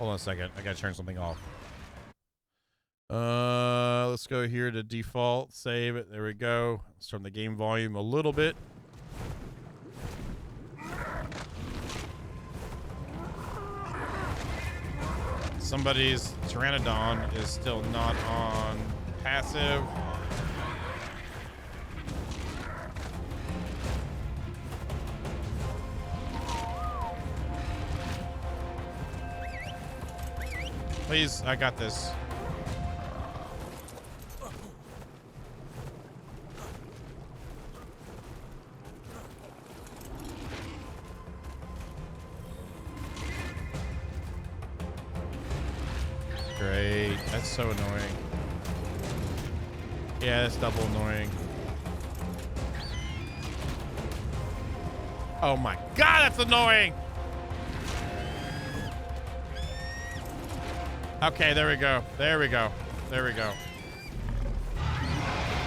Hold on a second. I gotta turn something off. Let's go here to default. Save it. There we go. Let's turn the game volume a little bit. Somebody's Pteranodon is still not on passive. Please, I got this. Great. That's so annoying. Yeah, that's double annoying. Oh my god, that's annoying! Okay, there we go. There we go. There we go.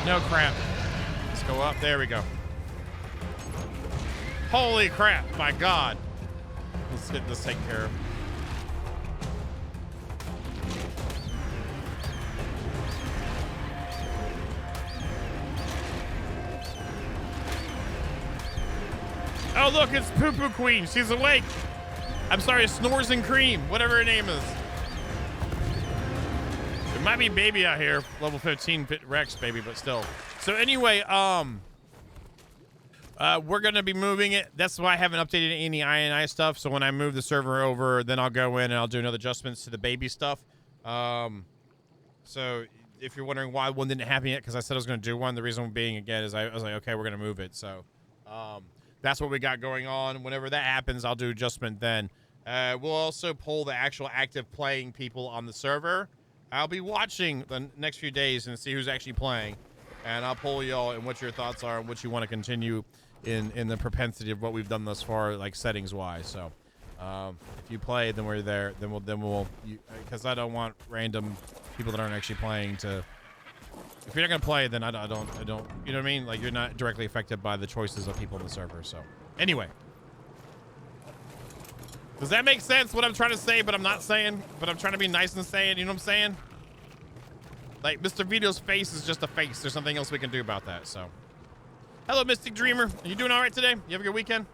No crap. Let's go up. There we go. Holy crap, my god. Let's get this taken care of. Oh, look, it's Poo Poo Queen. She's awake. I'm sorry, Snores and Cream, whatever her name is. It might be Baby out here, level 15 Rex, baby, but still. So anyway, we're going to be moving it. That's why I haven't updated any INI stuff. So when I move the server over, then I'll go in and I'll do another adjustments to the baby stuff. So if you're wondering why one didn't happen yet, because I said I was going to do one, the reason being, again, is I was like, okay, we're going to move it. So, that's what we got going on. Whenever that happens, I'll do adjustment then. We'll also pull the actual active playing people on the server. I'll be watching the next few days and see who's actually playing. And I'll poll y'all and what your thoughts are and what you want to continue in the propensity of what we've done thus far, like settings-wise. So if you play, then we're there. Then we'll because I don't want random people that aren't actually playing to... If you're not gonna play, then I don't, you know what I mean? Like, you're not directly affected by the choices of people in the server. So, anyway, does that make sense? What I'm trying to say, but I'm not saying, but I'm trying to be nice and saying. You know what I'm saying? Like, Mr. Vito's face is just a face. There's something else we can do about that. So, hello, Mystic Dreamer. Are you doing all right today? You have a good weekend?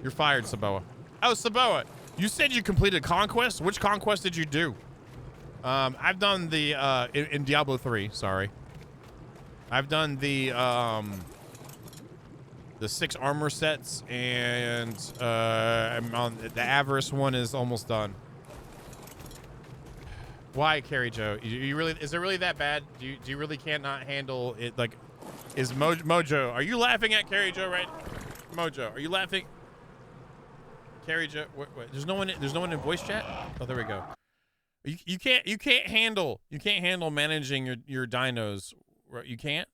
You're fired, Saboa. Oh, Saboa, you said you completed Conquest. Which Conquest did you do? I've done the, in Diablo 3, sorry. I've done the 6 armor sets, and, I'm on, the Avarice one is almost done. Why, Carrie Joe? You really, is it really that bad? Do you really cannot handle it? Like, is Mojo, are you laughing at Carrie Joe, right? Mojo, are you laughing? Carrie Joe, wait, there's no one in voice chat? Oh, there we go. You can't handle managing your dinos. You can't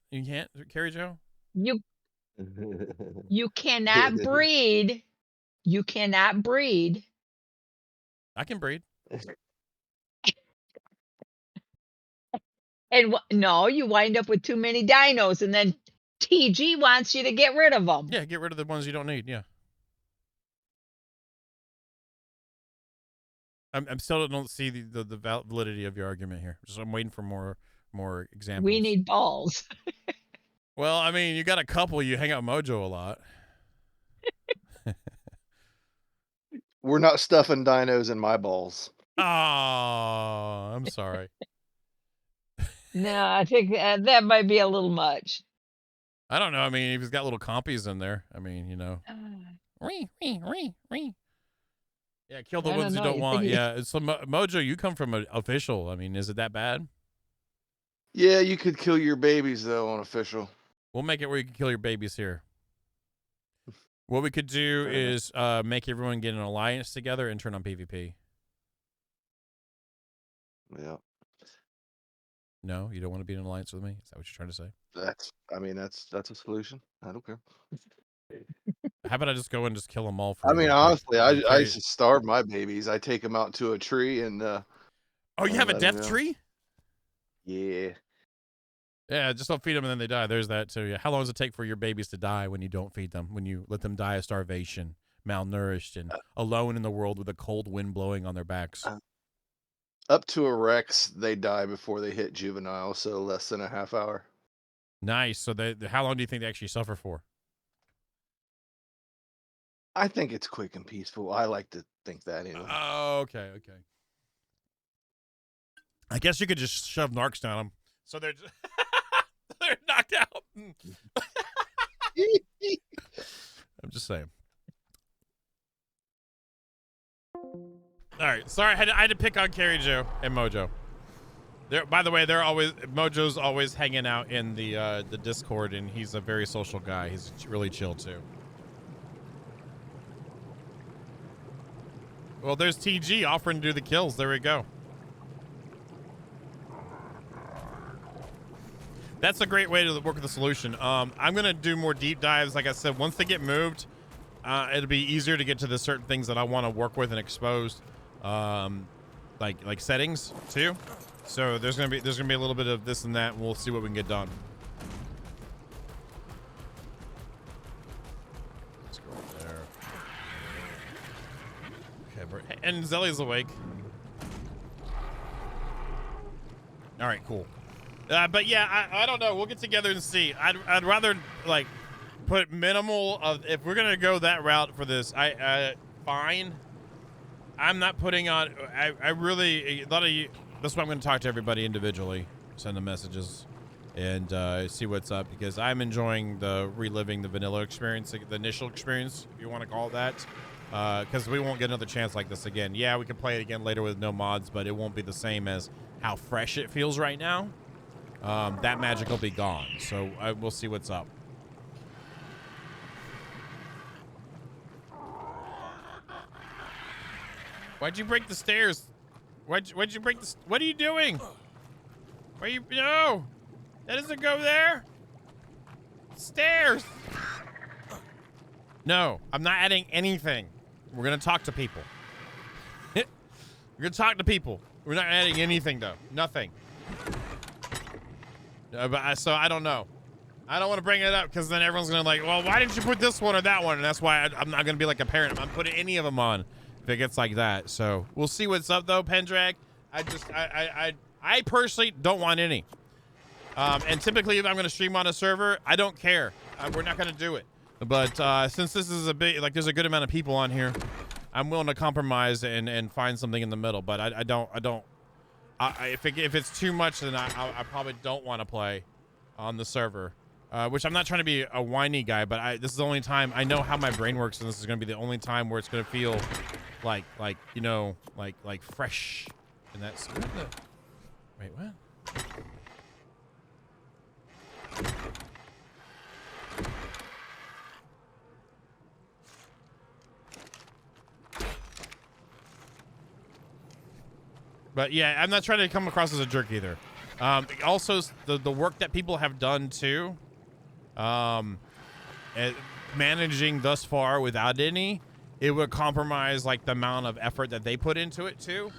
Carrie Joe. You cannot breed. You cannot breed. I can breed. And no, you wind up with too many dinos, and then TG wants you to get rid of them. Yeah, get rid of the ones you don't need. Yeah. I'm still don't see the validity of your argument here. Just I'm waiting for more examples. We need balls. Well, I mean, you got a couple. You hang out Mojo a lot. We're not stuffing dinos in my balls. Oh, I'm sorry. No, I think that might be a little much. I don't know. I mean, if he's got little compies in there, I mean, you know. Yeah, kill the ones you don't want. Yeah, so Mojo, you come from an official. I mean, is it that bad? Yeah, you could kill your babies, though, on official. We'll make it where you can kill your babies here. What we could do is make everyone get an alliance together and turn on PvP. Yeah. No, you don't want to be in an alliance with me? Is that what you're trying to say? That's a solution. I don't care. How about I just go and just kill them all for I you? mean, honestly, I used to starve my babies. I take them out to a tree and oh, you have a death tree? Yeah. Yeah, just don't feed them and then they die. There's that too. Yeah. How long does it take for your babies to die when you don't feed them? When you let them die of starvation malnourished and alone in the world with a cold wind blowing on their backs. Up to a Rex, they die before they hit juvenile, so less than a half hour. Nice. So how long do you think they actually suffer for? I think it's quick and peaceful. I like to think that anyway. Oh, okay. I guess you could just shove narcs down them, so they're just they're knocked out. I'm just saying. All right, sorry, I had to pick on Carrie Joe and Mojo. By the way, Mojo's always hanging out in the Discord, and he's a very social guy. He's really chill too. Well, there's TG offering to do the kills. There we go. That's a great way to work with the solution. I'm gonna do more deep dives. Like I said, once they get moved, it'll be easier to get to the certain things that I want to work with and expose, like settings too. So there's gonna be a little bit of this and that, and we'll see what we can get done. Let's go up there. Okay, and Zelly's awake. All right, cool. But yeah, I don't know. We'll get together and see. I'd rather like put minimal of, if we're gonna go that route for this. Fine. I'm not putting on. I really, a lot of you. That's why I'm gonna talk to everybody individually, send them messages, and see what's up, because I'm enjoying reliving the vanilla experience, the initial experience, if you want to call it that. Because we won't get another chance like this again. Yeah, we can play it again later with no mods, but it won't be the same as how fresh it feels right now. That magic will be gone, so we'll see what's up. Why'd you break the stairs? Why'd you break the... What are you doing? Why are you... No! That doesn't go there! Stairs! No, I'm not adding anything. We're gonna talk to people. We're gonna talk to people. We're not adding anything, though. Nothing. So I don't know. I don't want to bring it up, because then everyone's gonna like, well, why didn't you put this one or that one? And that's why I'm not gonna be like a parent. I'm putting any of them on if it gets like that. So we'll see what's up, though, Pendrag. I personally don't want any. And typically, if I'm gonna stream on a server, I don't care. We're not gonna do it. But since this is a big, like, there's a good amount of people on here, I'm willing to compromise and find something in the middle. But if it's too much, then I probably don't want to play on the server. Which I'm not trying to be a whiny guy, but this is the only time I know how my brain works, and this is going to be the only time where it's going to feel like you know, like fresh. And that's wait, what? But yeah, I'm not trying to come across as a jerk either. Also, the work that people have done too, managing thus far without any, it would compromise like the amount of effort that they put into it too.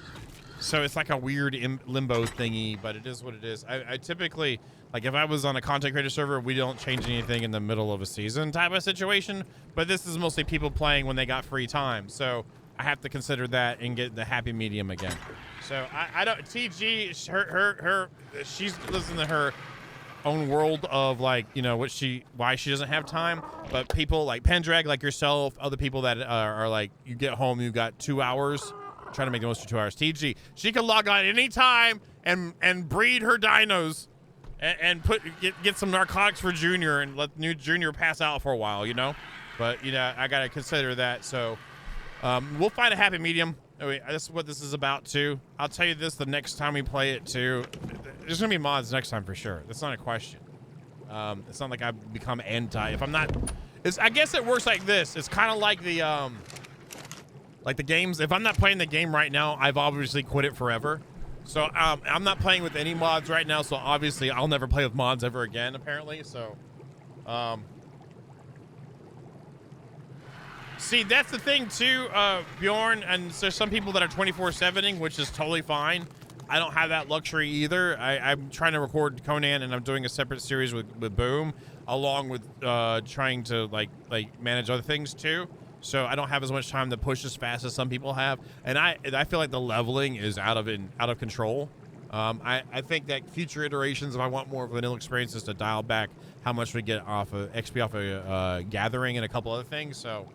So it's like a weird limbo thingy, but it is what it is. I typically, like, if I was on a content creator server, we don't change anything in the middle of a season type of situation. But this is mostly people playing when they got free time, so I have to consider that and get the happy medium again. So I don't. TG, she lives in her own world of, like, you know, why she doesn't have time. But people like Pendrag, like yourself, other people that are like, you get home, you got 2 hours. Trying to make the most of 2 hours. TG, she can log on any time and breed her dinos and get some narcotics for Junior and let new Junior pass out for a while, you know. But you know, I gotta consider that. So we'll find a happy medium. Anyway, that's what this is about too. I'll tell you this: the next time we play it too, there's gonna be mods next time for sure. That's not a question. It's not like I've become anti. If I'm not, I guess it works like this. It's kind of like the games. If I'm not playing the game right now, I've obviously quit it forever. So I'm not playing with any mods right now. So obviously I'll never play with mods ever again, apparently. So, see, that's the thing too, Bjorn. And there's some people that are 24/7ing, which is totally fine. I don't have that luxury either. I'm trying to record Conan, and I'm doing a separate series with Boom, along with trying to like manage other things too. so I don't have as much time to push as fast as some people have, and I feel like the leveling is out of control. I think that future iterations, if I want more vanilla experiences, to dial back how much we get off of XP off of gathering and a couple other things. So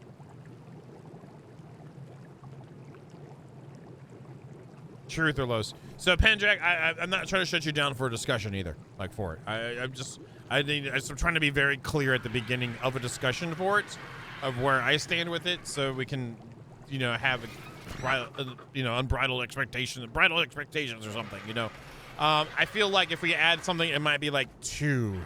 truth or lows. So Pendrag, I'm not trying to shut you down for a discussion either, like for it. I'm trying to be very clear at the beginning of a discussion for it, of where I stand with it, so we can, you know, have unbridled expectations, bridled expectations or something, you know. I feel like if we add something, it might be like two-ish.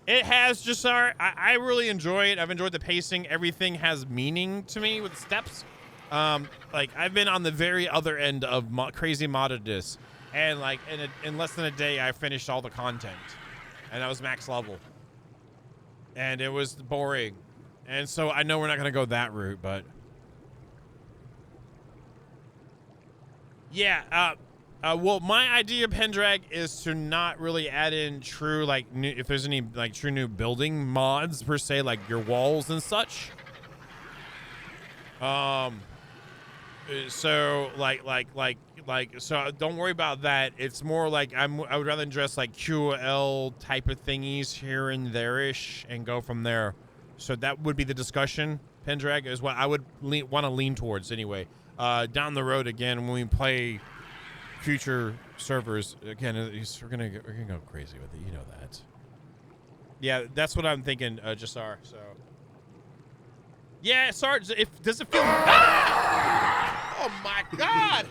It has just I really enjoy it. I've enjoyed the pacing. Everything has meaning to me with steps. Like I've been on the very other end of crazy moddedness, and like in less than a day I finished all the content, and I was max level, and it was boring, and so I know we're not gonna go that route, but yeah. Well, my idea, Pendrag, is to not really add in true like new, if there's any like true new building mods per se, like your walls and such. So so don't worry about that. It's more like I would rather address like QL type of thingies here and there-ish and go from there. So that would be the discussion, Pendrag, is what I would want to lean towards anyway. Down the road again, when we play future servers again, we're gonna go crazy with it. You know that. Yeah, that's what I'm thinking, Jasar. So yeah, Sarge, does it feel? Oh my God!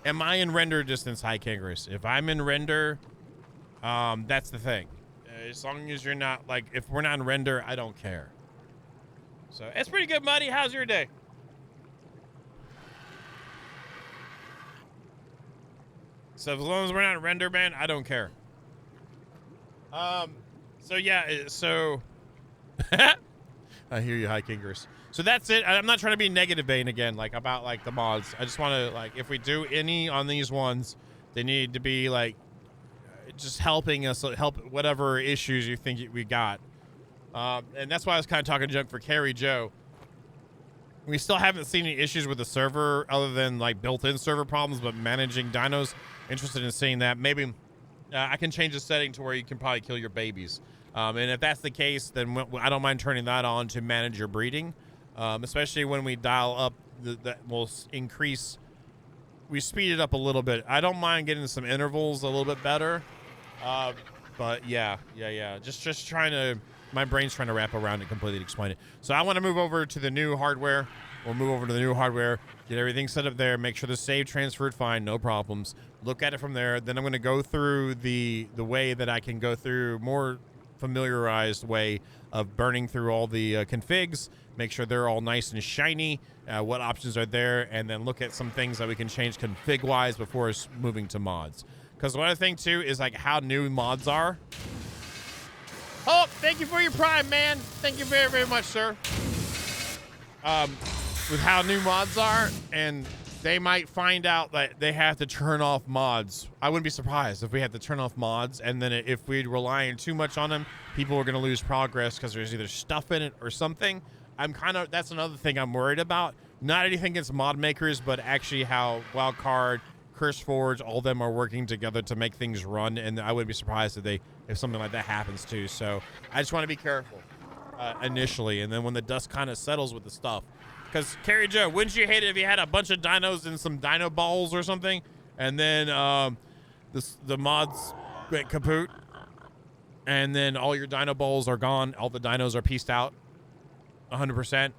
Am I in render distance, High Kangaroo? If I'm in render, that's the thing. As long as you're not, like, if we're not in render, I don't care. So, it's pretty good, Muddy. How's your day? So, as long as we're not in render, man, I don't care. So, yeah, so... I hear you, High Kingers. So that's it. I'm not trying to be negative Bane again, like about like the mods. I just want to like, if we do any on these ones, they need to be like just helping us help whatever issues you think we got. And that's why I was kind of talking junk for Carrie Joe. We still haven't seen any issues with the server other than like built-in server problems, but managing dinos. Interested in seeing that. Maybe I can change the setting to where you can probably kill your babies. And if that's the case, then I don't mind turning that on to manage your breeding. Especially when we dial up, that will increase, we speed it up a little bit. I don't mind getting some intervals a little bit better. But yeah. Just trying to, my brain's trying to wrap around and completely explain it. So I want to move over to the new hardware. We'll move over to the new hardware, get everything set up there, make sure the save transferred fine, no problems. Look at it from there. Then I'm going to go through the way that I can go through more familiarized way of burning through all the configs, make sure they're all nice and shiny, what options are there, and then look at some things that we can change config wise before moving to mods. Because one other thing too is like how new mods are. Oh, thank you for your prime, man. Thank you very, very much, sir. With how new mods are, and they might find out that they have to turn off mods. I wouldn't be surprised if we had to turn off mods, and then if we rely too much on them, people are going to lose progress because there's either stuff in it or something. That's another thing I'm worried about. Not anything against mod makers, but actually how Wildcard, CurseForge, all of them are working together to make things run, and I wouldn't be surprised if something like that happens too. So I just want to be careful initially, and then when the dust kind of settles with the stuff. Because, Carrie Joe, wouldn't you hate it if you had a bunch of dinos and some dino balls or something, and then the mods went kaput, and then all your dino balls are gone, all the dinos are pieced out 100%?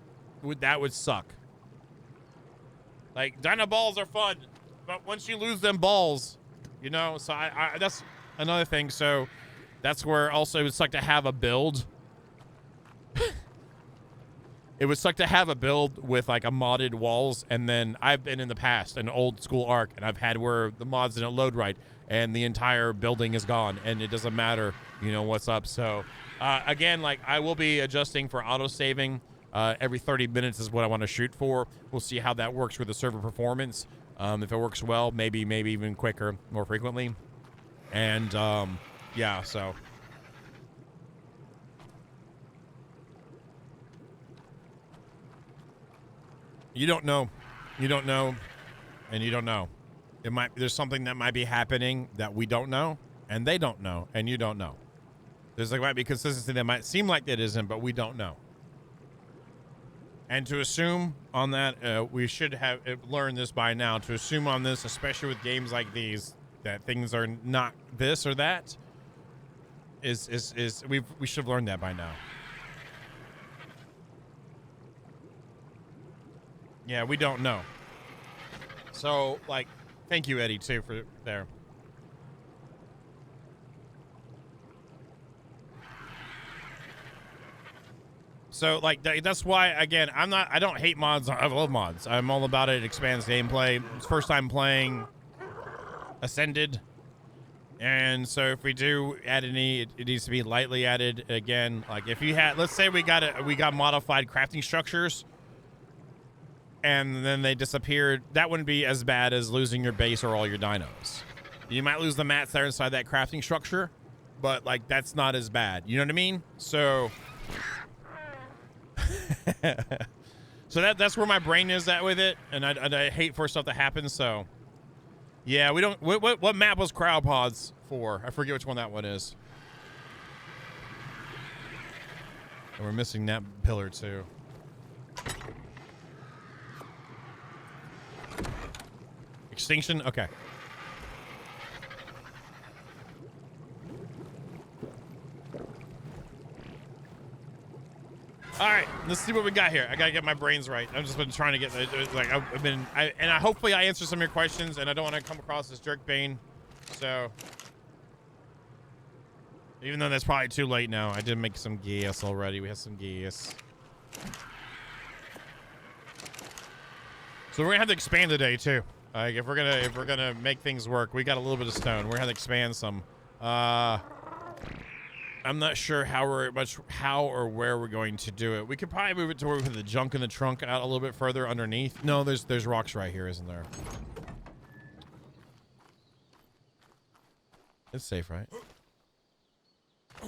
That would suck. Like, dino balls are fun, but once you lose them balls, you know, so I that's another thing. So that's where also it would suck to have a build. It would suck to have a build with like a modded walls, and then I've been in the past an old school ARK, and I've had where the mods didn't load right, and the entire building is gone, and it doesn't matter, you know, what's up. So again, like I will be adjusting for auto saving Every 30 minutes is what I want to shoot for. We'll see how that works with the server performance. If it works well, maybe even quicker, more frequently. And yeah, so you don't know, and you don't know. There's something that might be happening that we don't know, and they don't know, and you don't know. There's might be consistency that might seem like it isn't, but we don't know. And to assume on that, we should have learned this by now. To assume on this, especially with games like these, that things are not this or that, we should have learned that by now. Yeah, we don't know. So, like, thank you, Eddie, too, for there. So, like, that's why, again, I don't hate mods. I love mods. I'm all about it. It expands gameplay. It's first time playing Ascended. And so if we do add any, it needs to be lightly added. Again, like if you had, let's say we got modified crafting structures and then they disappeared, that wouldn't be as bad as losing your base or all your dinos. You might lose the mats there inside that crafting structure, but like that's not as bad. You know what I mean? So so that's where my brain is at with it, and I hate for stuff to happen. So yeah, we don't. What map was crowd pods for? I forget which one that one is. And we're missing that pillar too. Extinction. Okay. All right, let's see what we got here. I gotta get my brains right. I've just been trying to get like hopefully I answer some of your questions, and I don't want to come across as jerk bane. So even though that's probably too late now, I did make some gas already. We have some gas. So we're gonna have to expand today too. Like if we're gonna make things work, we got a little bit of stone. We're gonna have to expand some. I'm not sure how or where we're going to do it. We could probably move it to where we put the junk in the trunk out a little bit further underneath. No, there's rocks right here, isn't there? It's safe, right?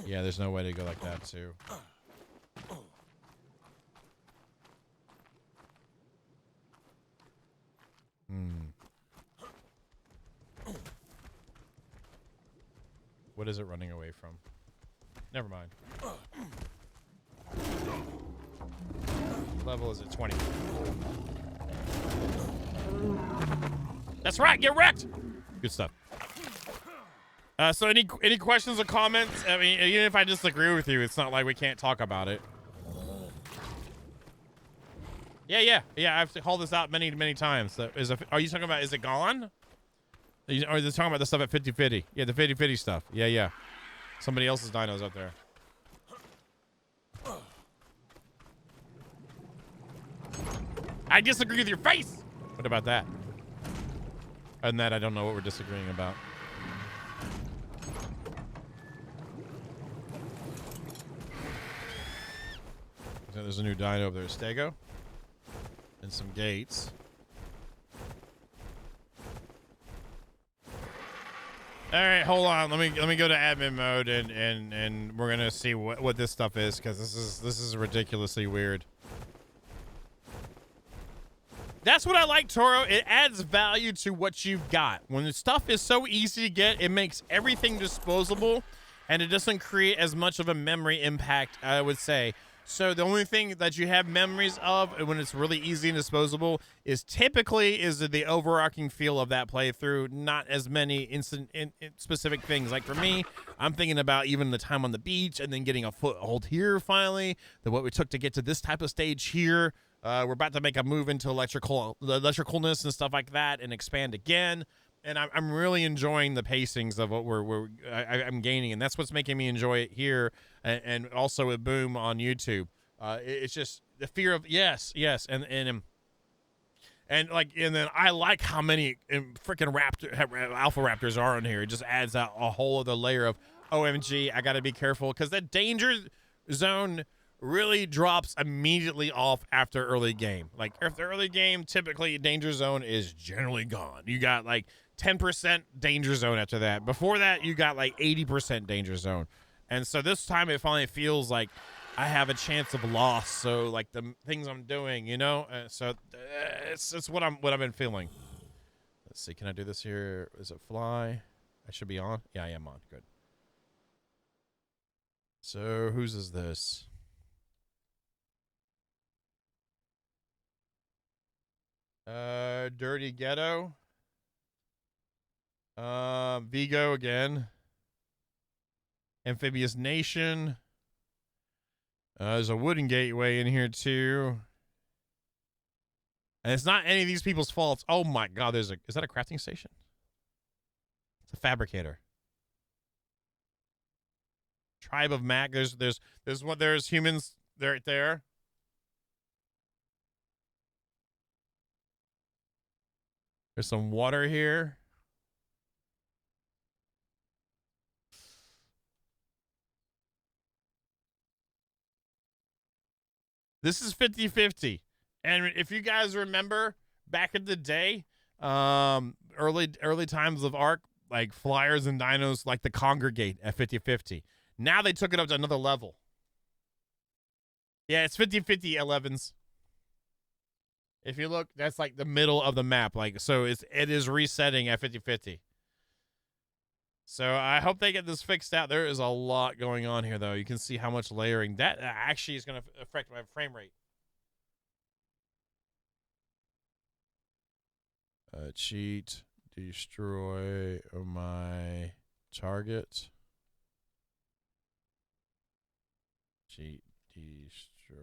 Yeah, there's no way to go like that too. What is it running away from? Never mind. Level is at 20. That's right. Get wrecked. Good stuff. So any questions or comments? I mean, even if I disagree with you, it's not like we can't talk about it. Yeah. I've hauled this out many times. So are you talking about? Is it gone? Or are you talking about the stuff at 50/50? Yeah, the 50/50 stuff. Yeah. Somebody else's dinos up there. I disagree with your face. What about that? Other than that, I don't know what we're disagreeing about. So there's a new dino over there. Stego. And some gates. All right, hold on. Let me go to admin mode and we're gonna see what this stuff is, because this is ridiculously weird. That's what I like, Toro. It adds value to what you've got. When the stuff is so easy to get, it makes everything disposable, and it doesn't create as much of a memory impact, I would say. So the only thing that you have memories of when it's really easy and disposable is typically the overarching feel of that playthrough, not as many specific things. Like for me, I'm thinking about even the time on the beach and then getting a foothold here finally, what we took to get to this type of stage here. We're about to make a move into electricalness and stuff like that and expand again. And I'm really enjoying the pacings of what I'm gaining, and that's what's making me enjoy it here, and also with Boom on YouTube. It's just the fear of yes, and then I like how many freaking alpha raptors are in here. It just adds out a whole other layer of OMG. I got to be careful because that danger zone really drops immediately off after early game. Like after early game, typically danger zone is generally gone. You got like 10% danger zone after that. Before that, you got like 80% danger zone. And so this time it finally feels like I have a chance of loss. So like the things I'm doing, you know, it's what I've been feeling. Let's see. Can I do this here? Is it fly? I should be on. Yeah, I am on. Good. So whose is this? Dirty Ghetto. Vigo again. Amphibious Nation. There's a wooden gateway in here too. And it's not any of these people's faults. Oh my god, is that a crafting station? It's a fabricator. Tribe of Mac. There's humans right there. There's some water here. This is 50-50. And if you guys remember back in the day, early times of ARK, like flyers and dinos like to congregate at 50-50. Now they took it up to another level. Yeah, it's 50-50 11s. If you look, that's like the middle of the map. Like, so it is resetting at 50-50. So I hope they get this fixed out. There is a lot going on here, though. You can see how much layering. That actually is going to affect my frame rate. Cheat, destroy my target. Cheat, destroy.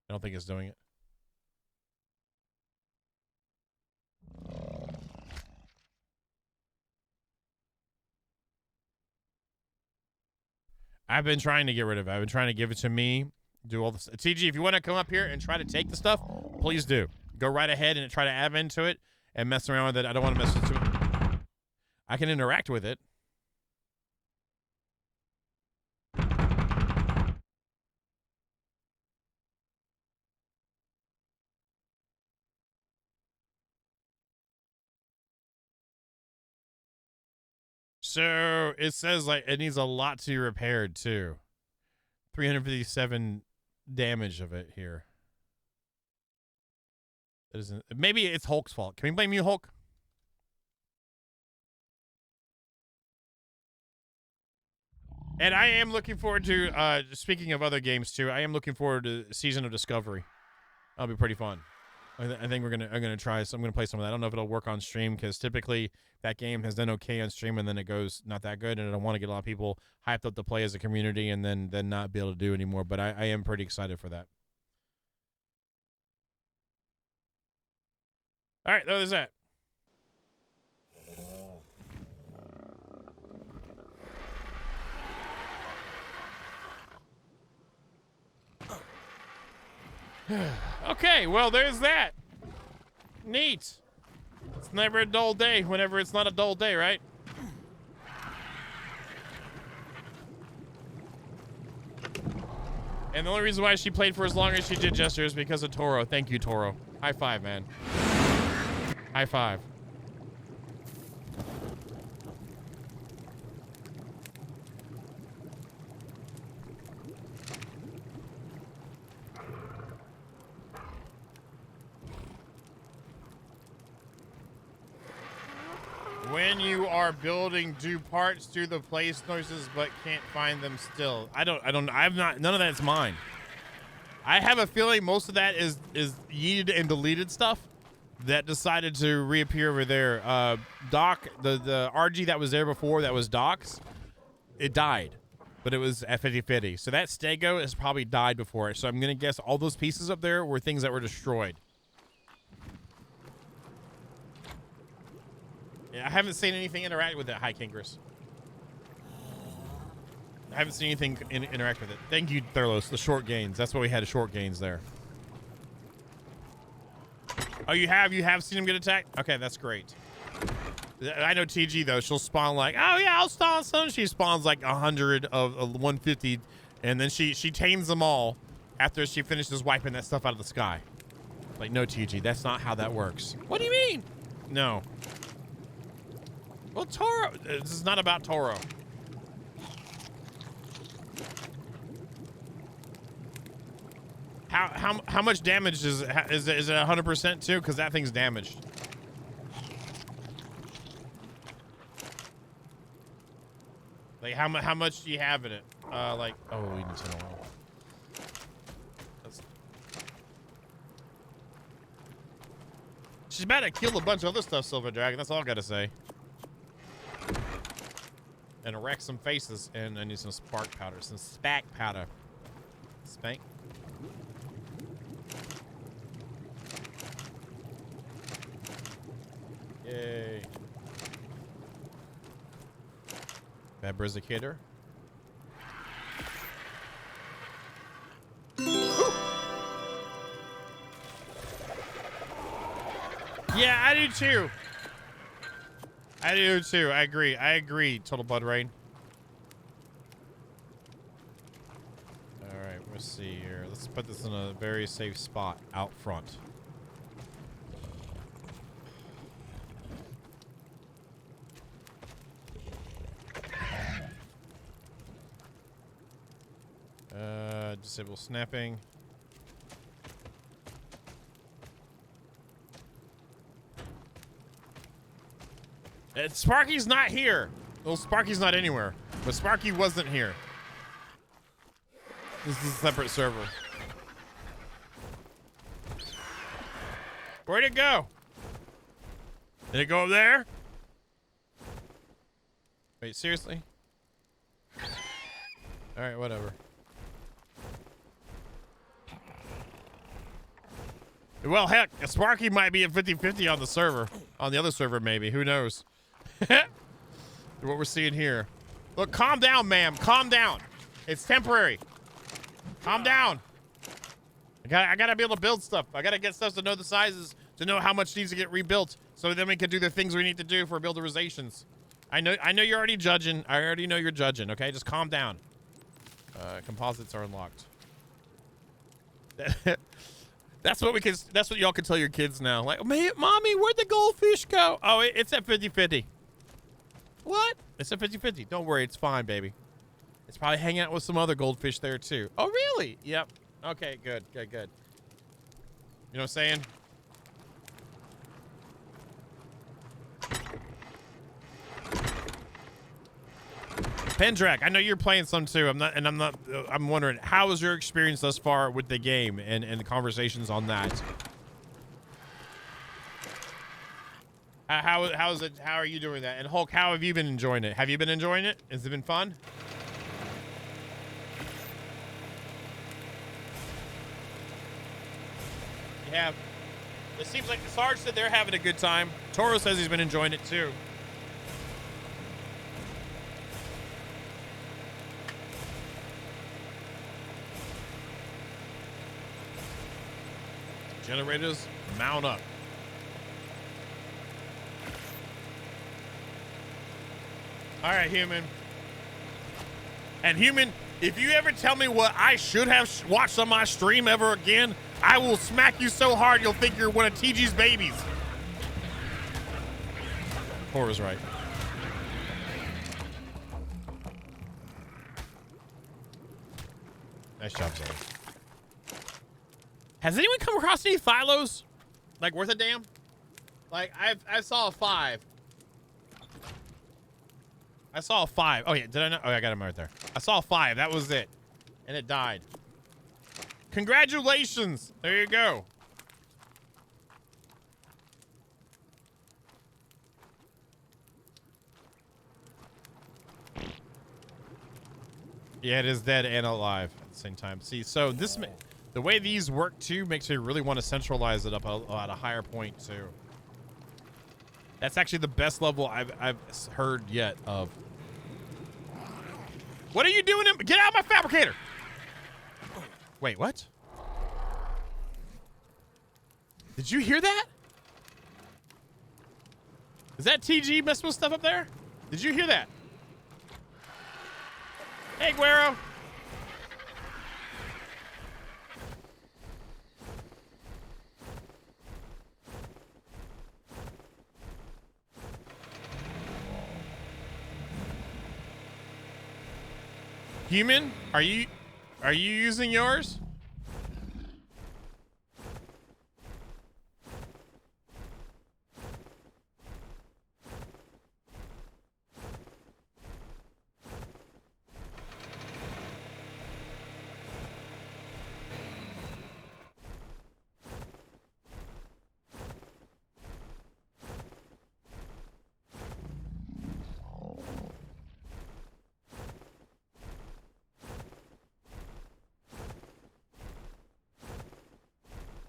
I don't think it's doing it. I've been trying to get rid of it. I've been trying to give it to me. Do all this. TG, if you want to come up here and try to take the stuff, please do. Go right ahead and try to add into it and mess around with it. I don't want to mess with it. I can interact with it. So it says like it needs a lot to be repaired too. 357 damage of it here. That isn't. Maybe it's Hulk's fault. Can we blame you, Hulk? And I am looking forward to. Speaking of other games too, I am looking forward to Season of Discovery. That'll be pretty fun. I think I'm gonna try. So I'm gonna play some of that. I don't know if it'll work on stream because typically that game has done okay on stream and then it goes not that good, and I don't want to get a lot of people hyped up to play as a community and then not be able to do anymore. But I am pretty excited for that. All right, there's that. Okay, well, there's that. Neat. It's never a dull day whenever it's not a dull day, right? And the only reason why she played for as long as she did, Jester, is because of Toro. Thank you, Toro. High five, man. High five. When you are building, do parts do the place noises but can't find them still? None of that's mine. I have a feeling most of that is yeeted and deleted stuff that decided to reappear over there. Doc, the RG that was there before that was Doc's, it died, but it was at 50-50. So that Stego has probably died before it. So I'm going to guess all those pieces up there were things that were destroyed. Yeah, I haven't seen anything interact with it. Hi, Kingris. I haven't seen anything interact with it. Thank you, Thurlos. The short gains. That's why we had short gains there. Oh, you have seen him get attacked? Okay, that's great. I know TG though. She'll spawn like, oh yeah, I'll spawn some. She spawns like 100 of 150, and then she tames them all after she finishes wiping that stuff out of the sky. Like, no, TG, that's not how that works. What do you mean? No. Well, Toro. This is not about Toro. How much damage is it? Is it 100% too? Because that thing's damaged. Like how much do you have in it? Like, oh, we need some oil. She's about to kill a bunch of other stuff, Silver Dragon. That's all I gotta say. And wreck some faces, and I need some spark powder, some spack powder. Spank. Yay. Fabricator. Yeah, I do too. I do too. I agree. I agree, Total Blood Rain. Alright, let's see here. Let's put this in a very safe spot out front. Disable snapping. Sparky's not here. Well, Sparky's not anywhere. But Sparky wasn't here. This is a separate server. Where'd it go? Did it go up there? Wait, seriously? Alright, whatever. Well, heck, Sparky might be at 50-50 on the server. On the other server, maybe. Who knows? What we're seeing here. Look, calm down, ma'am. Calm down. It's temporary. Calm down. I gotta be able to build stuff. I gotta get stuff to know the sizes, to know how much needs to get rebuilt, so then we can do the things we need to do for builderizations. I know you're already judging. I already know you're judging, okay? Just calm down. Composites are unlocked. That's what y'all can tell your kids now. Like, Mommy, where'd the goldfish go? Oh, it's at 50-50. What? It's at 50-50. Don't worry, it's fine, baby. It's probably hanging out with some other goldfish there too. Oh, really? Yep. Okay, good. You know what I'm saying? Pendrak, I know you're playing some too. I'm wondering, how was your experience thus far with the game and the conversations on that? How is it? How are you doing that? And Hulk, how have you been enjoying it? Have you been enjoying it? Has it been fun? You have. It seems like Sarge said they're having a good time. Toro says he's been enjoying it too. Generators, mount up. All right, Human. And Human, if you ever tell me what I should have watched on my stream ever again, I will smack you so hard you'll think you're one of TG's babies. Hora's right. Nice job, Zoe. Has anyone come across any Thylos? Like, worth a damn? Like, I saw a 5. I saw a 5. Oh, yeah, did I not? Oh, yeah, I got him right there. I saw a 5. That was it. And it died. Congratulations. There you go. Yeah, it is dead and alive at the same time. See, so this... The way these work, too, makes me really want to centralize it up at a higher point, too. That's actually the best level I've heard yet of. What are you doing? Get out of my fabricator! Wait, what? Did you hear that? Is that TG messing with stuff up there? Did you hear that? Hey, Guero. Human, are you using yours?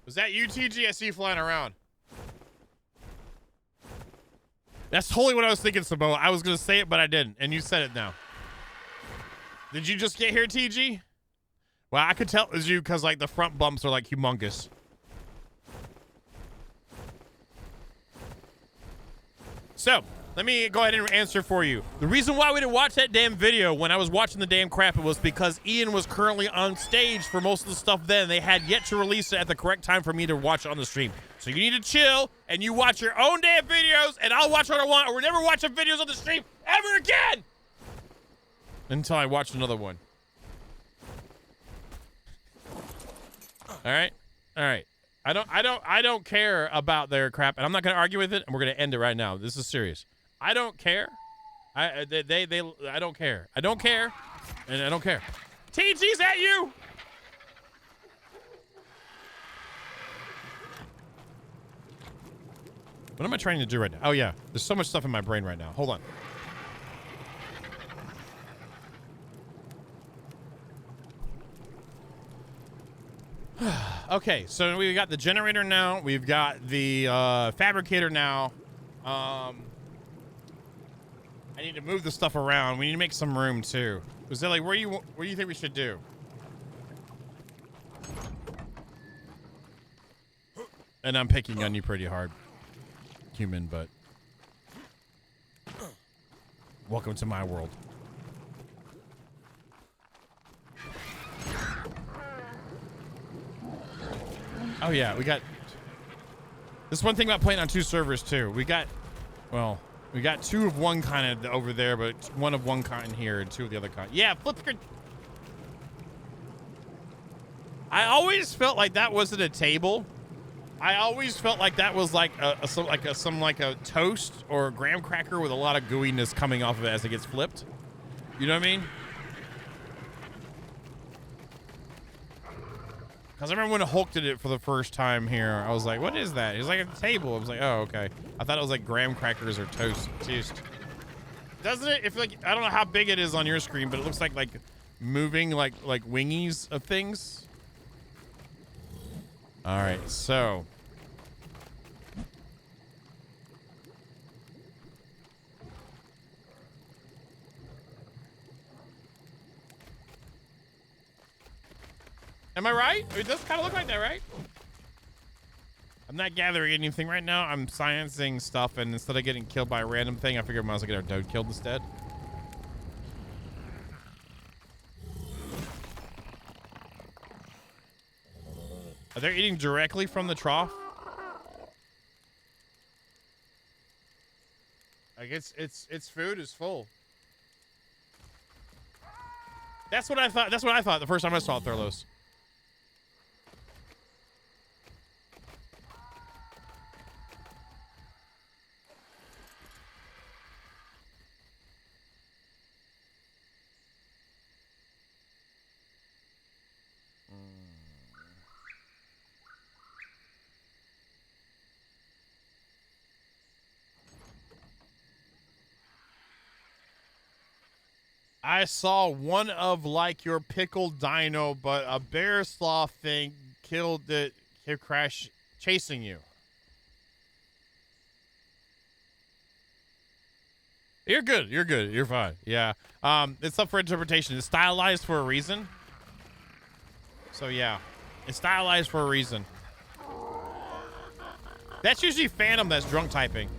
Was that you, TG? I see you flying around. That's totally what I was thinking, Saboa. I was going to say it, but I didn't. And you said it now. Did you just get here, TG? Well, I could tell it was you because, like, the front bumps are, like, humongous. So, let me go ahead and answer for you. The reason why we didn't watch that damn video when I was watching the damn crap, it was because Ian was currently on stage for most of the stuff then. They had yet to release it at the correct time for me to watch it on the stream. So you need to chill, and you watch your own damn videos, and I'll watch what I want, or we're never watching videos on the stream ever again! Until I watch another one. Alright? Alright. I don't care about their crap, and I'm not gonna argue with it, and we're gonna end it right now. This is serious. I don't care. I don't care. I don't care. And I don't care. TG's at you! What am I trying to do right now? Oh, yeah. There's so much stuff in my brain right now. Hold on. Okay, so we've got the generator now. We've got the fabricator now. I need to move the stuff around. We need to make some room too. Uzeli, what do you think we should do? And I'm picking on you pretty hard, human, but welcome to my world. Oh yeah, we got this one thing about playing on 2 servers too. We got 2 of one kind of over there, but 1 of one kind here and 2 of the other kind. Yeah, flip your. I always felt like that wasn't a table. I always felt like that was like a toast or a graham cracker with a lot of gooiness coming off of it as it gets flipped. You know what I mean? Because I remember when Hulk did it for the first time here, I was like, what is that? He was like, at the table. I was like, oh, okay. I thought it was like graham crackers or toast. Doesn't it? If like, I don't know how big it is on your screen, but it looks like moving like wingies of things. All right, so. Am I right? It does kind of look like that, right? I'm not gathering anything right now. I'm sciencing stuff, and instead of getting killed by a random thing, I figured I might as well get our dude killed instead. Are they eating directly from the trough? I guess its food is full. That's what I thought. That's what I thought the first time I saw it, Thurlos. I saw one of like your pickled dino, but a bear sloth thing killed it. Here, crash chasing you. You're good. You're good. You're fine. Yeah. It's up for interpretation. It's stylized for a reason. So yeah, it's stylized for a reason. That's usually Phantom that's drunk typing.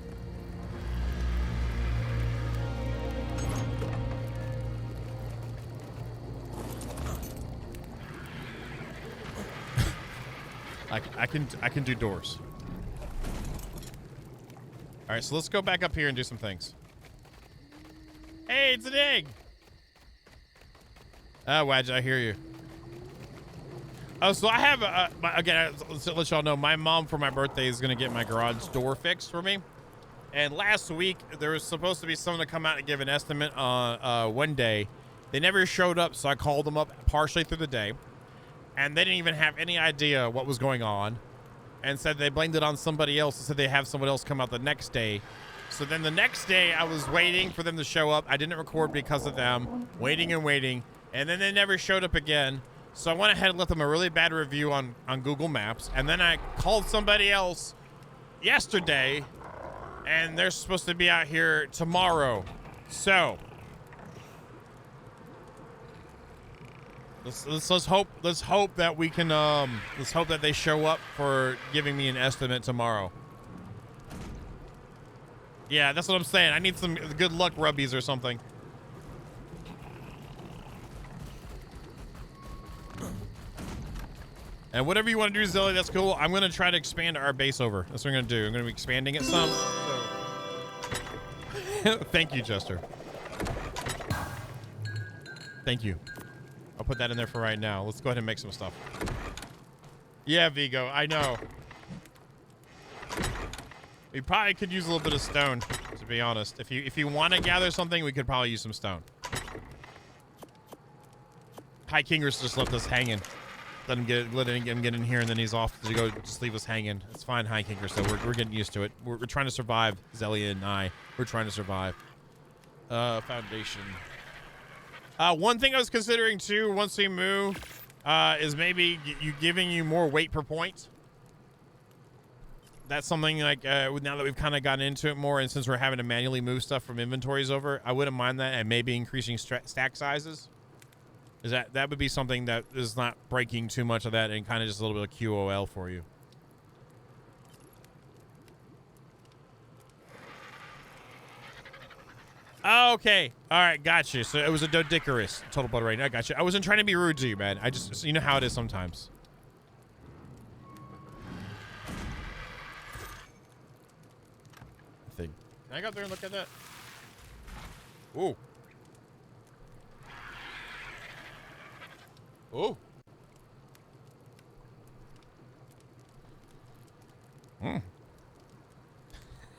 I can do doors. All right, so let's go back up here and do some things. Hey, it's an egg. Wadge, I hear you. Oh, so I have again. To let y'all know, my mom for my birthday is gonna get my garage door fixed for me. And last week there was supposed to be someone to come out and give an estimate on one day. They never showed up, so I called them up partially through the day, and they didn't even have any idea what was going on, and said they blamed it on somebody else and said they have someone else come out the next day. So then the next day I was waiting for them to show up. I didn't record because of them, waiting and waiting, and then they never showed up again. So I went ahead and left them a really bad review on Google Maps, and then I called somebody else yesterday, and they're supposed to be out here tomorrow. So let's hope that we can let's hope that they show up for giving me an estimate tomorrow. Yeah, that's what I'm saying. I need some good luck rubbies or something. And whatever you want to do, Zelly, that's cool. I'm going to try to expand our base over. That's what I'm going to do. I'm going to be expanding it some. So. Thank you, Jester. Thank you. I'll put that in there for right now. Let's go ahead and make some stuff. Yeah, Vigo, I know. We probably could use a little bit of stone, to be honest. If you want to gather something, we could probably use some stone. High Kingers just left us hanging. Let him get in here, and then he's off to go just leave us hanging. It's fine, High Kinger, so we're getting used to it. We're trying to survive, Zelia and I. We're trying to survive. Foundation. One thing I was considering, too, once we move, is maybe giving you more weight per point. That's something like, now that we've kind of gotten into it more, and since we're having to manually move stuff from inventories over, I wouldn't mind that, and maybe increasing stack sizes. Is that would be something that is not breaking too much of that, and kind of just a little bit of QOL for you. Oh, okay. All right, got you. So it was a Dodicarus total butter rating. I got you. I wasn't trying to be rude to you, man. I just, you know how it is sometimes. Can I go up there and look at that? Ooh. Oh. Hmm.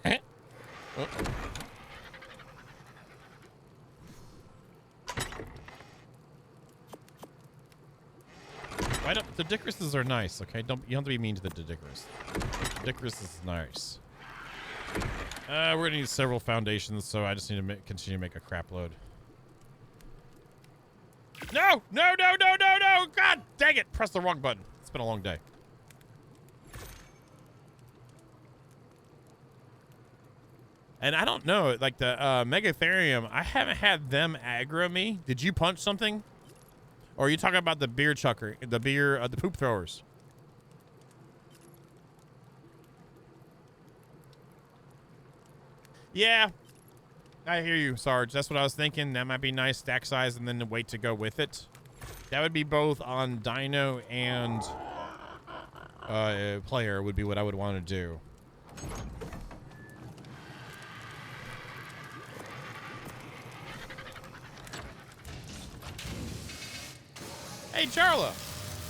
Oh. Why don't the Dodicaruses are nice, okay? You don't have to be mean to the Dodicarus. Dodicarus is nice. We're gonna need several foundations, so I just need to continue to make a crap load. No! No, no, no, no, no! God dang it! Press the wrong button. It's been a long day. And I don't know, like the Megatherium, I haven't had them aggro me. Did you punch something? Or are you talking about the beer chucker, the poop throwers? Yeah. I hear you, Sarge. That's what I was thinking. That might be nice stack size and then the weight to go with it. That would be both on Dino and player would be what I would want to do. Hey, Charla.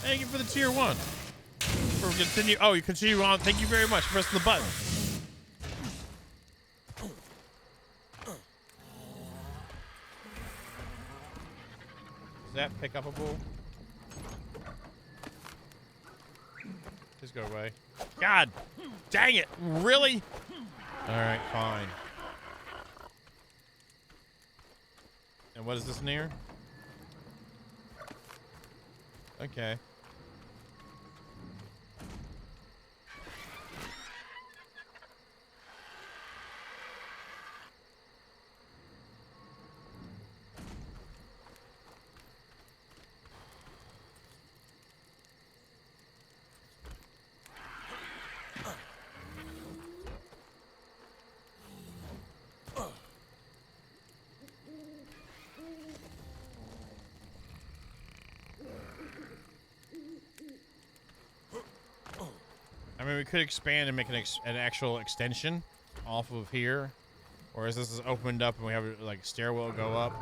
Thank you for the tier 1. For continue. Oh, you continue on. Thank you very much for pressing the button. Is that pick up a bull? Just go away. God dang it. Really? All right, fine. And what is this near? Okay. mean, we could expand and make an actual extension off of here. Or is this opened up and we have like stairwell go up?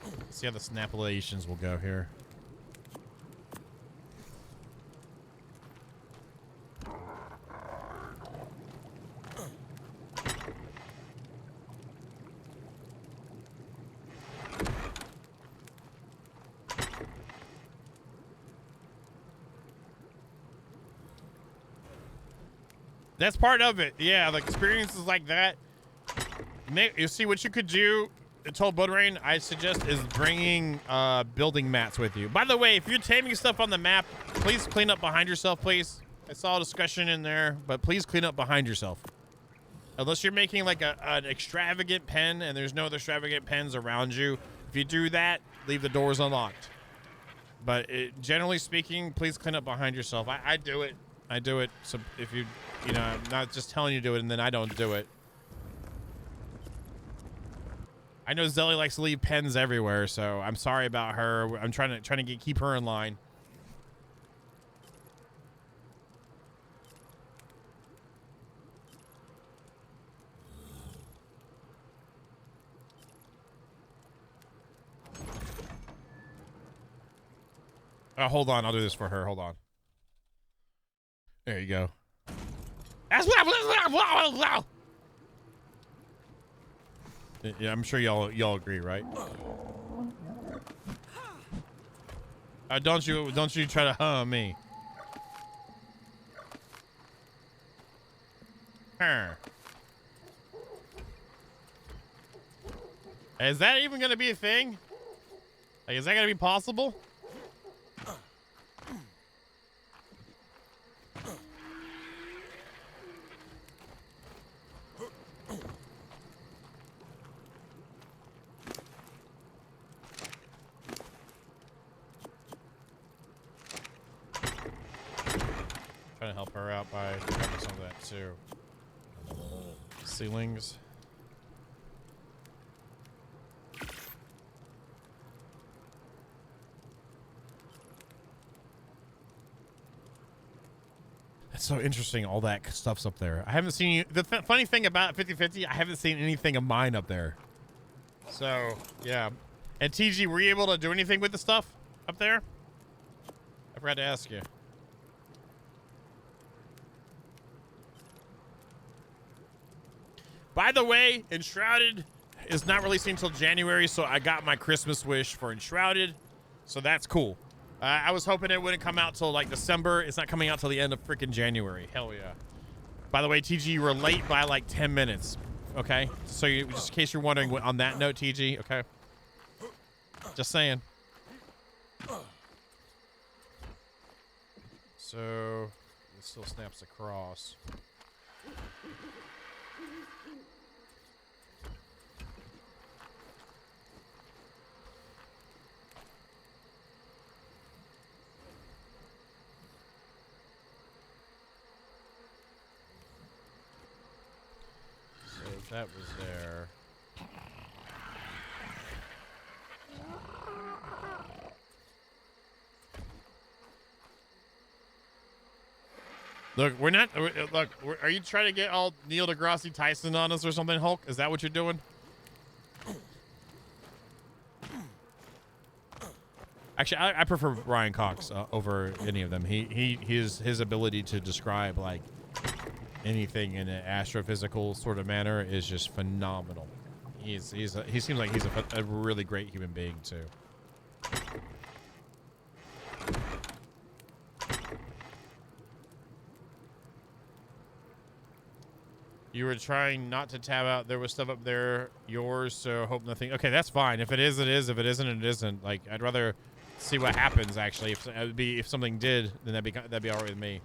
Let's see how the snapillations will go here. That's part of it. Yeah, the experiences like that. You see what you could do. I told Bloodrain I suggest is bringing building mats with you. By the way, if you're taming stuff on the map, please clean up behind yourself, please. I saw a discussion in there, but please clean up behind yourself. Unless you're making like an extravagant pen and there's no other extravagant pens around you. If you do that, leave the doors unlocked. But generally speaking, please clean up behind yourself. I do it. I do it. So if you know, I'm not just telling you to do it and then I don't do it. I know Zelly likes to leave pens everywhere, so I'm sorry about her. I'm trying to keep her in line. Hold on, I'll do this for her. Hold on. There you go. Yeah, I'm sure y'all agree, right? Don't you try to hum me. Is that even gonna be a thing? Like, is that gonna be possible? Trying to help her out by grabbing some of that too. Ceilings. That's so interesting, all that stuff's up there. I haven't seen you. The funny thing about 50/50, I haven't seen anything of mine up there. So, yeah. And TG, were you able to do anything with the stuff up there? I forgot to ask you. By the way, Enshrouded is not releasing until January, so I got my Christmas wish for Enshrouded, so that's cool. I was hoping it wouldn't come out till like December. It's not coming out till the end of freaking January. Hell yeah. By the way, TG, you were late by like 10 minutes, okay? So just in case you're wondering, on that note, TG, okay? Just saying. So, it still snaps across. That was there. Look, we're not. Look, are you trying to get all Neil deGrasse Tyson on us or something, Hulk? Is that what you're doing? Actually, I prefer Ryan Cox over any of them. His ability to describe like anything in an astrophysical sort of manner is just phenomenal. He seems like he's a really great human being too. You were trying not to tab out. There was stuff up there, yours, so hope nothing. Okay, that's fine. If it is, it is. If it isn't, it isn't. Like, I'd rather see what happens. Actually, if something did, then that'd be alright with me.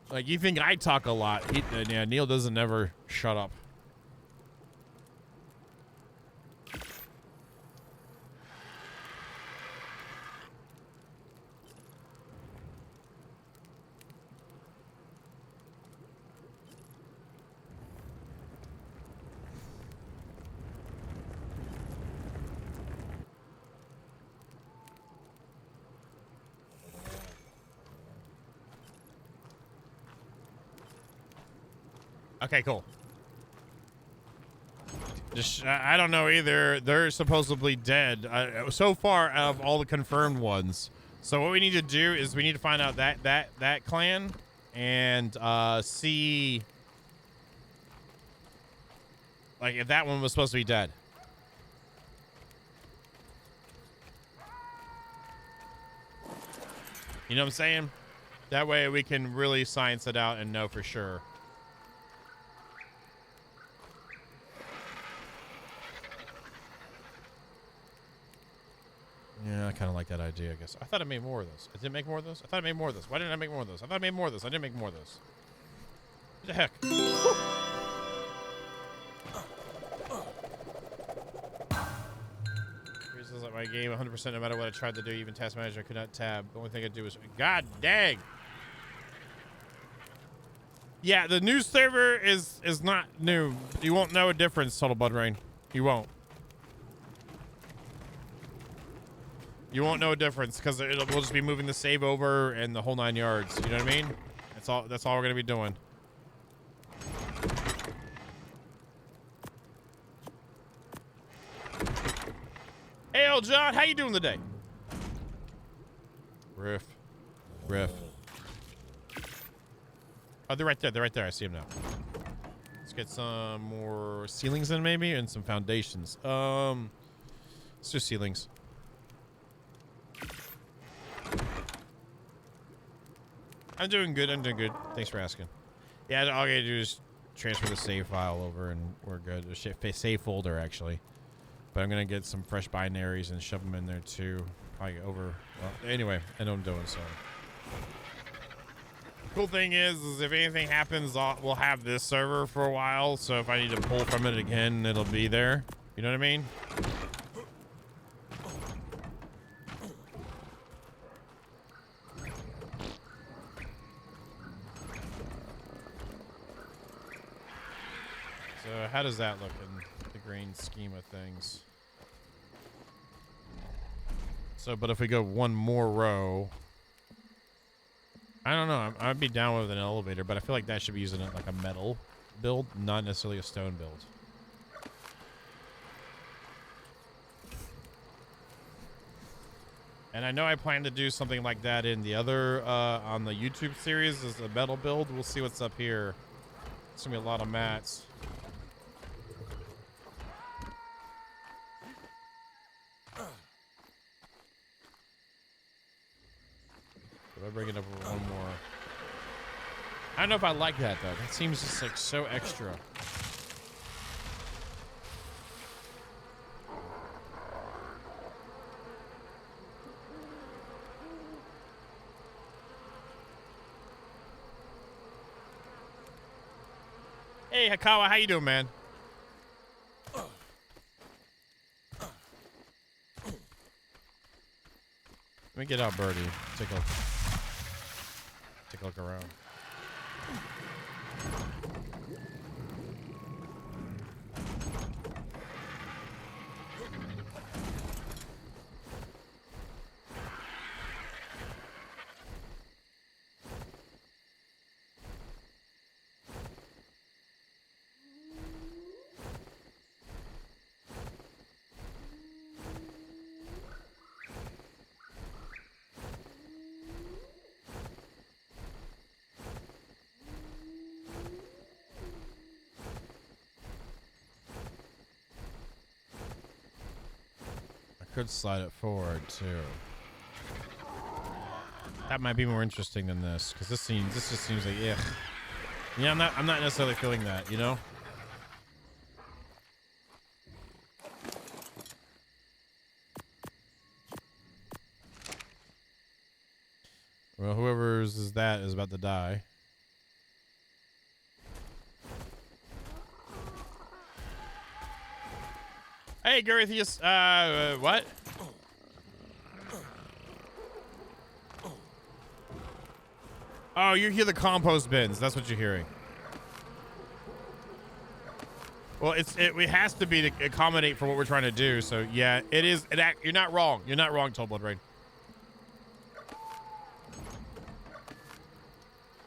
Like, you think I talk a lot? Yeah, Neil doesn't ever shut up. Okay, cool. Just, I don't know either. They're supposedly dead so far out of all the confirmed ones. So what we need to do is we need to find out that clan and see like if that one was supposed to be dead. You know what I'm saying? That way we can really science it out and know for sure. Yeah, I kind of like that idea, I guess. I thought I made more of those. I didn't make more of those? I thought I made more of those. Why didn't I make more of those? I thought I made more of those. I didn't make more of those. What the heck? Reasons like my game 100% no matter what I tried to do, even task manager I could not tab. The only thing I do is... God dang! Yeah, the new server is not new. You won't know a difference, Total Blood Rain. You won't. You won't know a difference because we'll just be moving the save over and the whole 9 yards. You know what I mean? That's all we're gonna be doing. Hey, old John, how you doing today? Riff. Oh, they're right there. They're right there. I see them now. Let's get some more ceilings in maybe and some foundations. Let's do ceilings. I'm doing good. Thanks for asking. Yeah, all I gotta do is transfer the save file over and we're good. Save folder, actually. But I'm gonna get some fresh binaries and shove them in there too. Probably over. Well, anyway, I know what I'm doing, so. Cool thing is if anything happens, we'll have this server for a while. So if I need to pull from it again, it'll be there. You know what I mean? So how does that look in the grand scheme of things? So, but if we go one more row, I don't know. I'd be down with an elevator, but I feel like that should be using it like a metal build, not necessarily a stone build. And I know I plan to do something like that in the other, on the YouTube series as a metal build. We'll see what's up here. It's gonna be a lot of mats. If I bring it up with one more. I don't know if I like that though. That seems just like so extra. Hey Hakawa, how you doing, man? Let me get out Birdie. Take a look around. Could slide it forward too. That might be more interesting than this, because this just seems like ugh. Yeah, I'm not necessarily feeling that, you know? Well, whoever's is about to die. Hey, Garithius, what? Oh, you hear the compost bins. That's what you're hearing. Well, it has to be to accommodate for what we're trying to do. So, yeah, it is. You're not wrong. You're not wrong, Toll Blood Rain.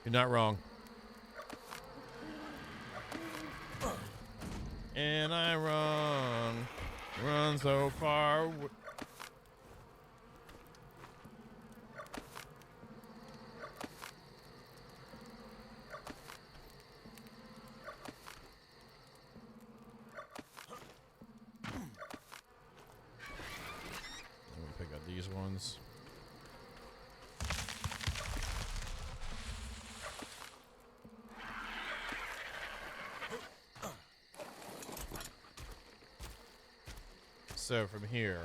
You're not wrong. And I run so far. Pick up these ones. So from here.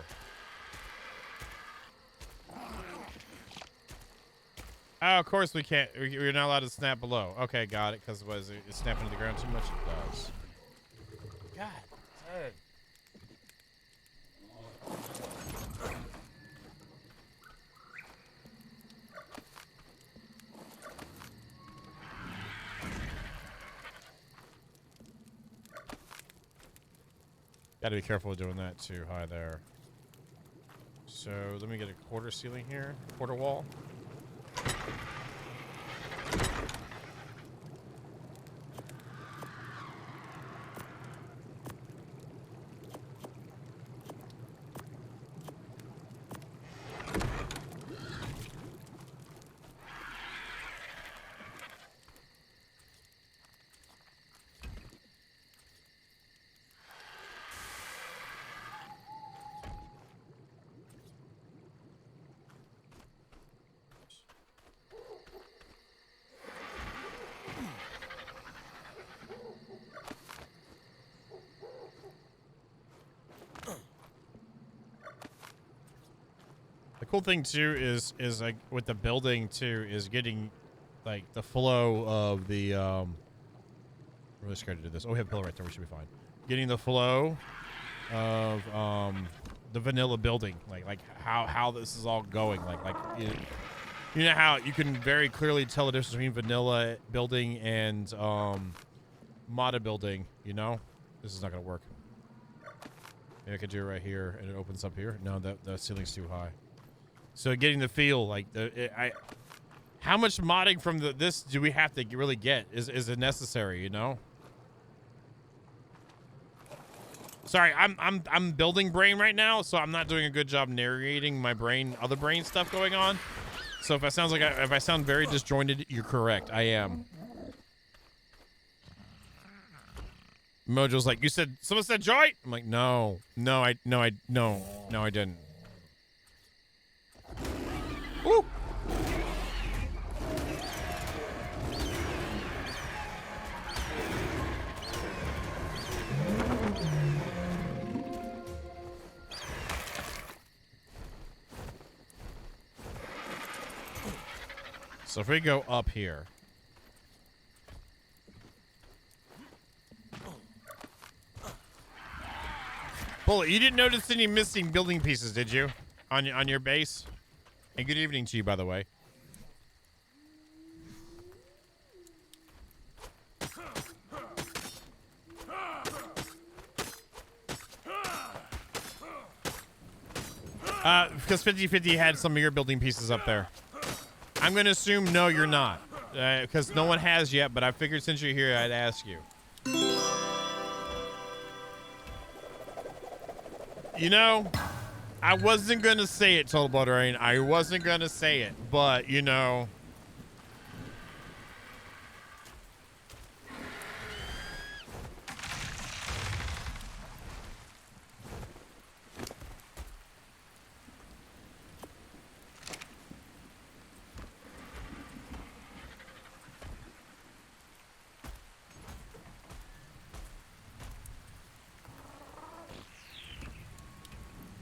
Oh, of course we can't. We're not allowed to snap below. Okay, got it. Because was it snapping to the ground too much? It does. God dang. Gotta be careful of doing that too high there. So let me get a quarter ceiling here, quarter wall. The cool thing too is like with the building too is getting like the flow of the I'm really scared to do this. Oh, we have a pillar right there. We should be fine. Getting the flow of the vanilla building, like how this is all going. Like you know how you can very clearly tell the difference between vanilla building and modded building. You know, this is not gonna work. Maybe I could do it right here, and it opens up here. No, the ceiling's too high. So getting the feel, like how much modding from this do we have to really get? Is it necessary? You know. Sorry, I'm building brain right now, so I'm not doing a good job narrating my brain, other brain stuff going on. So if I sound very disjointed, you're correct. I am. Mojo's like, someone said joy? I'm like, no, I didn't. Woo! So if we go up here. Bullet, you didn't notice any missing building pieces, did you? On your base? And good evening to you, by the way. Because 50-50 had some of your building pieces up there. I'm going to assume no, you're not. Because no one has yet, but I figured since you're here, I'd ask you. You know, I wasn't going to say it, Total Blood Rain. I wasn't going to say it, but, you know.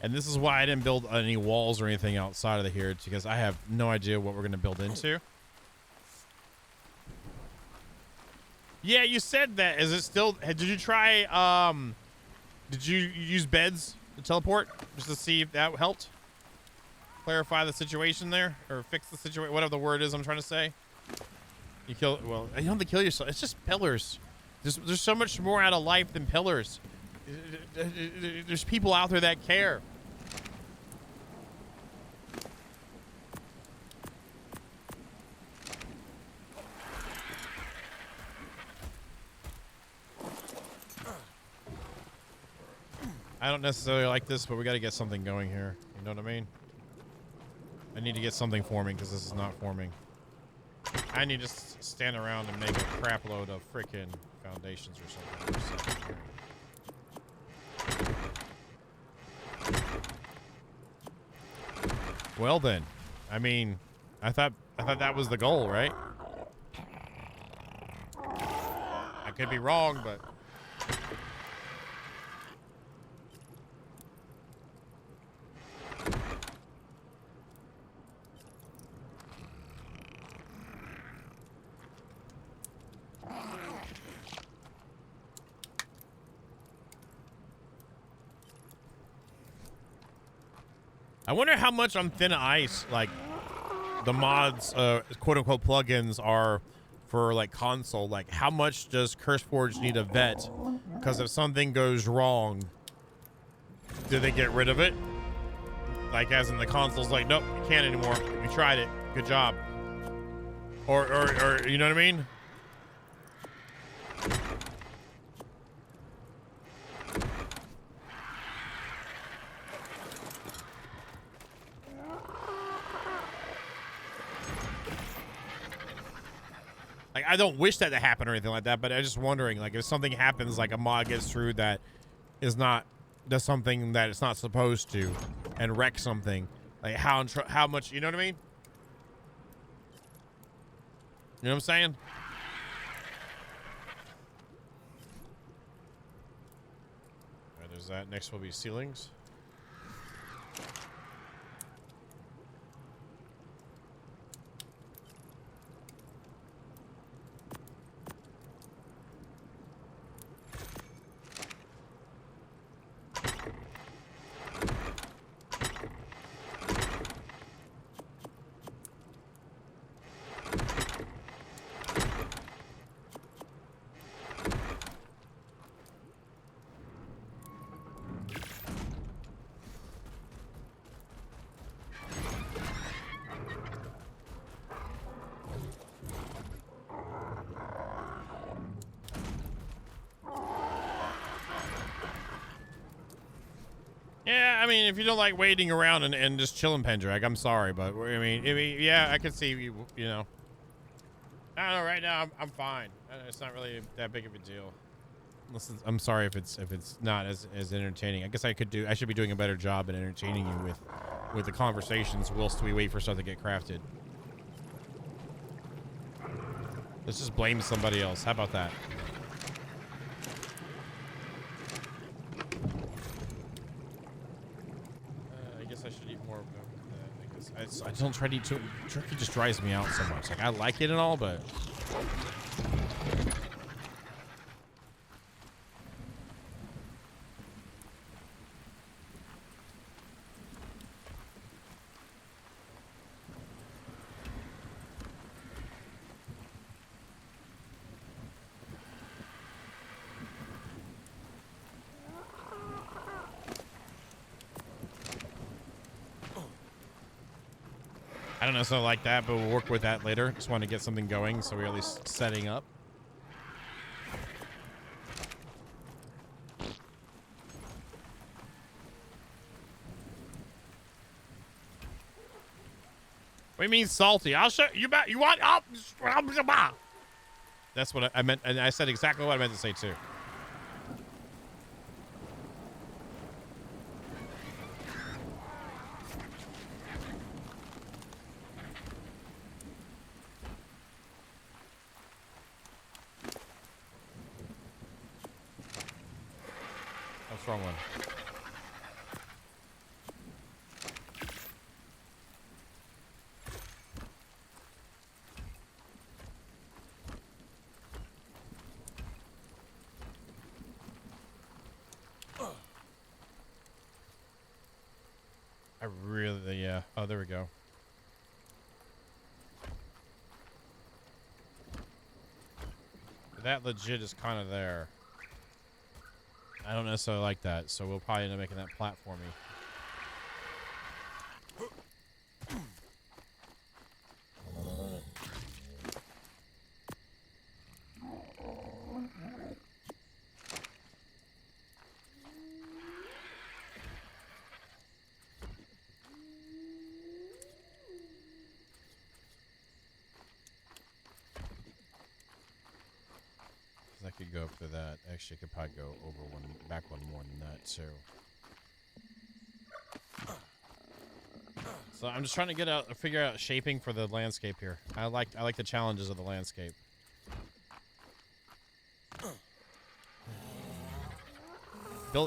And this is why I didn't build any walls or anything outside of here, because I have no idea what we're going to build into. Yeah, you said that. Is it still... Did you try... Did you use beds to teleport? Just to see if that helped? Clarify the situation there? Or fix the situation? Whatever the word is I'm trying to say. You kill... Well, you don't have to kill yourself. It's just pillars. There's so much more out of life than pillars. There's people out there that care. I don't necessarily like this, but we got to get something going here. You know what I mean? I need to get something forming because this is not forming. I need to stand around and make a crap load of freaking foundations or something. Well then, I mean, I thought that was the goal, right? I could be wrong, but I wonder how much on thin ice, like, the mods, quote-unquote plugins are for, like, console. Like, how much does CurseForge need a vet? Because if something goes wrong, do they get rid of it? Like, as in the console's like, nope, you can't anymore. We tried it. Good job. Or, you know what I mean? Like, I don't wish that to happen or anything like that, but I'm just wondering, like, if something happens, like a mod gets through that is not, does something that it's not supposed to, and wreck something, like how much, you know what I mean? You know what I'm saying? All right, there's that. Next will be ceilings. Yeah, I mean, if you don't like waiting around and just chilling, Pendrag, I'm sorry, but I mean, yeah, I can see you know. I don't know. Right now, I'm fine. It's not really that big of a deal. Listen, I'm sorry if it's not as entertaining. I guess I should be doing a better job at entertaining you with the conversations whilst we wait for stuff to get crafted. Let's just blame somebody else. How about that? I guess I should eat more of that. I don't try to eat too. Turkey just drives me out so much. Like, I like it and all, but I don't necessarily like that, but we'll work with that later. Just want to get something going, so we're at least setting up. What do you mean salty? I'll show you. You want? That's what I meant, and I said exactly what I meant to say too. That's the wrong one. I really, yeah. Oh, there we go. That legit is kind of there. I don't necessarily like that, so we'll probably end up making that platformy. Could go for that. Actually, I could probably go over one, back one more than that too. So I'm just trying to figure out shaping for the landscape here. I like the challenges of the landscape.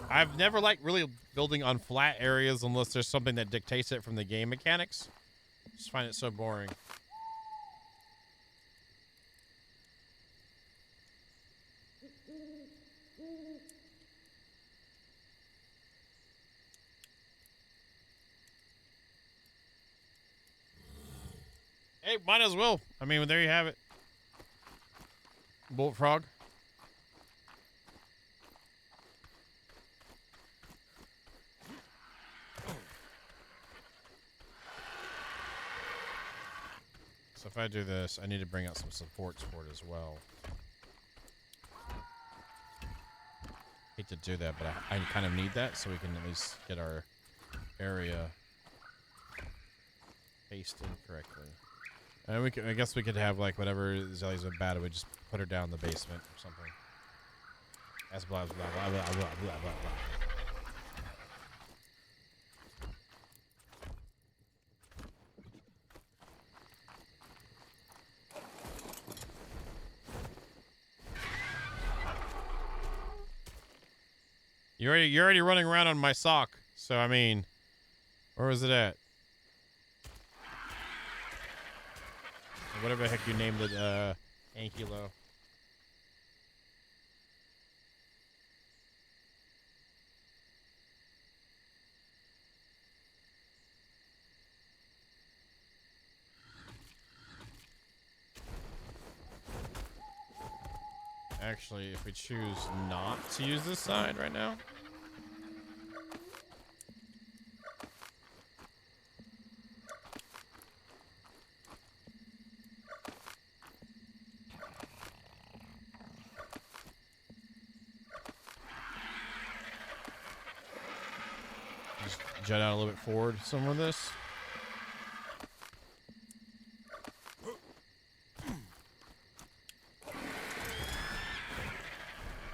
I've never liked really building on flat areas unless there's something that dictates it from the game mechanics. Just find it so boring. Hey, might as well. I mean, there you have it. Bullfrog. So if I do this, I need to bring out some supports for it as well. Hate to do that, but I kind of need that so we can at least get our area pasted correctly. And I guess we could have like whatever Zelly's bad, we just put her down in the basement or something. That's blah blah blah blah blah blah blah blah. You're already running around on my sock, so I mean, where was it at? Whatever the heck you named it, Ankylo. Actually, if we choose not to use this side right now. Just jet out a little bit forward some of this.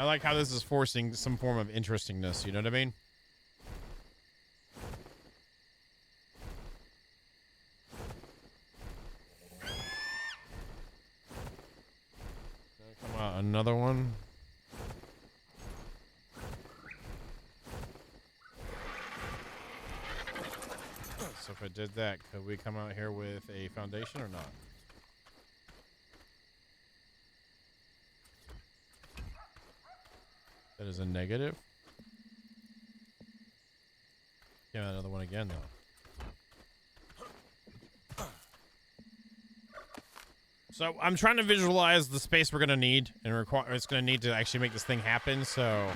I like how this is forcing some form of interestingness, you know what I mean? Come on, another one. So if I did that, could we come out here with a foundation or not? That is a negative. Yeah, another one again, though. So I'm trying to visualize the space we're going to need, and it's going to need to actually make this thing happen, so...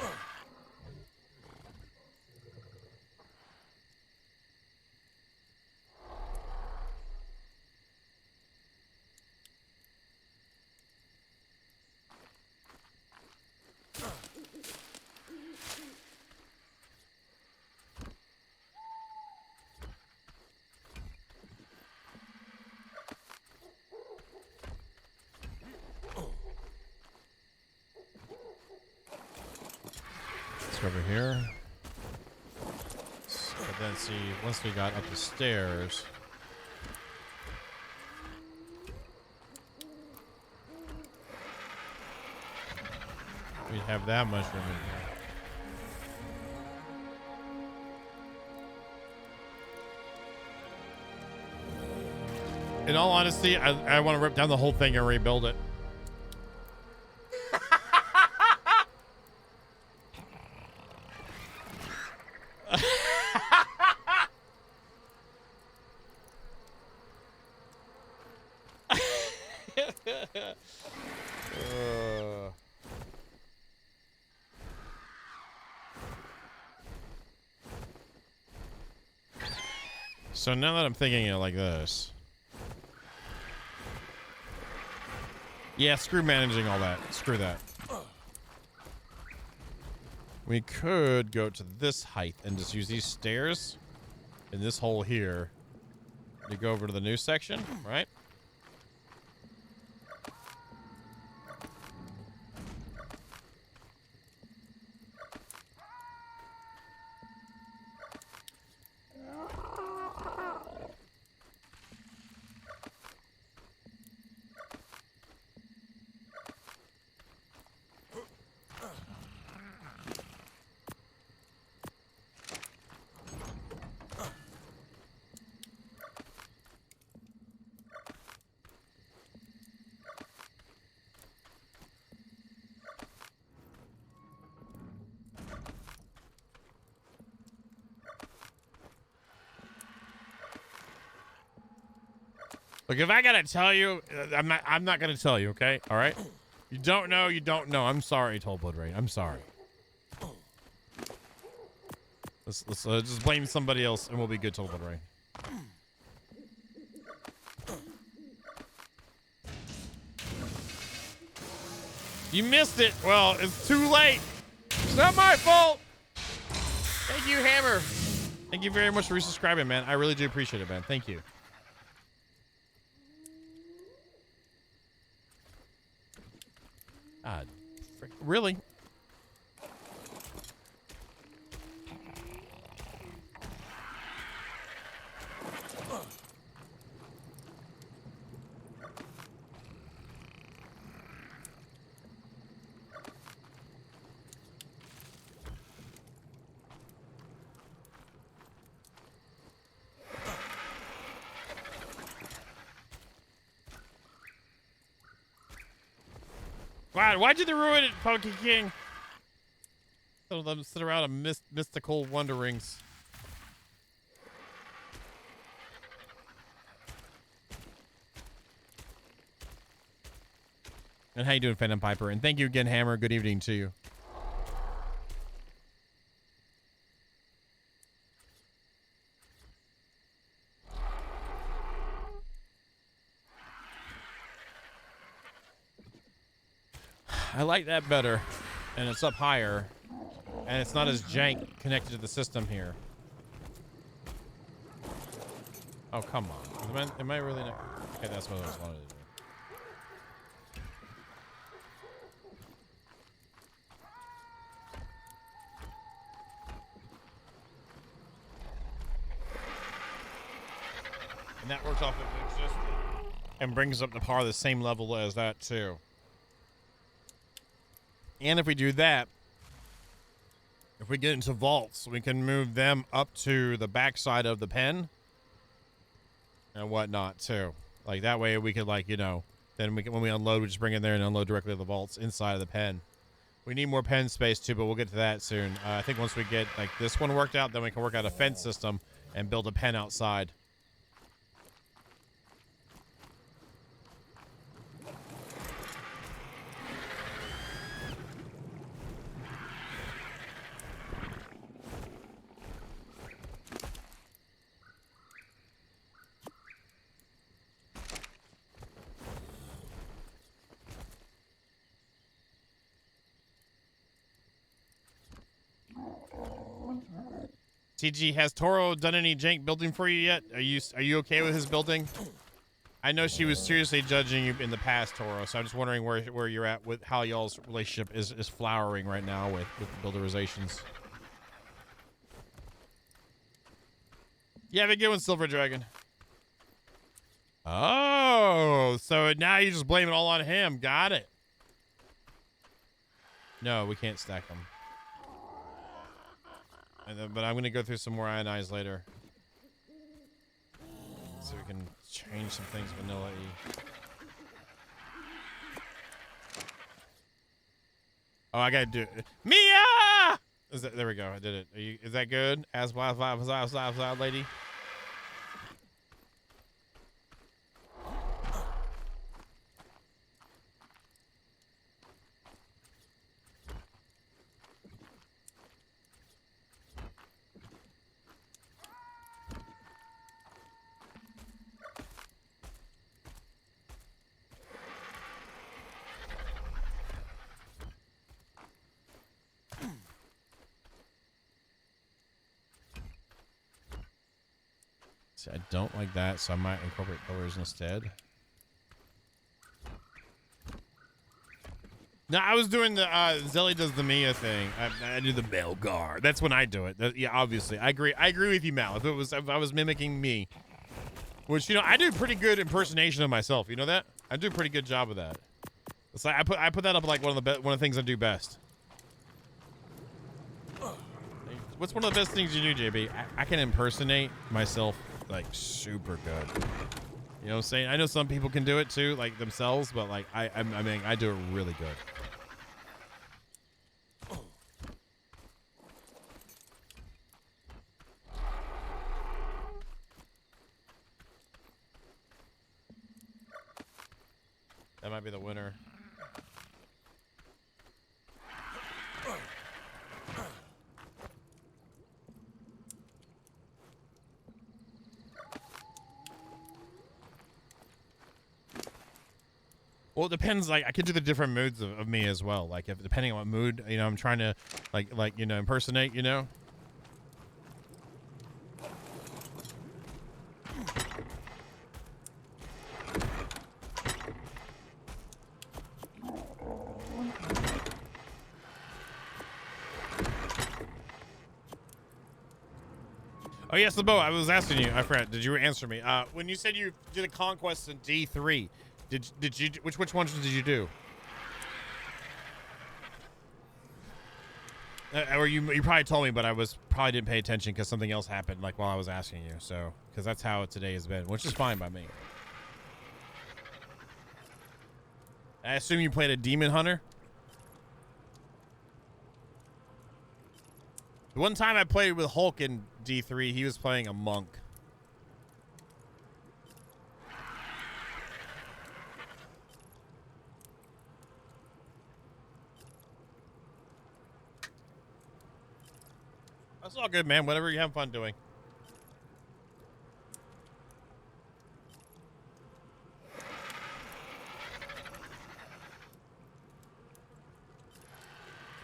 Over here. But then see, once we got up the stairs, we'd have that much room in here. In all honesty, I want to rip down the whole thing and rebuild it. So now that I'm thinking it like this. Yeah, screw managing all that. Screw that. We could go to this height and just use these stairs in this hole here to go over to the new section, right? Look, if I gotta tell you, I'm not gonna tell you, okay? All right? You don't know, you don't know. I'm sorry, Toll Blood Rain. I'm sorry. Let's just blame somebody else and we'll be good, Toll Blood Rain. You missed it. Well, it's too late. It's not my fault. Thank you, Hammer. Thank you very much for resubscribing, man. I really do appreciate it, man. Thank you. God, really? Wow, why'd you ruin it, Pokey King? Let them sit around and mystical wonderings. And how you doing, Phantom Piper? And thank you again, Hammer. Good evening to you. I like that better, and it's up higher, and it's not as jank connected to the system here. Oh, come on. Am I really not? Okay, that's what I was wanting to do. And that works off of existing and brings up the par the same level as that, too. And if we do that, if we get into vaults, we can move them up to the backside of the pen and whatnot too. Like that way we could, like, you know, then we can, when we unload, we just bring in there and unload directly to the vaults inside of the pen. We need more pen space too, but we'll get to that soon. I think once we get like this one worked out, then we can work out a fence system and build a pen outside. TG, has Toro done any jank building for you yet? Are you okay with his building? I know she was seriously judging you in the past, Toro, so I'm just wondering where you're at with how y'all's relationship is flowering right now with the builderizations. Yeah, have a good one, Silver Dragon. Oh, so now you just blame it all on him. Got it. No, we can't stack them. But I'm going to go through some more ionize later. So we can change some things vanilla-y. Oh, I got to do it. Mia! There we go. I did it. Is that good? As lady? See, I don't like that, so I might incorporate colors instead. No, I was doing the Zelly does the Mia thing. I do the Belgar. That's when I do it. Yeah, obviously, I agree. I agree with you, Mal. If I was mimicking me, which, you know, I do a pretty good impersonation of myself. You know that? I do a pretty good job of that. It's like I put that up like one of the things I do best. What's one of the best things you do, JB? I can impersonate myself like super good. You know what I'm saying? I know some people can do it too, like themselves, but like I mean I do it really good. That might be the winner. Well, it depends. Like, I could do the different moods of me as well. Like, if depending on what mood, you know, I'm trying to, like, you know, impersonate, you know. Oh yes, the boat. I was asking you. I forgot. Did you answer me? When you said you did a conquest in D3, did you which ones did you do? Or you probably told me, but I probably didn't pay attention because something else happened like while I was asking you. So because that's how today has been, which is fine by me. I assume you played a demon hunter. The one time I played with Hulk in D3, he was playing a monk. That's all good, man. Whatever you have fun doing.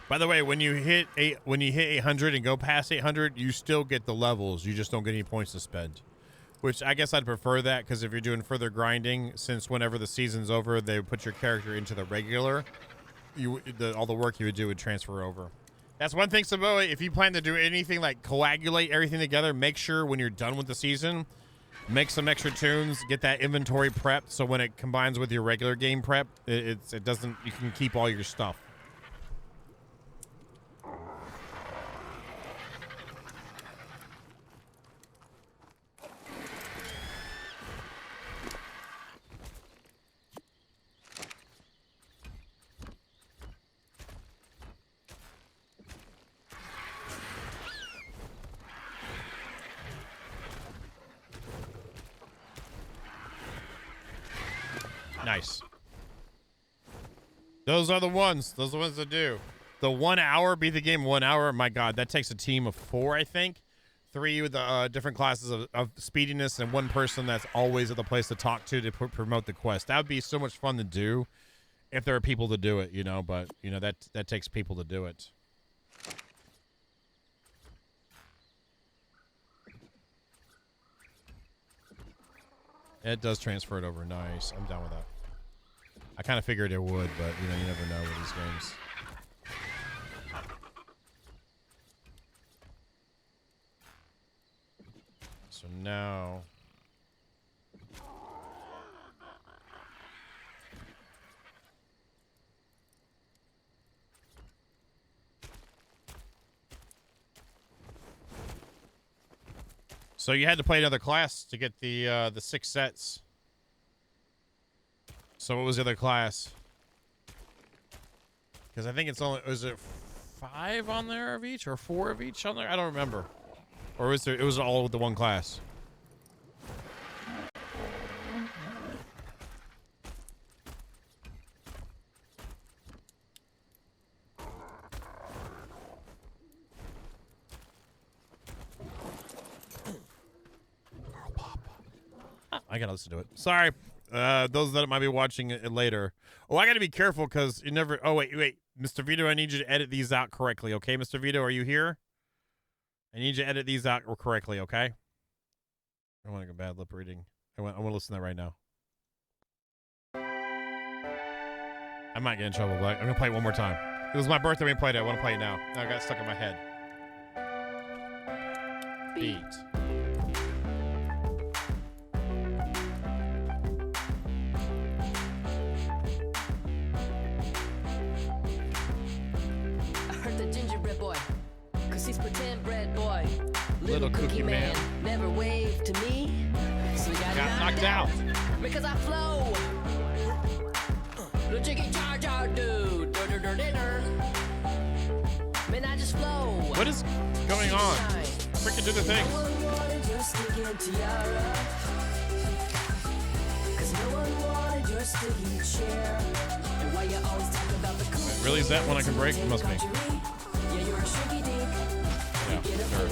By the way, when you hit 800 and go past 800, you still get the levels. You just don't get any points to spend. Which I guess I'd prefer that, because if you're doing further grinding, since whenever the season's over, they put your character into the regular, all the work you would do would transfer over. That's one thing, Samoa. If you plan to do anything like coagulate everything together, make sure when you're done with the season, make some extra tunes, get that inventory prepped, so when it combines with your regular game prep, it doesn't. You can keep all your stuff. Nice. Those are the ones. Those are the ones to do. The 1 hour, beat the game 1 hour. My God, that takes a team of 4, I think. 3 with the different classes of speediness, and 1 person that's always at the place to talk to promote the quest. That would be so much fun to do if there are people to do it, you know. But you know that takes people to do it. It does transfer it over. Nice. I'm down with that. I kind of figured it would, but you know, you never know with these games. So now, so you had to play another class to get the 6 sets. So what was the other class? Because I think it's only, was it 5 on there of each, or 4 of each on there? I don't remember. Or was there? It was all with the one class. I gotta listen to it. Sorry, those that might be watching it later. Oh, I gotta be careful because you never. Oh wait, Mr. Vito, I need you to edit these out correctly, okay? Mr. Vito, are you here? I need you to edit these out correctly, okay? I don't want to go bad lip reading. I want to listen to that right now. I might get in trouble, but I'm gonna play it one more time. It was my birthday when we played it. I want to play it now. I got stuck in my head. Beat. He's pretend bread boy, little cookie man, never waved to me, so got knocked out because I flow. The chicken jar jar dude, man, I just flow. What is going on? Freaking do the thing. Cause no one wanted Really, is that one I can break? It must be. Yeah, sure.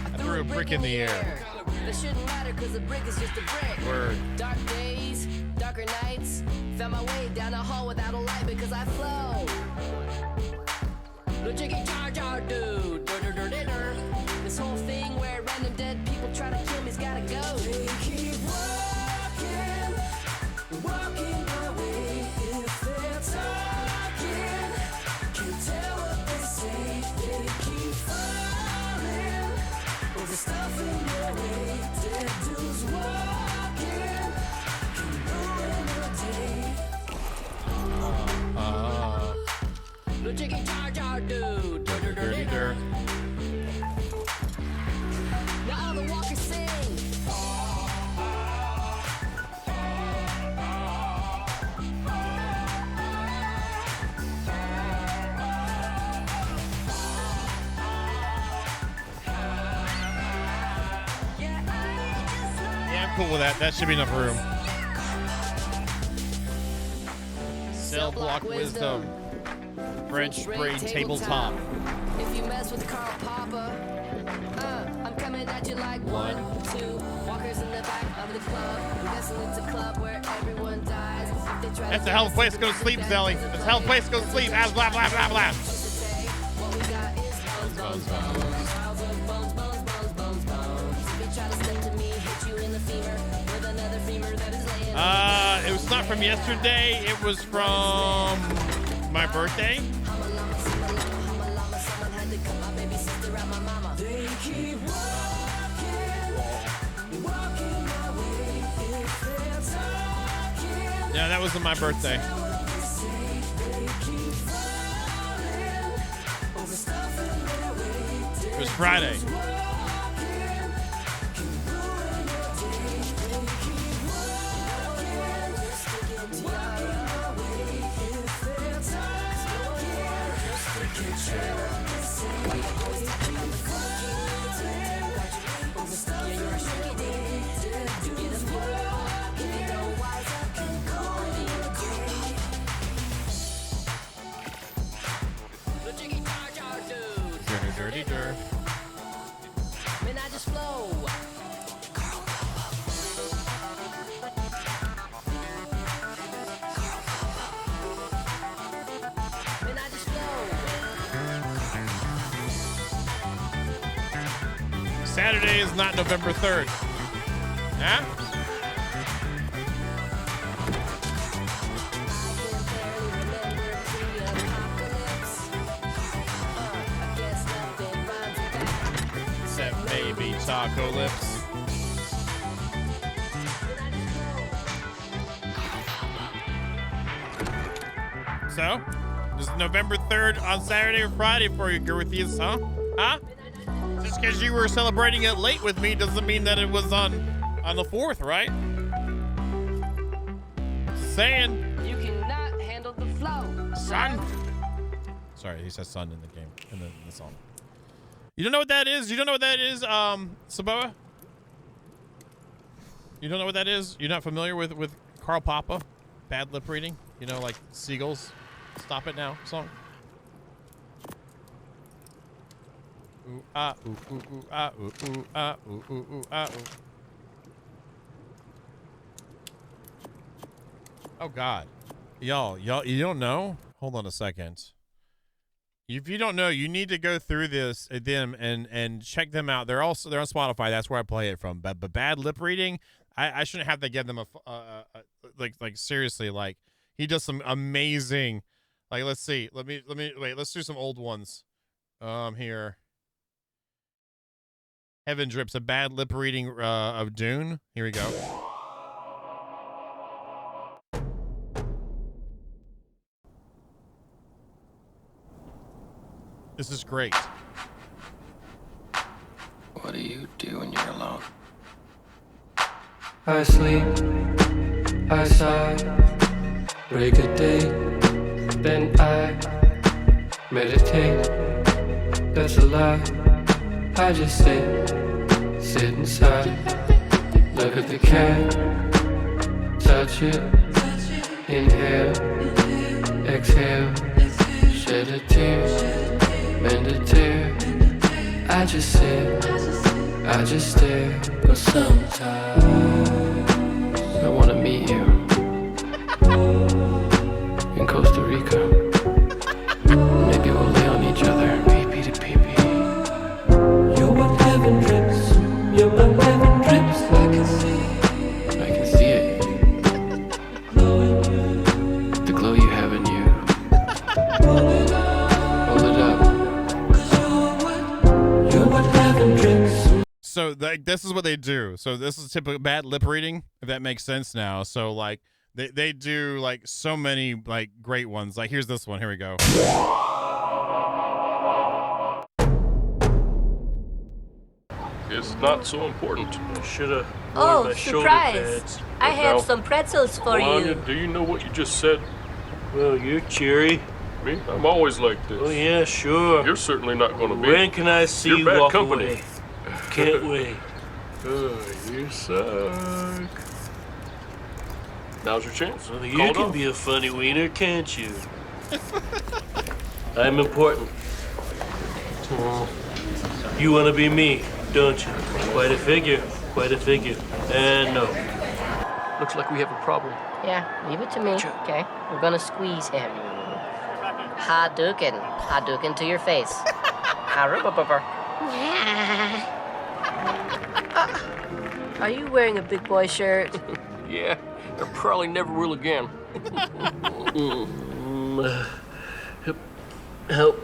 I threw a brick in the air. That shouldn't matter cause a brick is just a brick. Word. Dark days, darker nights. Found my way down a hall without a light because I flow. No jiggy jar jar dude. This whole thing where random dead people try to kill me's gotta go. They keep walking, walking my way. If they're talking, can't tell what they say. They keep falling over stuff in their way. Dead dudes walking, can ruin your day. No jiggy jar jar dude. Dirty dirt. Now all the walkers sing. Yeah, I'm cool with that. That should be enough room. Cell block wisdom. French braid tabletop. If you mess with Carl Papa, I'm coming at you like 1, 2 walkers in the back of the club. I'm guessing it's a club where everyone dies. If they try That's a hell of a place to go to sleep, Zelly. That's a hell of a place to go to sleep. Blah, blah, blah, blah, blah. What we got is bones, bones, bones. Piles of bones, bones, bones, bones, bones. If you try to step to me, hit you in the femur with another femur that is laying. It was not from yesterday. It was from my birthday. Yeah, that was on my birthday. It was Friday. Dirty dirt. Man, I just flow. Man, I just flow. Saturday is not November 3rd. Huh? Baby taco lips. So, this is November 3rd on Saturday or Friday for you, Girthies, huh? Huh? Just because you were celebrating it late with me doesn't mean that it was on the 4th, right? Just saying. You cannot handle the flow, Son. Sorry, he says son in the game, in the song. You don't know what that is? You don't know what that is, Saboa? You don't know what that is? You're not familiar with Carl Papa? Bad lip reading? You know, like Seagulls? Stop It Now song? Ooh, ah, ooh, ooh, ooh, ah, ooh, ooh, ah, ooh, ooh, ooh, ah, ooh. Oh, God. Y'all, you don't know? Hold on a second. If you don't know, you need to go through them and check them out. They're on Spotify. That's where I play it from. But bad lip reading, I shouldn't have to give them like seriously. Like he does some amazing. Like let's see. Let me wait. Let's do some old ones. Here. Heaven Drips, a bad lip reading of Dune. Here we go. This is great. What do you do when you're alone? I sleep, I sigh, break a day, then I meditate. That's a lie. I just sit inside, look at the cat, touch it, inhale, exhale, shed a tear, mend a tear. I just sit, I just stare. But sometimes I wanna meet you in Costa Rica. Maybe we'll lay on each other, pee-pee to pee-pee. You're what heaven drips, you're what heaven drips. I can see it. The glow you have in you. Roll it up. You're what heaven drips. So like this is what they do. So this is typical bad lip reading, if that makes sense now. So like they do like so many like great ones. Like here's this one. Here we go. It's not so important. Should've worn Oh, my shoulder surprise! pads. I What have now? some pretzels for Melania, you. do you know what you just said? Well, you're cheery. Me? I'm always like this. Oh yeah, sure. You're certainly not going to be. When can I see You're you bad walk company. away? Can't wait. You suck. Now's your chance. Well, you Call it can off. be a funny wiener, can't you? I'm important. Oh, you want to be me, don't you? Quite a figure. Quite a figure. And no. Looks like we have a problem. Yeah, leave it to me. Okay, we're gonna squeeze him. Hadouken. Hadouken to your face. Harubababa. Are you wearing a big boy shirt? Yeah, I probably never will again. Help.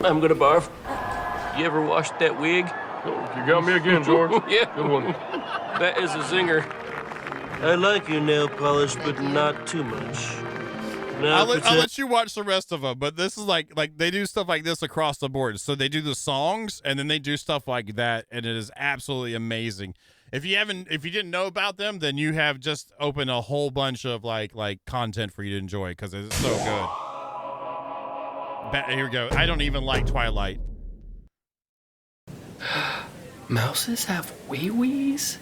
I'm gonna barf. You ever washed that wig? Oh, you got me again, George. Yeah. Good one. That is a zinger. I like your nail polish, but not too much. Now I'll let you watch the rest of them, but this is like they do stuff like this across the board. So they do the songs and then they do stuff like that, and it is absolutely amazing. If you didn't know about them, then you have just opened a whole bunch of like content for you to enjoy because it's so good. Here we go. I don't even like Twilight. Mouses have wee-wees?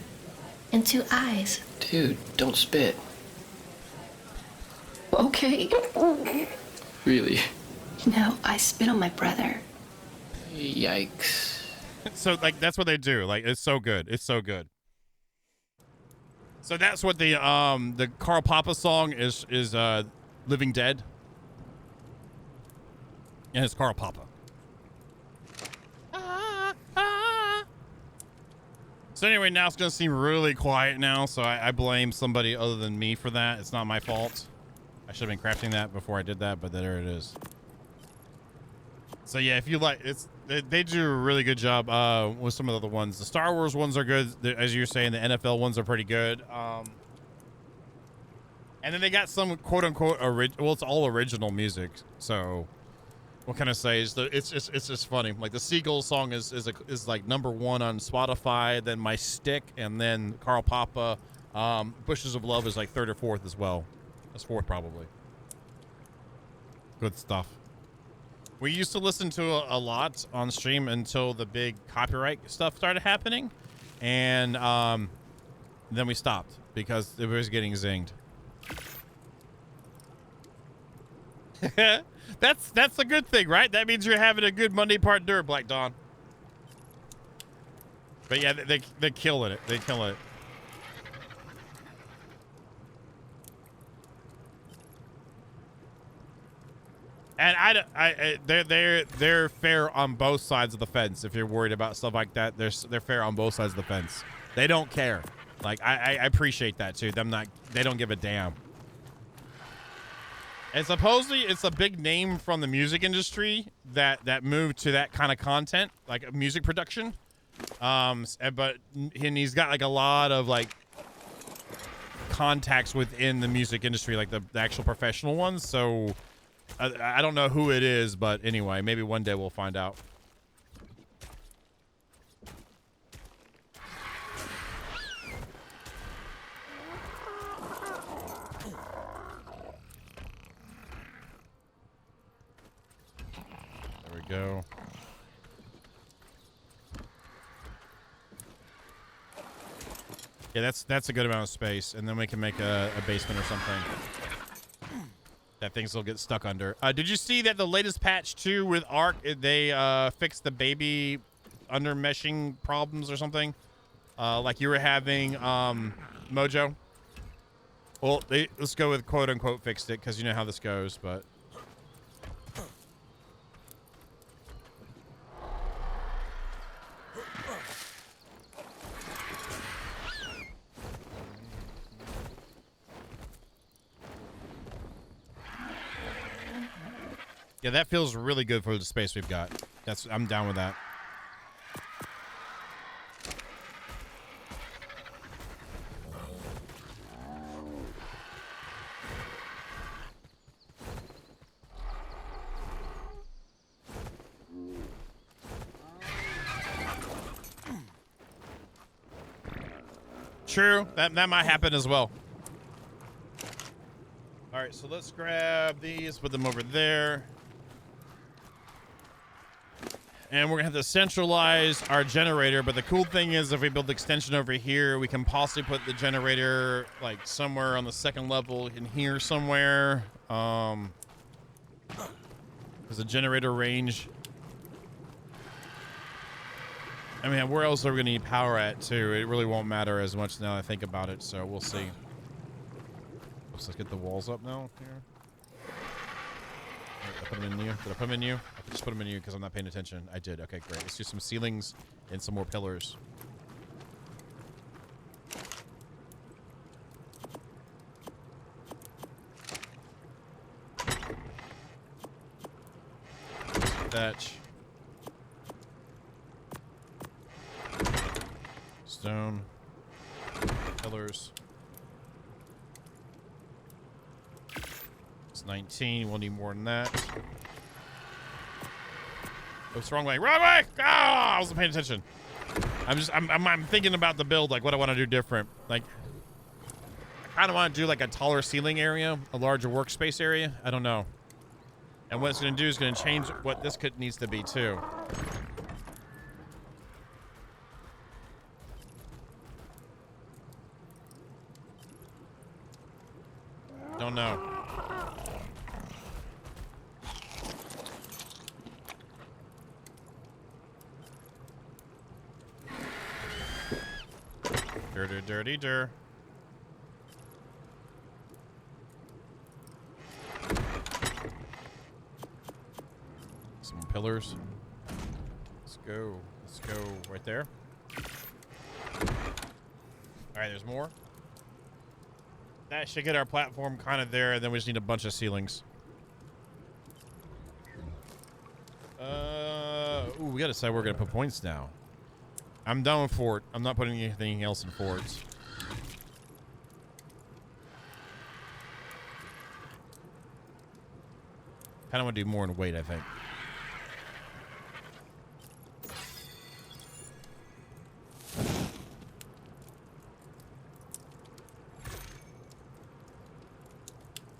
And 2 eyes. Dude, don't spit. Okay. Really? You know, I spit on my brother. Yikes. So like that's what they do. Like it's so good. It's so good. So that's what the Carl Papa song is Living Dead. And it's Carl Papa. So anyway, now it's gonna seem really quiet now, so I blame somebody other than me for that. It's not my fault. I should have been crafting that before I did that, but there it is. So yeah, if you like, they do a really good job with some of the other ones. The Star Wars ones are good, as you're saying. The NFL ones are pretty good. And then they got some quote unquote well, it's all original music. So what can I say? It's just funny. Like the Seagull song is like #1 on Spotify. Then My Stick, and then Carl Papa, Bushes of Love is like 3rd or 4th as well. That's 4th probably. Good stuff. We used to listen to a lot on stream until the big copyright stuff started happening, and then we stopped because it was getting zinged. That's a good thing, right? That means you're having a good Monday partner, Black Dawn. But yeah, they're killing it. They're killing it. And they're fair on both sides of the fence. If you're worried about stuff like that, they're fair on both sides of the fence. They don't care. Like I appreciate that too. They don't give a damn. And supposedly it's a big name from the music industry that moved to that kind of content, like music production. But he's got like a lot of like contacts within the music industry, like the actual professional ones. So I don't know who it is, but anyway, maybe one day we'll find out. Go. Yeah, that's a good amount of space, and then we can make a basement or something that things will get stuck under. Did you see that the latest patch 2 with ARK, they fixed the baby under meshing problems or something? Like you were having Mojo? Well, let's go with quote unquote fixed it, because you know how this goes, but yeah, that feels really good for the space we've got. I'm down with that. True, that might happen as well. All right, so let's grab these, put them over there. And we're gonna have to centralize our generator, but the cool thing is if we build the extension over here, we can possibly put the generator like somewhere on the second level in here somewhere. There's a generator range. I mean, where else are we gonna need power at too? It really won't matter as much now that I think about it, so we'll see. Oops, let's get the walls up now here. Did I put them in you? Did I put them in you? I just put them in you because I'm not paying attention. I did. Okay, great. Let's do some ceilings and some more pillars. Thatch. Stone. Pillars. It's 19. We'll need more than that. Oops, wrong way. Wrong way! Ah, I wasn't paying attention. I'm thinking about the build, like what I want to do different. Like, I kind of want to do like a taller ceiling area, a larger workspace area. I don't know. And what it's going to do is going to change what this needs to be too. Don't know. Dirty, dirty, dir. Some pillars. Let's go. Let's go right there. All right, there's more. That should get our platform kind of there, and then we just need a bunch of ceilings. Ooh, we gotta decide where we're gonna put points now. I'm done with fort. I'm not putting anything else in forts. Kind of want to do more in weight, I think.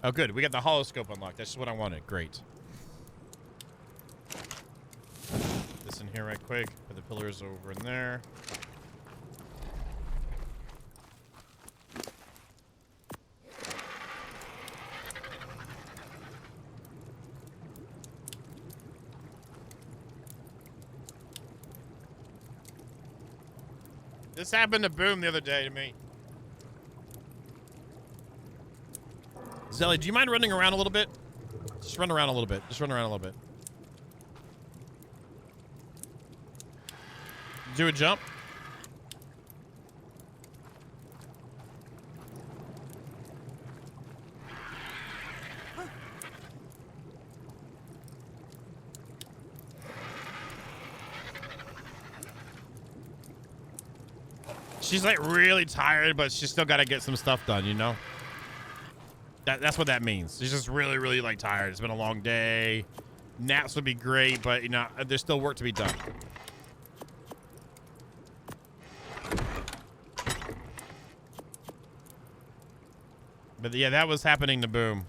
Oh, good. We got the holoscope unlocked. That's just what I wanted. Great. This in here right quick. Put the pillars over in there. This happened to Boom the other day to me. Zelly, do you mind running around a little bit? Just run around a little bit. Just run around a little bit. Do a jump. She's like really tired, but she's still got to get some stuff done, you know? That's what that means. She's just really, really like tired. It's been a long day. Naps would be great, but you know, there's still work to be done. But yeah, that was happening to Boom.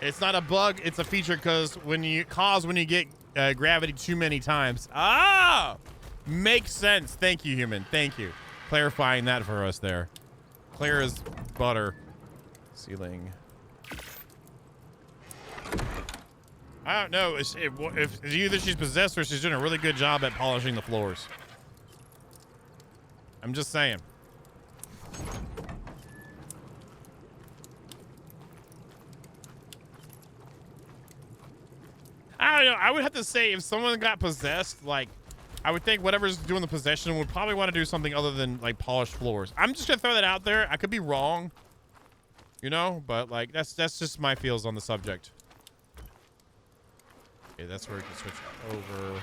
It's not a bug. It's a feature because when you get gravity too many times. Ah, makes sense. Thank you, human. Thank you, clarifying that for us there. Clear as butter. Ceiling. I don't know if either she's possessed or she's doing a really good job at polishing the floors. I'm just saying. I don't know. I would have to say if someone got possessed, like, I would think whatever's doing the possession would probably want to do something other than, like, polish floors. I'm just going to throw that out there. I could be wrong, you know, but, like, that's just my feels on the subject. Okay, that's where we can switch over.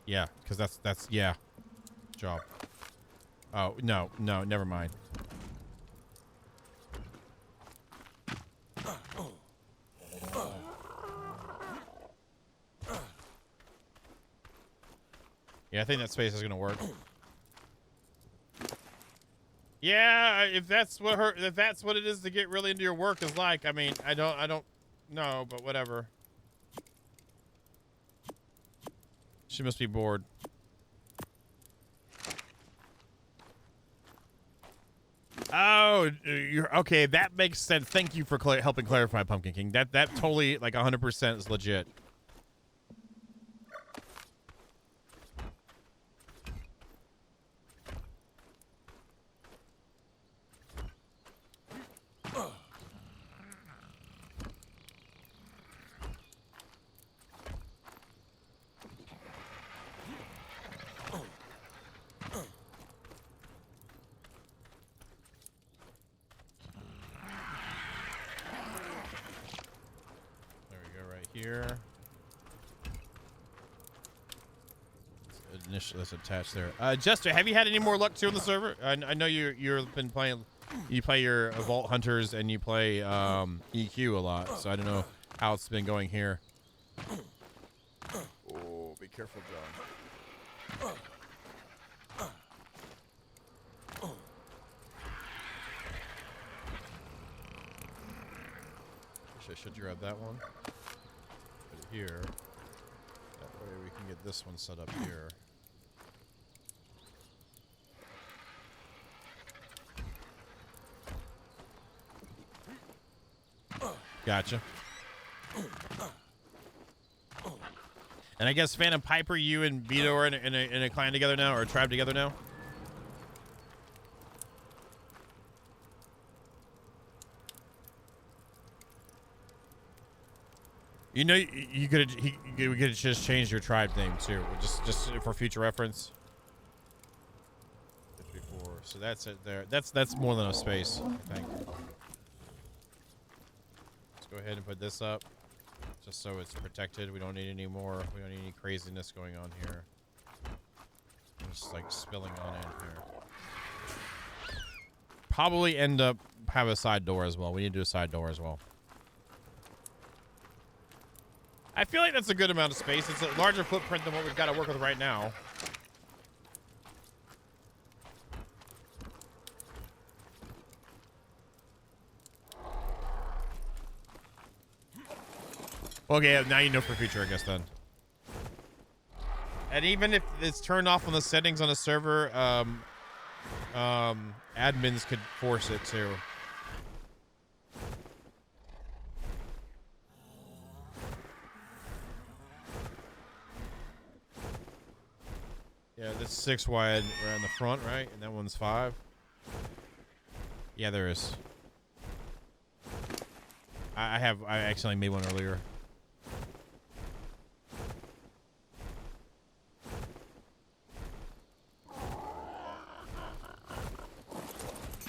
Yeah, because that's yeah. Job. Oh, no, never mind. Yeah, I think that space is gonna work. Yeah, if that's what it is to get really into your work is like. I mean, I don't know, but whatever. She must be bored. Oh, you're okay. That makes sense. Thank you for helping clarify, Pumpkin King. That totally, like, 100% is legit. Here. Let's attach there. Jester, have you had any more luck too on the server? I know you've been playing. You play your Vault Hunters and you play EQ a lot, so I don't know how it's been going here. Oh, be careful, John. I should grab that one. Here. That way we can get this one set up here. Gotcha. And I guess Phantom Piper, you and Vito are in a clan together now, or a tribe together now? You know, we could have just changed your tribe name too, just for future reference. 54. So that's it there. That's more than a space, I think. Let's go ahead and put this up, just so it's protected. We don't need any more. We don't need any craziness going on here. Just like spilling on in here. Probably end up have a side door as well. We need to do a side door as well. I feel like that's a good amount of space. It's a larger footprint than what we've got to work with right now. Okay, now you know for future, I guess, then. And even if it's turned off on the settings on a server, admins could force it too. Yeah, this 6 wide right in the front, right? And that one's 5. Yeah, there is. I accidentally made one earlier.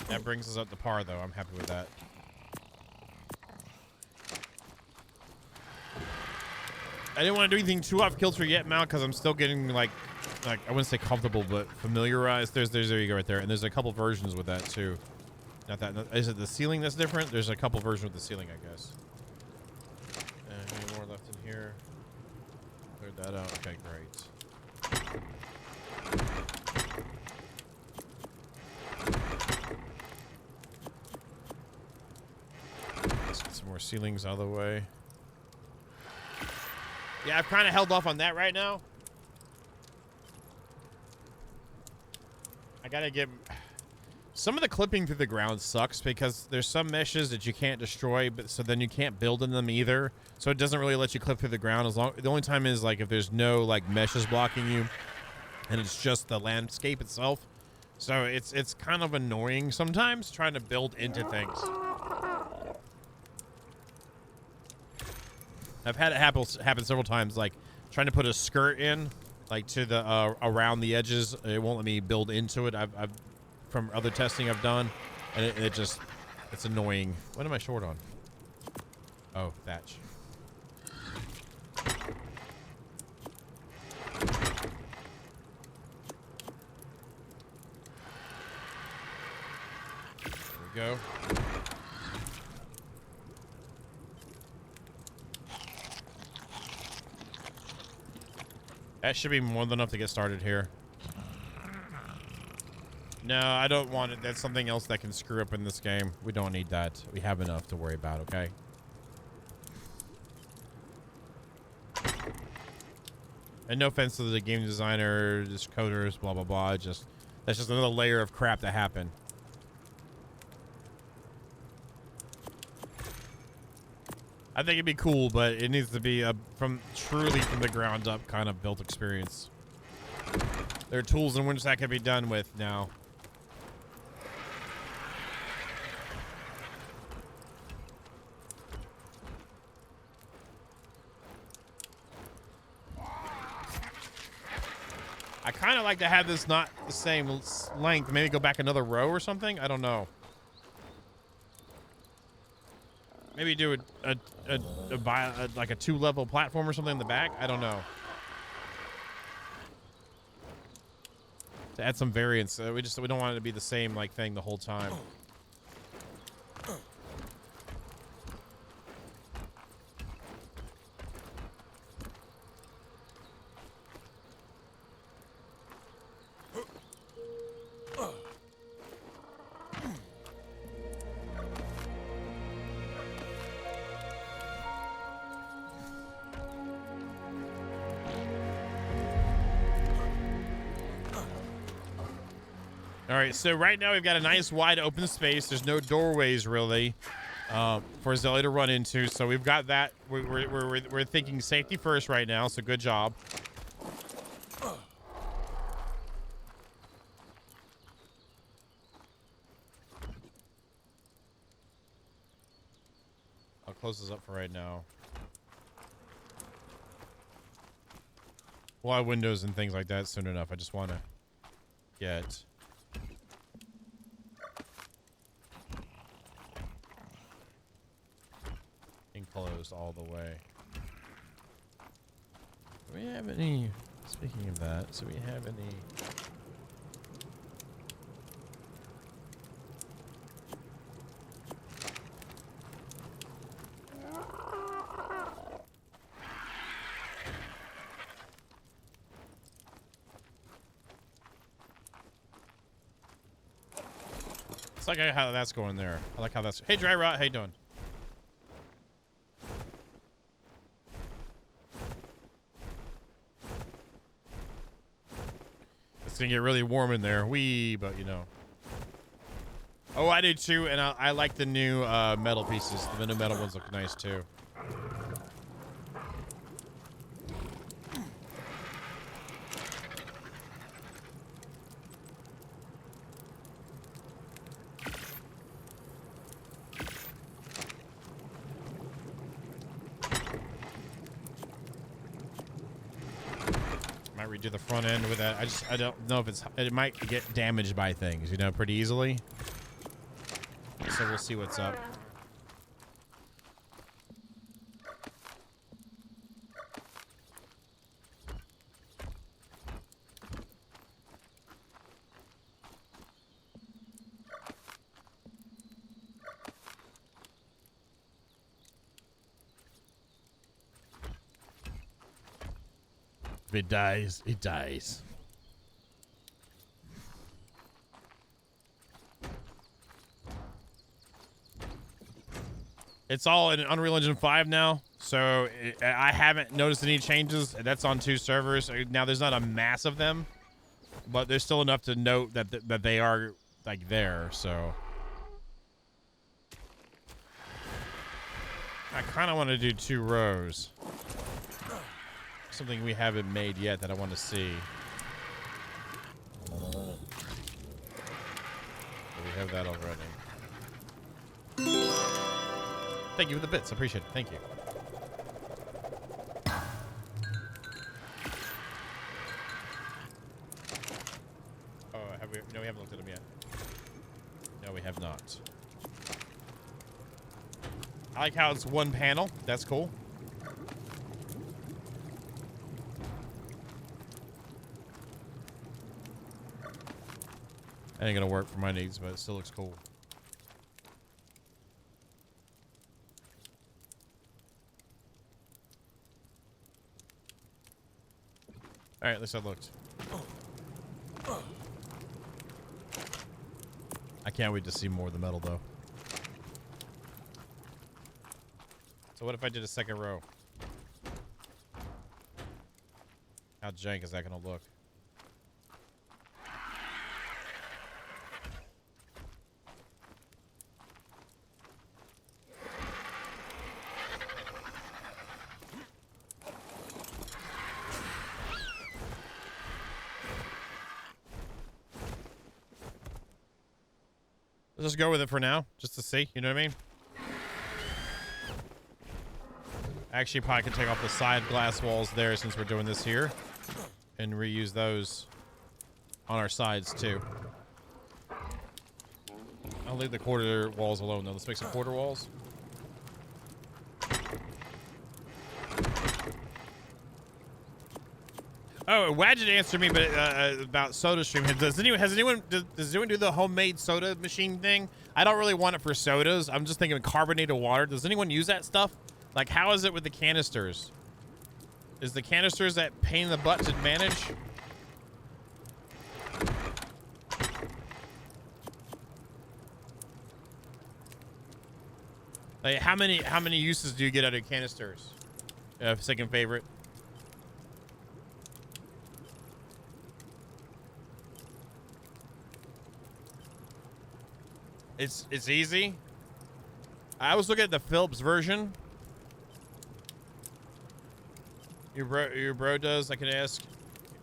That brings us up to par, though. I'm happy with that. I didn't want to do anything too off kilter yet, Mal, because I'm still getting like I wouldn't say comfortable, but familiarized. There you go right there, and there's a couple versions with that too. Not that. Is it the ceiling that's different? There's a couple versions of the ceiling, I guess. Any more left in here? Cleared that out. Okay, great. Let's get some more ceilings out of the way. Yeah, I've kind of held off on that right now. I gotta get... Some of the clipping through the ground sucks because there's some meshes that you can't destroy, but so then you can't build in them either. So it doesn't really let you clip through the ground. The only time is like if there's no like meshes blocking you, and it's just the landscape itself. So it's kind of annoying sometimes trying to build into things. I've had it happen several times, like trying to put a skirt in, like to the around the edges. It won't let me build into it. I've from other testing I've done, and it's annoying. What am I short on? Oh, thatch. There we go. That should be more than enough to get started here. No, I don't want it. That's something else that can screw up in this game. We don't need that. We have enough to worry about, okay? And no offense to the game designer, just coders, blah, blah, blah. That's just another layer of crap that happened. I think it'd be cool, but it needs to be truly from the ground up kind of built experience. There are tools in which that can be done with now. I kind of like to have this not the same length. Maybe go back another row or something. I don't know. Maybe do like a 2-level platform or something in the back. I don't know. To add some variance. We don't want it to be the same like thing the whole time. All right, so right now we've got a nice wide open space. There's no doorways really for Zelly to run into, so we've got that. We're thinking safety first right now, so good job. I'll close this up for right now. We'll have windows and things like that soon enough. I just want to get... enclosed all the way. Do we have any... Speaking of that, so we have any... It's like how that's going there. I like how that's... Hey, Dry Rot, how you doing? It's gonna get really warm in there. But you know. Oh, I do too, and I like the new metal pieces. The new metal ones look nice too. Redo the front end with that. I don't know if it might get damaged by things, you know, pretty easily. So we'll see what's up. If it dies, it dies. It's all in Unreal Engine 5 now, so I haven't noticed any changes. That's on 2 servers. Now, there's not a mass of them, but there's still enough to note that they are, like, there, so. I kind of want to do 2 rows. Something we haven't made yet that I want to see. We have that already. Thank you for the bits. I appreciate it. Thank you. Oh, have we? No, we haven't looked at them yet. No, we have not. I like how it's one panel. That's cool. Ain't gonna work for my needs, but it still looks cool. All right, at least I looked. I can't wait to see more of the metal, though. So what if I did a second row? How jank is that gonna look? Let's just go with it for now, just to see, you know what I mean? Actually, probably could take off the side glass walls there since we're doing this here. And reuse those on our sides, too. I'll leave the quarter walls alone, though. Let's make some quarter walls. Oh, Wadget answered me, but about SodaStream. Does anyone do the homemade soda machine thing? I don't really want it for sodas. I'm just thinking of carbonated water. Does anyone use that stuff? Like, how is it with the canisters? Is the canisters that pain in the butt to manage? Like, how many uses do you get out of canisters? Second favorite. It's easy. I was looking at the Phillips version. Your bro does. I can ask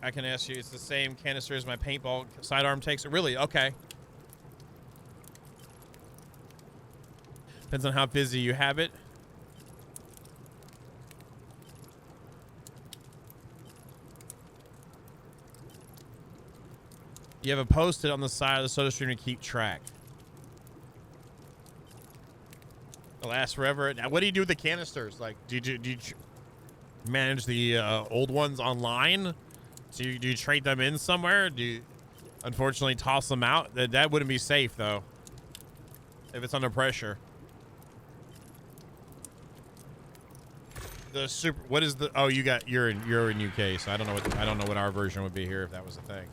you. It's the same canister as my paintball sidearm takes. Really? Okay. Depends on how busy you have it. You have a post-it on the side of the SodaStream to keep track. It'll last forever. Now, what do you do with the canisters? Like, do you manage the old ones online? Do you trade them in somewhere? Do you unfortunately toss them out? That wouldn't be safe, though, if it's under pressure. The super. What is the? Oh, you're in UK, so I don't know what our version would be here if that was a thing.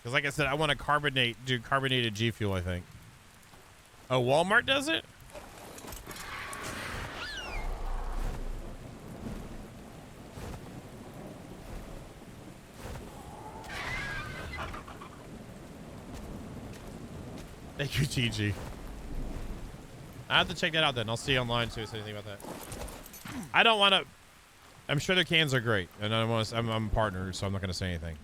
Because like I said, I want to do carbonated G Fuel, I think. Oh, Walmart does it? Thank you, TG. I have to check that out then. I'll see online too, say anything about that. I don't want to... I'm sure their cans are great. And I'm a partner, so I'm not going to say anything.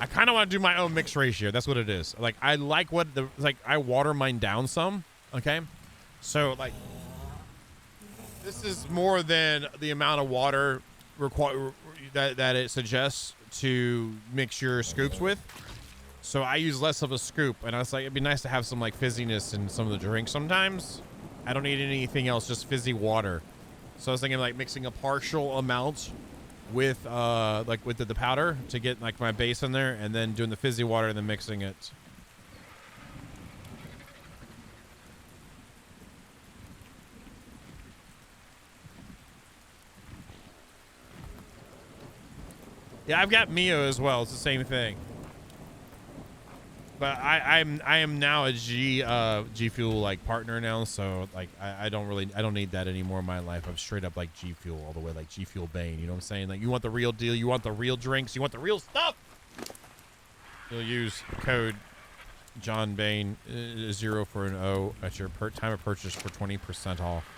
I kind of want to do my own mix ratio. That's what it is. Like, I like what the... Like, I water mine down some. Okay? So, like... This is more than the amount of water that it suggests to mix your scoops with. So I use less of a scoop. And I was like, it'd be nice to have some, like, fizziness in some of the drinks sometimes. I don't need anything else, just fizzy water. So I was thinking like mixing a partial amount with like with the powder to get like my base in there, and then doing the fizzy water and then mixing it. Yeah, I've got Mio as well. It's the same thing. But I am now a G Fuel like partner now, so like I don't need that anymore in my life. I'm straight up like G Fuel all the way, like G Fuel Bane. You know what I'm saying? Like you want the real deal, you want the real drinks, you want the real stuff. You'll use code John Bane 0 for an O at your time of purchase for 20% off.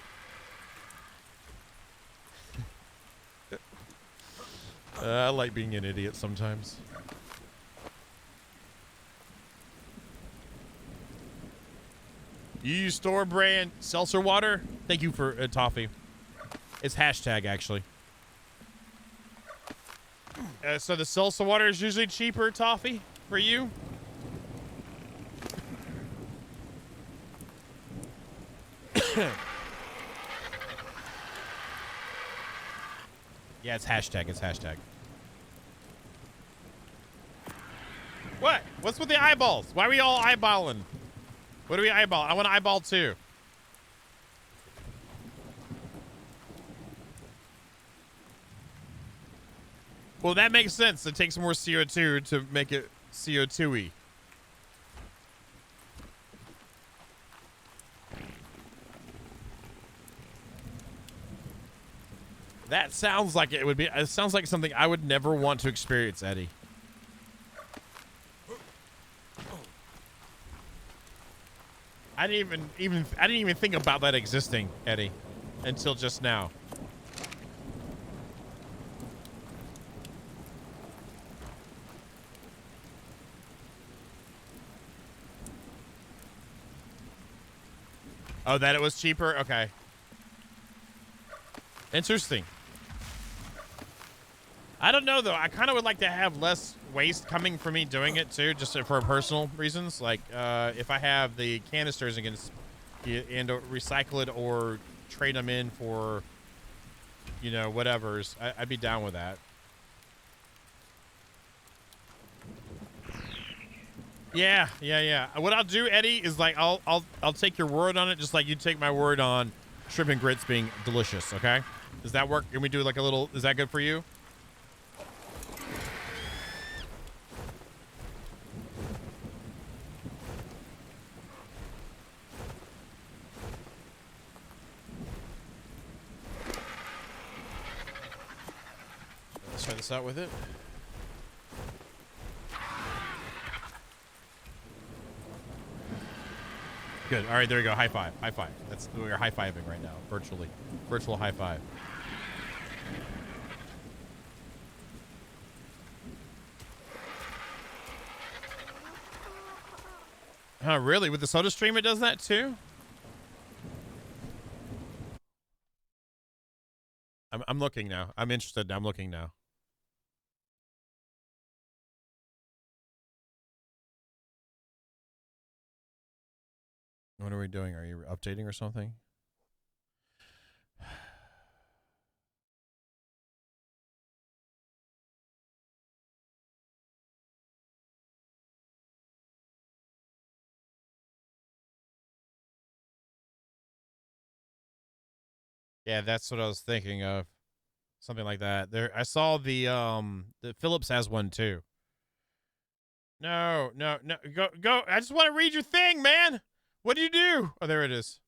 I like being an idiot sometimes. You use store brand seltzer water? Thank you for toffee. It's hashtag actually. So the seltzer water is usually cheaper, toffee, for you? Yeah, it's hashtag. It's hashtag. What? What's with the eyeballs? Why are we all eyeballing? What do we eyeball? I want to eyeball too. Well, that makes sense. It takes more CO2 to make it CO2-y. That sounds like it would be. It sounds like something I would never want to experience, Eddie. I didn't even think about that existing, Eddie, until just now. Oh, that it was cheaper? Okay. Interesting. I don't know, though. I kind of would like to have less waste coming from me doing it, too, just for personal reasons. Like, if I have the canisters and recycle it or trade them in for, you know, whatever's, I'd be down with that. Yeah. What I'll do, Eddie, is like I'll take your word on it, just like you take my word on shrimp and grits being delicious. Okay? Does that work? Can we do like a little? Is that good for you? Let's try this out with it. Good. All right, there we go. High five. High five. That's we're high fiving right now, virtually. Virtual high five. Huh? Really? With the Soda Stream, it does that too? I'm looking now. I'm interested. I'm looking now. What are we doing? Are you updating or something? Yeah, that's what I was thinking of. Something like that. There, I saw the Philips has one too. No, go. I just want to read your thing, man. What do you do? Oh, there it is.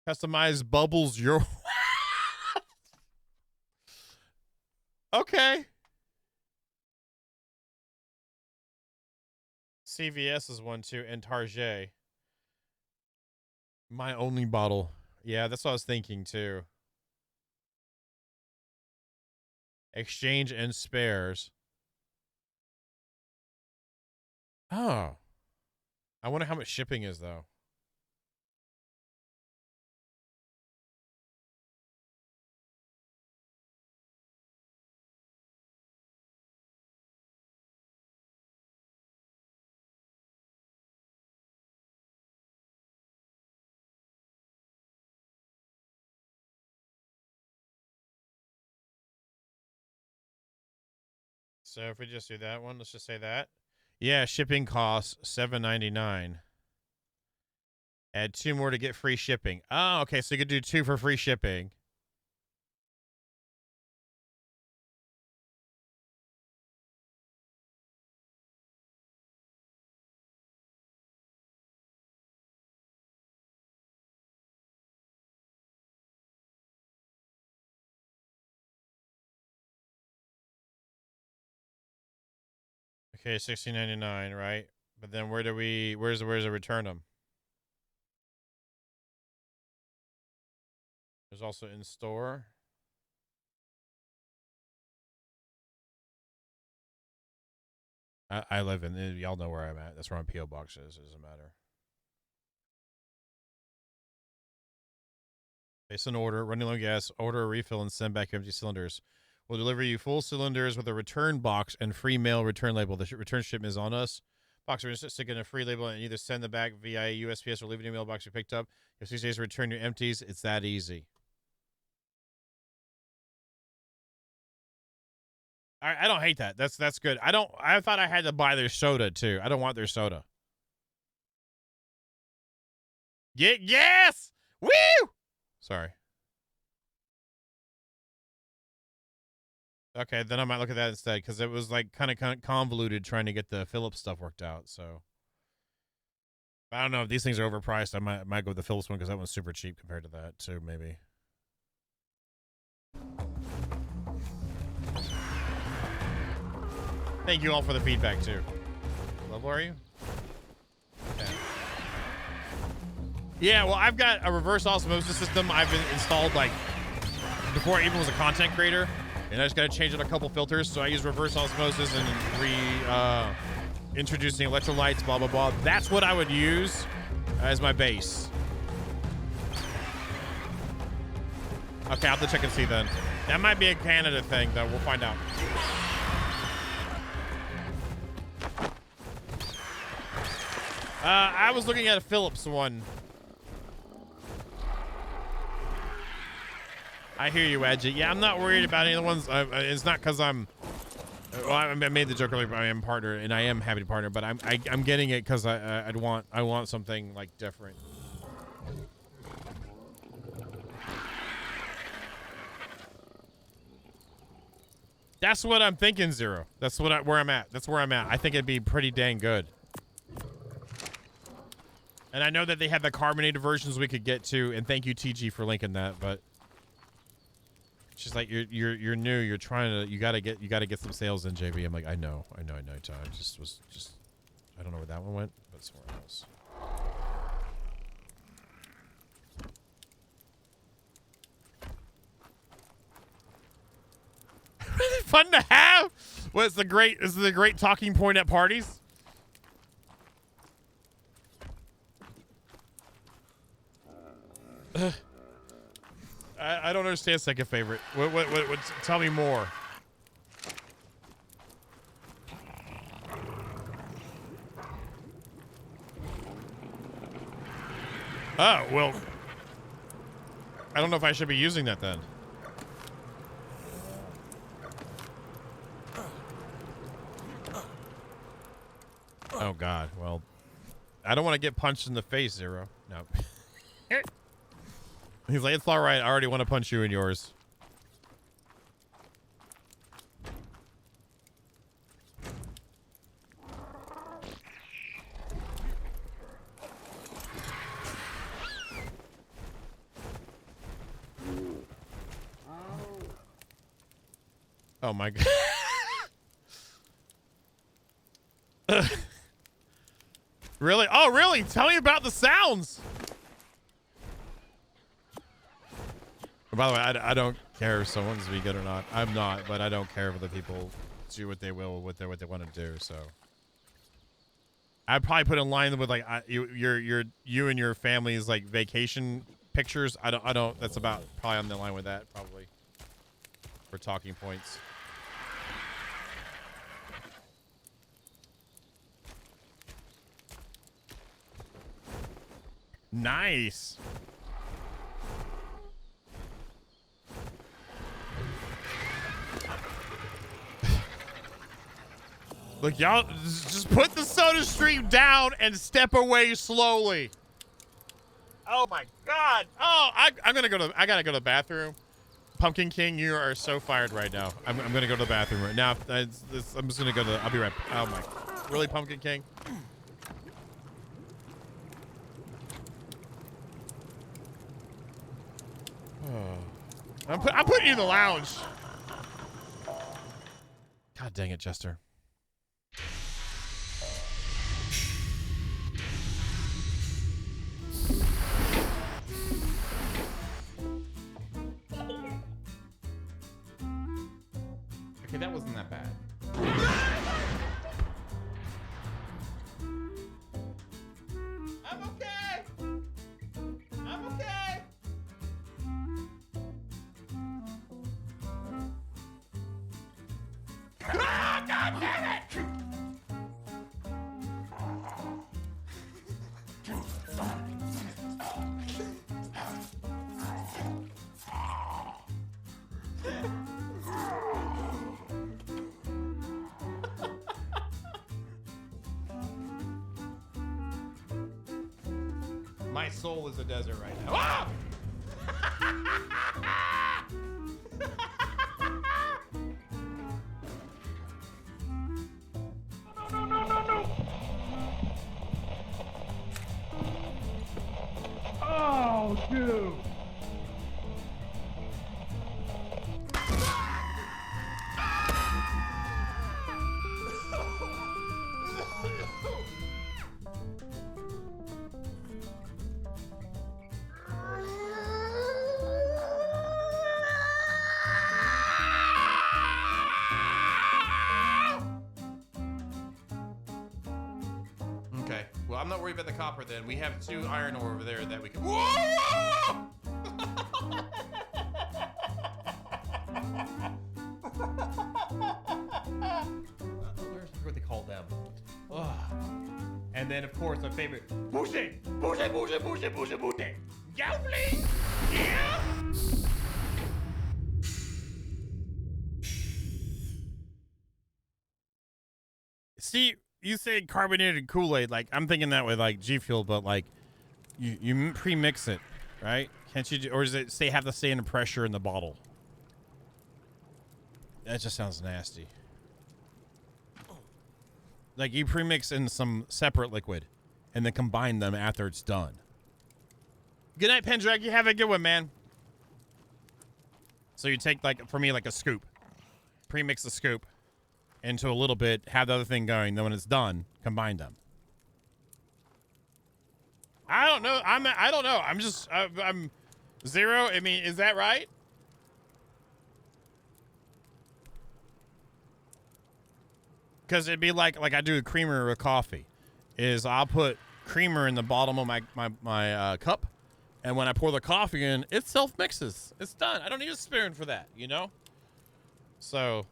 Customize bubbles your. Okay. CVS is one too, and Target. My only bottle. Yeah, that's what I was thinking too. Exchange and spares. Oh. I wonder how much shipping is though. So if we just do that one, let's just say that. Yeah, shipping costs $7.99. Add 2 more to get free shipping. Oh, okay, so you could do 2 for free shipping. Okay, $16.99, right? But then where's the return them? There's also in store. I live in, y'all know where I'm at. That's where my P.O. box is. It doesn't matter. Place an order, running low gas, order a refill, and send back empty cylinders. We'll deliver you full cylinders with a return box and free mail return label. The return shipment is on us. Box, we're going to stick in a free label and either send them back via USPS or leave it in a mailbox you picked up. If 6 days to return your empties, it's that easy. I don't hate that. That's good. I thought I had to buy their soda too. I don't want their soda. Yes! Woo! Sorry. Okay, then I might look at that instead because it was like kind of convoluted trying to get the Philips stuff worked out. So I don't know if these things are overpriced. I might go with the Philips one because that one's super cheap compared to that too. Maybe. Thank you all for the feedback too. What level are you? Okay. Yeah, well, I've got a reverse osmosis system I've been installed like before I even was a content creator, and I just got to change out a couple filters. So I use reverse osmosis and introducing electrolytes, blah blah blah. That's what I would use as my base. Okay, I'll have to check and see then. That might be a Canada thing, though. We'll find out. I was looking at a Philips one. I hear you, Edgy. Yeah, I'm not worried about any of the ones. It's not because I'm. Well, I made the joke earlier. But I am partner, and I am happy to partner. But I'm getting it because I want something like different. That's what I'm thinking, Zero. That's where I'm at. That's where I'm at. I think it'd be pretty dang good. And I know that they have the carbonated versions we could get to, and thank you TG for linking that. But it's just like you're new, you gotta get some sales in, JB. I'm like, I know. I don't know where that one went, but somewhere else. Really fun to have. Is the great talking point at parties? I don't understand second favorite. What tell me more. Oh, well, I don't know if I should be using that then. Oh God, well, I don't want to get punched in the face, Zero. No. He's like, it's all right. I already want to punch you in yours. Oh my God. Really? Oh, really? Tell me about the sounds. By the way, I don't care if someone's vegan or not. I'm not, but I don't care if the people do what they will with what they want to do. So I'd probably put in line with like you and your family's like vacation pictures. I don't. That's about probably on the line with that probably for talking points. Nice. Look, y'all, just put the soda stream down and step away slowly. Oh my God. Oh, I gotta go to the bathroom. Pumpkin King, you are so fired right now. I'm gonna go to the bathroom right now. I'm just gonna go to I'll be right. Oh my, really, Pumpkin King? I'm putting you in the lounge. God dang it, Chester. Okay, that wasn't that bad. I'm okay. I'm okay. Ah, God damn it! My soul is a desert right now. Ah! No. Oh, dude. Okay, well, I'm not worried about the copper then. We have 2 iron ore over there that we can. Whoa! What they call them. Oh. And then, of course, my favorite. Bouge! Gobling! Yeah! See, you say carbonated Kool-Aid, like I'm thinking that with like G Fuel, but like you pre-mix it, right? Can't you? Or does it have to stay in the pressure in the bottle? That just sounds nasty. Like you pre-mix in some separate liquid, and then combine them after it's done. Good night, Pendrag. You have a good one, man. So you take like for me like a scoop, pre-mix the scoop into a little bit, have the other thing going, then when it's done, combine them. I don't know. I don't know. I'm zero. I mean, is that right? Because it'd be like I do a creamer with coffee. Is I'll put creamer in the bottom of my cup, and when I pour the coffee in, it self mixes. It's done. I don't need a spoon for that, you know. So,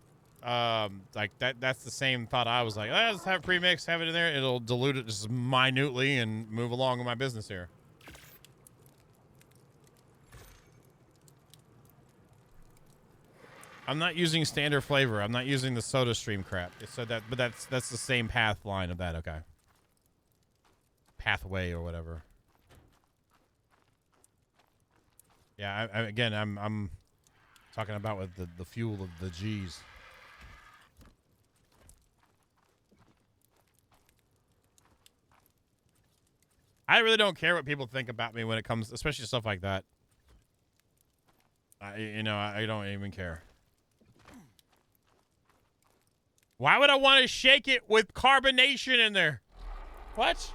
like that's the same thought. I was like, let's have it pre-mixed, have it in there. It'll dilute it just minutely and move along with my business here. I'm not using standard flavor. I'm not using the soda stream crap. So but that's the same path line of that. Okay. Pathway or whatever. Yeah. Again, I'm talking about with the fuel of the G's. I really don't care what people think about me when it comes, especially stuff like that. I don't even care. Why would I want to shake it with carbonation in there? What?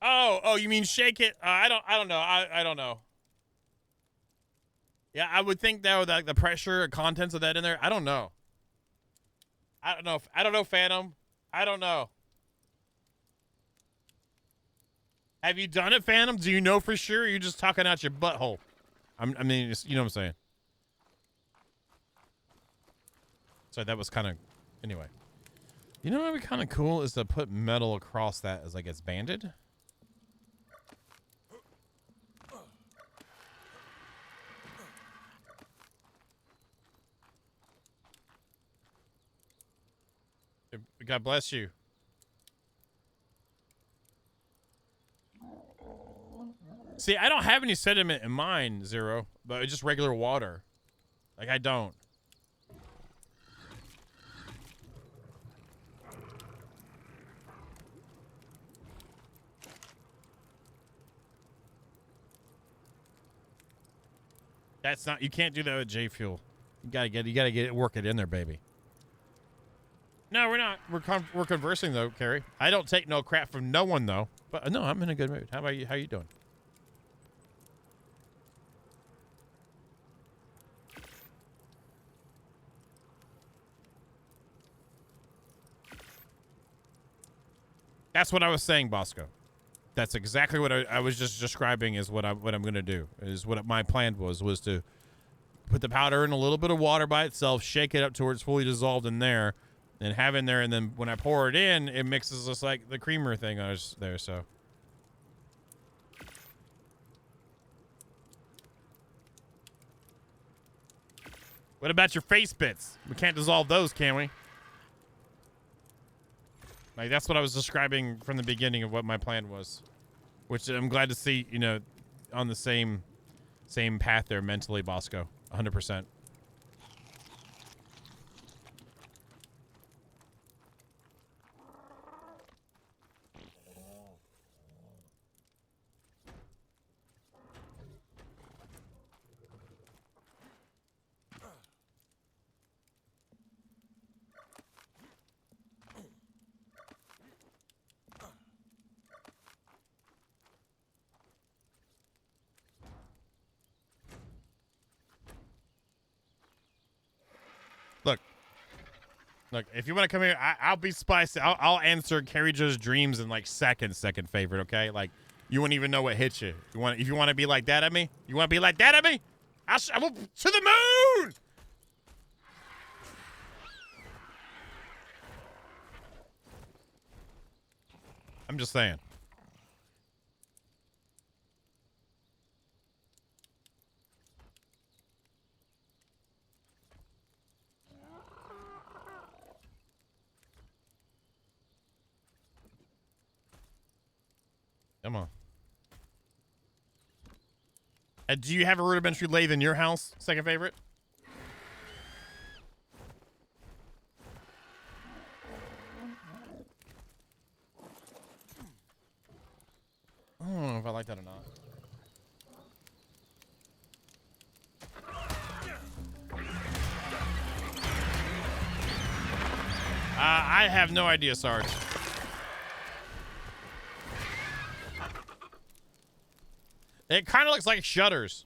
Oh, you mean shake it? I don't know. I don't know. Yeah, I would think that with like the pressure and contents of that in there. I don't know. I don't know, Phantom. I don't know. Have you done it, Phantom? Do you know for sure? Or are you just talking out your butthole? I mean, you know what I'm saying. So that was kind of, anyway. You know what would be kind of cool is to put metal across that as like it's banded. God bless you. See, I don't have any sediment in mine, Zero, but it's just regular water. Like, I don't. That's not, you can't do that with J Fuel. You gotta get it, work it in there, baby. No, we're not. We're conversing though, Carrie. I don't take no crap from no one though. But no, I'm in a good mood. How about you? How you doing? That's what I was saying, Bosco. That's exactly what I was just describing is what I'm gonna do. Is what my plan was to put the powder in a little bit of water by itself, shake it up to where it's fully dissolved in there, and have in there, and then when I pour it in, it mixes just like the creamer thing I was there. So. What about your face bits? We can't dissolve those, can we? Like, that's what I was describing from the beginning of what my plan was. Which I'm glad to see, you know, on the same path there mentally, Bosco. 100%. Look, if you want to come here, I'll be spicy. I'll answer Carrie Jo's dreams in like second favorite, okay? Like, you wouldn't even know what hit you. If you want to be like that at me? You want to be like that at me? I will to the moon! I'm just saying. Come on. Do you have a rudimentary lathe in your house? Second favorite? I don't know if I like that or not. I have no idea, Sarge. It kind of looks like shutters.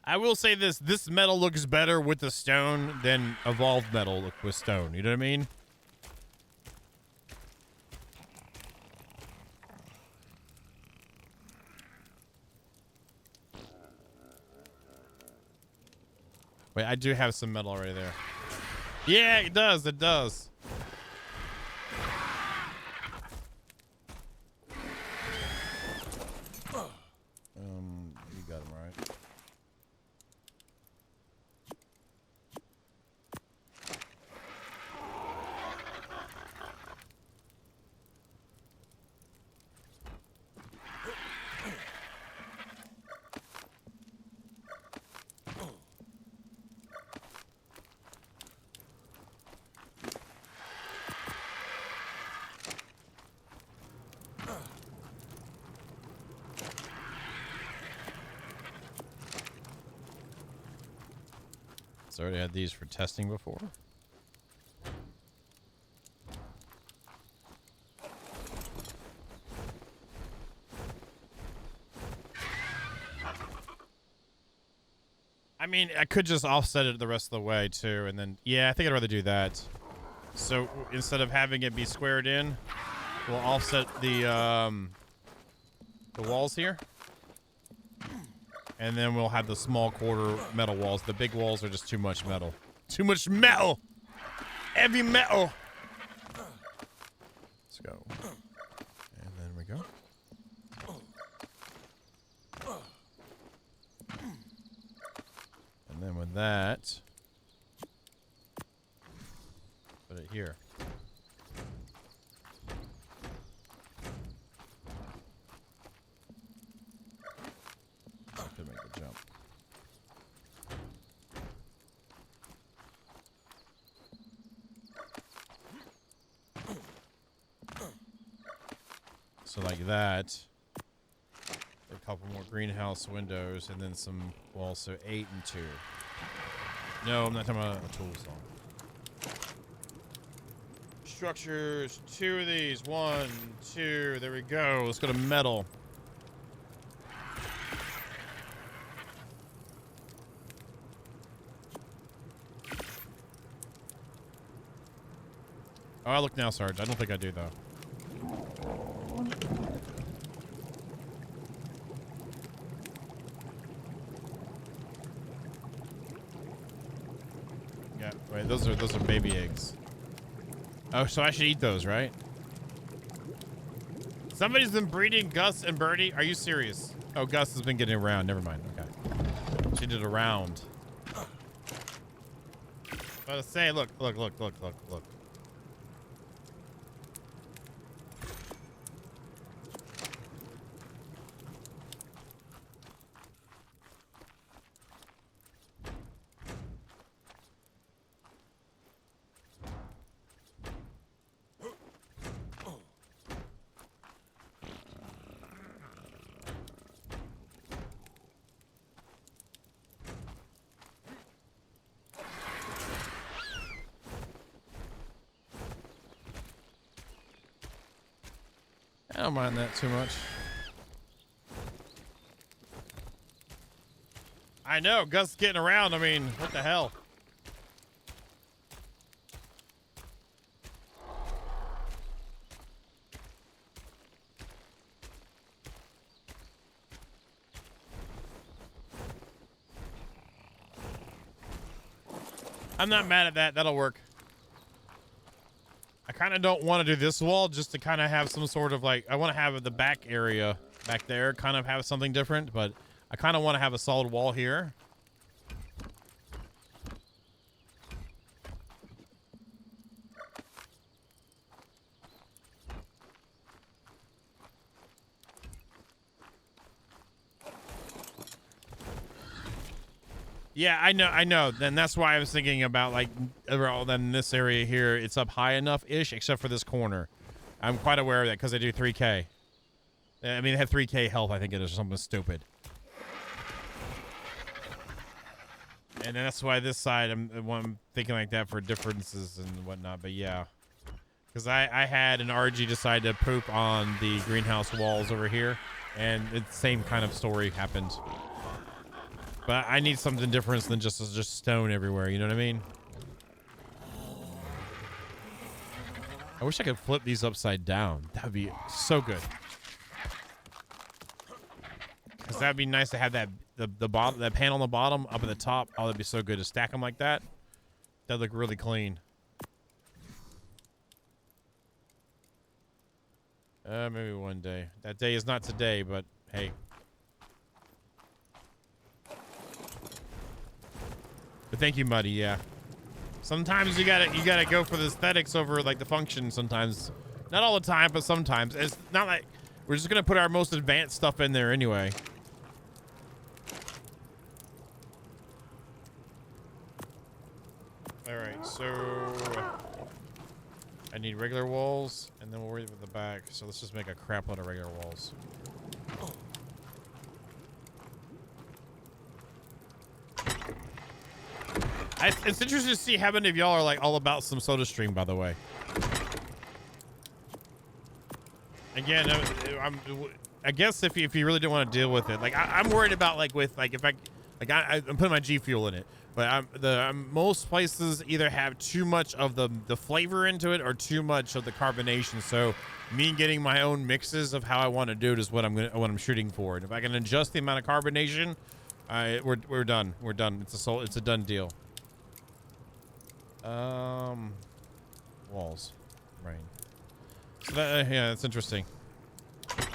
I will say this metal looks better with the stone than evolved metal look with stone. You know what I mean? Wait, I do have some metal already there. Yeah, it does. It does. You got him right. So I already had these for testing before. I mean, I could just offset it the rest of the way too, and then yeah, I think I'd rather do that. So instead of having it be squared in, we'll offset the walls here. And then we'll have the small quarter metal walls. The big walls are just too much metal. Too much metal! Heavy metal! Let's go. And then we go. And then with that, put it here. To make the jump. So like that. A couple more greenhouse windows and then some, well, so 8 and 2. No, I'm not talking about a tool saw. Structures, 2 of these. 1, 2. There we go. Let's go to metal. Oh, I look now, Sarge. I don't think I do, though. Yeah, wait, those are baby eggs. Oh, so I should eat those, right? Somebody's been breeding Gus and Birdie. Are you serious? Oh, Gus has been getting around. Never mind. Okay. She did a round. But I say, look. I don't mind that too much. I know, Gus is getting around. I mean, what the hell? I'm not mad at that. That'll work. I kind of don't want to do this wall just to kind of have some sort of like, I want to have the back area back there kind of have something different, but I kind of want to have a solid wall here. Yeah, I know. Then that's why I was thinking about like, then this area here, it's up high enough-ish, except for this corner. I'm quite aware of that because I do 3K. I mean, they have 3K health, I think it is, or something stupid. And that's why this side, I'm thinking like that for differences and whatnot, but yeah. Because I had an RG decide to poop on the greenhouse walls over here, and the same kind of story happened. But I need something different than just stone everywhere, you know what I mean? I wish I could flip these upside down. That would be so good. Because that would be nice to have that the bottom, that panel on the bottom up at the top. Oh, that'd be so good to stack them like that. That'd look really clean. Maybe one day. That day is not today, but hey. But thank you, Muddy. Yeah. Sometimes you gotta go for the aesthetics over like the function. Sometimes, not all the time, but sometimes. It's not like we're just gonna put our most advanced stuff in there anyway. All right, so I need regular walls, and then we'll worry about the back. So let's just make a crap load of regular walls. It's interesting to see how many of y'all are like all about some SodaStream, by the way. Again, I guess if you really don't want to deal with it, like I'm worried about like with like if I'm putting my G Fuel in it, but most places either have too much of the flavor into it or too much of the carbonation. So me getting my own mixes of how I want to do it is what I'm shooting for. And if I can adjust the amount of carbonation, we're done. We're done. It's a done deal. Walls, rain. So that, yeah, that's interesting.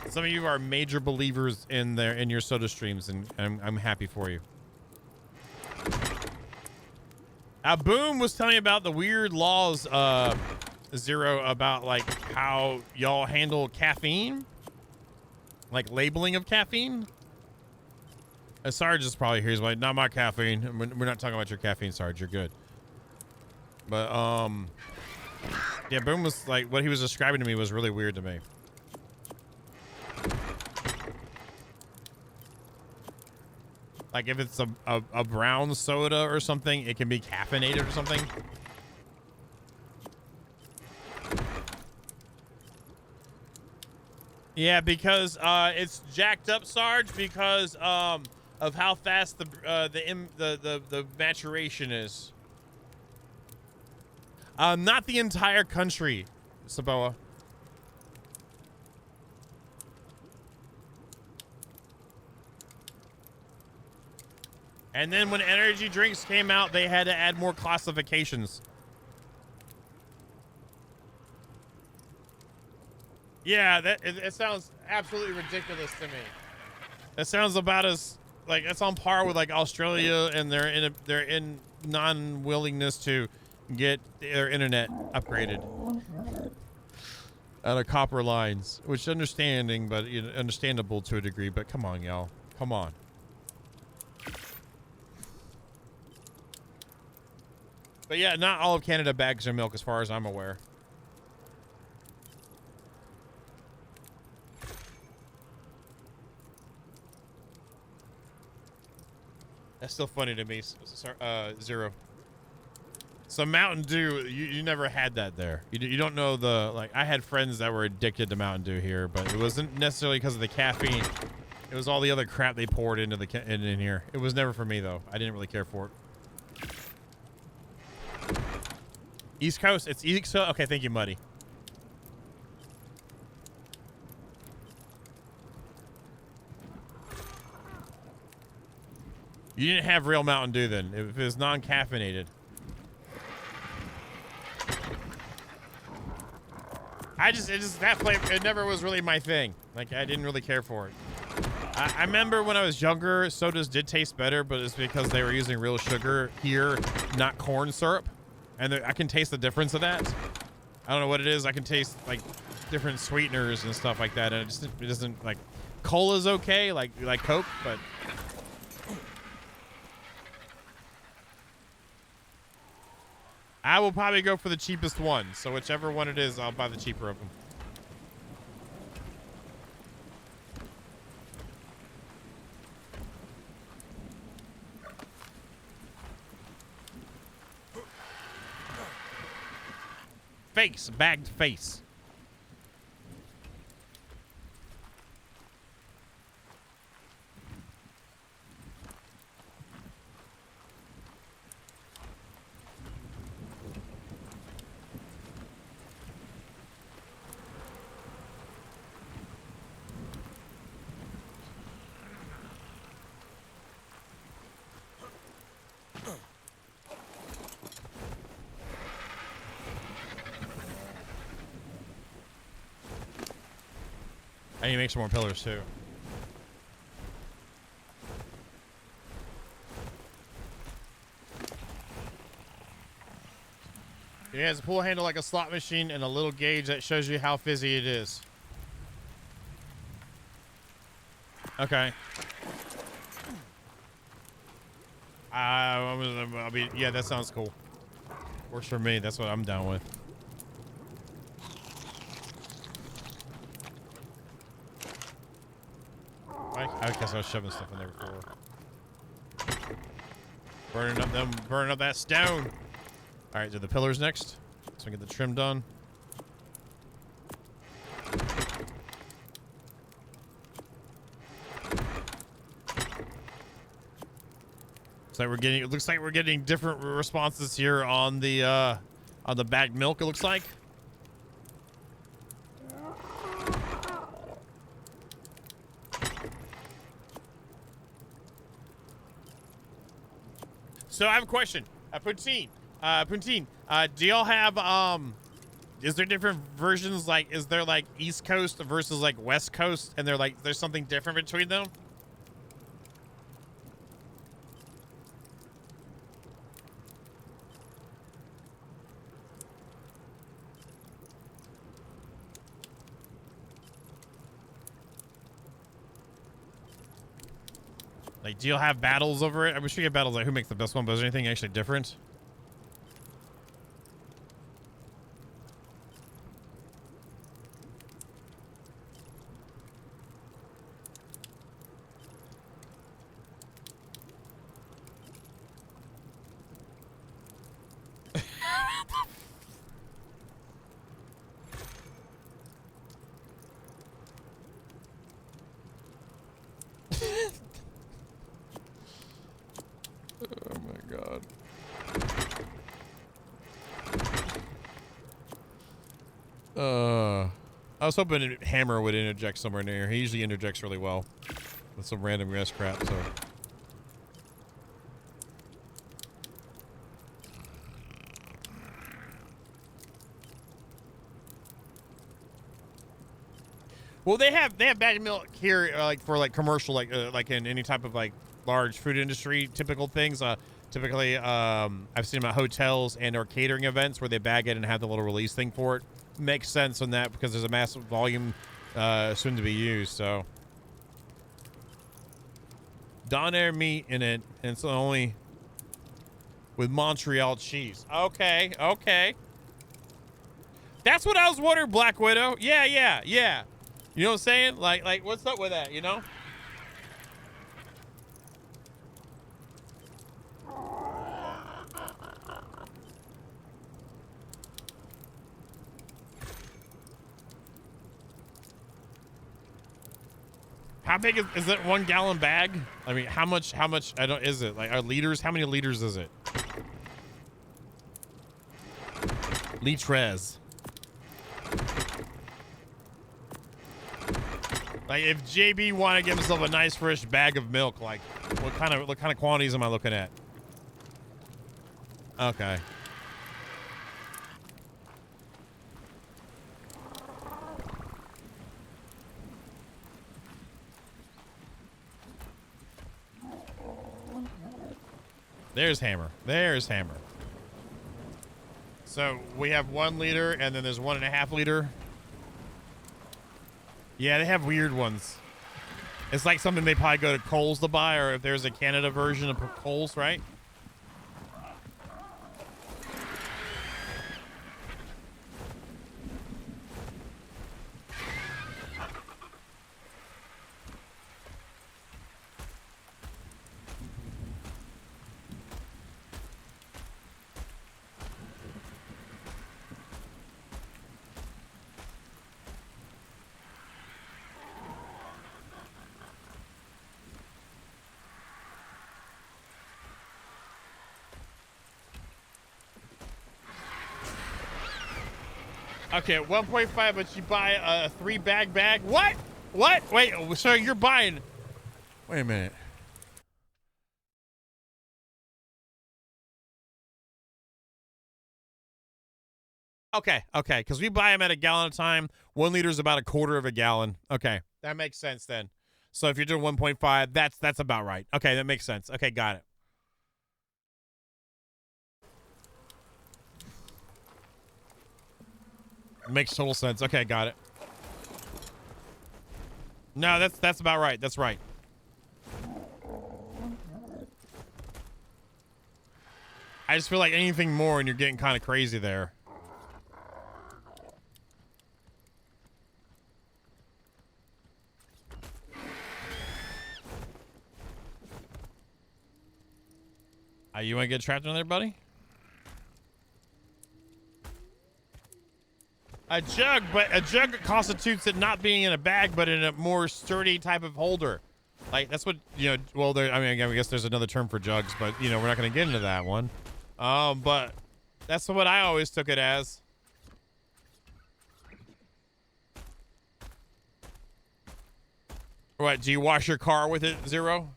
Some of you are major believers in your soda streams, and I'm happy for you. Boom was telling me about the weird laws, Zero, about like how y'all handle caffeine, like labeling of caffeine. Sarge is probably here. He's like, not my caffeine. We're not talking about your caffeine, Sarge. You're good. But yeah, Boom was like, what he was describing to me was really weird to me. Like if it's a brown soda or something, it can be caffeinated or something. Yeah, because it's jacked up, Sarge, because of how fast the maturation is. Not the entire country, Saboa. And then when energy drinks came out, they had to add more classifications. Yeah, it sounds absolutely ridiculous to me. That sounds about as like that's on par with like Australia and their non-willingness to get their internet upgraded out of copper lines, which understandable to a degree. But come on, y'all, come on. But yeah, not all of Canada bags their milk, as far as I'm aware. That's still funny to me, Zero. So Mountain Dew, you never had that there. You don't know the, like, I had friends that were addicted to Mountain Dew here, but it wasn't necessarily because of the caffeine. It was all the other crap they poured into in here. It was never for me, though. I didn't really care for it. East Coast, it's East Coast. Okay, thank you, Muddy. You didn't have real Mountain Dew then, if it was non-caffeinated. That flavor, it never was really my thing. Like, I didn't really care for it. I remember when I was younger, sodas did taste better, but it's because they were using real sugar here, not corn syrup. And I can taste the difference of that. I don't know what it is. I can taste like different sweeteners and stuff like that. And it doesn't like, cola's okay, like Coke, but. I will probably go for the cheapest one. So whichever one it is, I'll buy the cheaper of them. Face, bagged face. I need to make some more pillars too. It has a pull handle like a slot machine and a little gauge that shows you how fizzy it is. Okay. Yeah, that sounds cool. Works for me. That's what I'm down with. I guess I was shoving stuff in there before. Burning up that stone. All right, do the pillars next, so we get the trim done. So it looks like we're getting different responses here on the bagged milk. It looks like. So I have a question. Puntine, do y'all have is there different versions? Like, is there like East Coast versus like West Coast, and they're like, there's something different between them? Like, do you have battles over it? I'm sure you have battles like who makes the best one, but is there anything actually different? Oh my god. I was hoping Hammer would interject somewhere near. He usually interjects really well with some random rest crap, so. Well, they have bag milk here, like for like commercial, like in any type of like large food industry, typical things. Typically, I've seen them at hotels and or catering events where they bag it and have the little release thing for it. Makes sense on that because there's a massive volume soon to be used. So, Donair meat in it, and it's only with Montreal cheese. Okay, okay. That's what I was wondering, Black Widow. Yeah. You know what I'm saying? Like, what's up with that? You know? How big is that 1 gallon bag? I mean, how much is it? Like, are liters? How many liters is it? Litres. Like, if JB want to give himself a nice fresh bag of milk, like, what kind of quantities am I looking at? Okay. There's Hammer. There's Hammer. So we have 1 liter, and then there's 1.5 liter. Yeah, they have weird ones. It's like something they probably go to Kohl's to buy, or if there's a Canada version of Kohl's, right? Okay, 1.5, but you buy a 3-bag bag. What? What? Wait, so you're buying... Wait a minute. Okay, because we buy them at a gallon at a time. 1 liter is about 1/4 of a gallon. Okay, that makes sense then. So if you're doing 1.5, that's about right. Okay, that makes sense. Okay, got it. Makes total sense. Okay, got it. No, that's about right. That's right. I just feel like anything more and you're getting kind of crazy there. You want to get trapped in there, buddy? A jug, but a jug constitutes it not being in a bag, but in a more sturdy type of holder. Like, that's what, you know, well, there, I mean, I guess there's another term for jugs, but, you know, we're not going to get into that one. But that's what I always took it as. What, do you wash your car with it, Zero?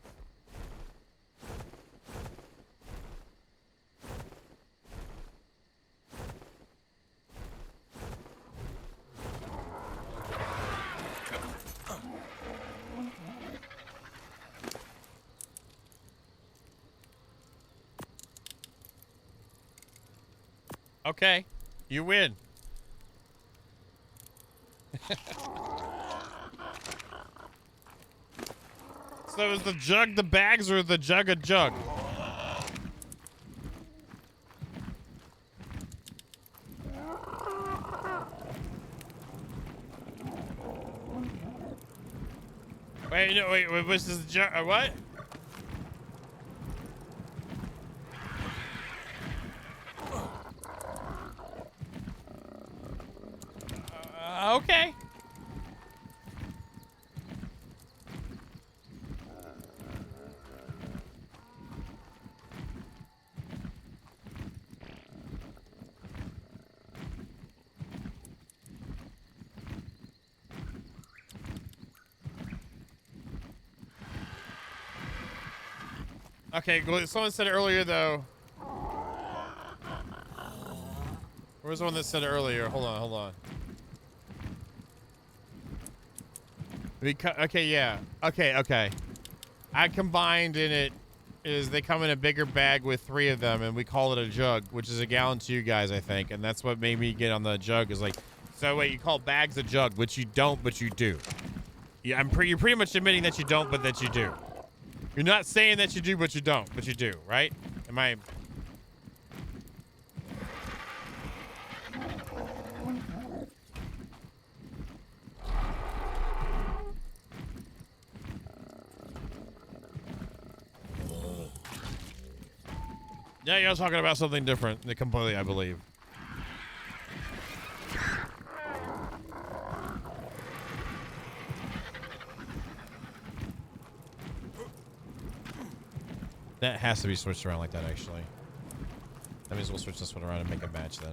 Okay, you win. So is the jug the bags or the jug a jug? Wait, no, wait, what's this jug? What? Okay. Okay, someone said earlier, though. Where was the one that said earlier? Hold on, hold on. Okay, yeah. Okay. I combined in it is they come in a bigger bag with 3 of them, and we call it a jug, which is a gallon to you guys, I think. And that's what made me get on the jug is like, so wait, you call bags a jug, which you don't, but you do. Yeah, you're pretty much admitting that you don't, but that you do. You're not saying that you do, but you don't, but you do, right? Am I? Yeah, you're talking about something different completely, I believe. That has to be switched around like that, actually. That means we'll switch this one around and make a match then.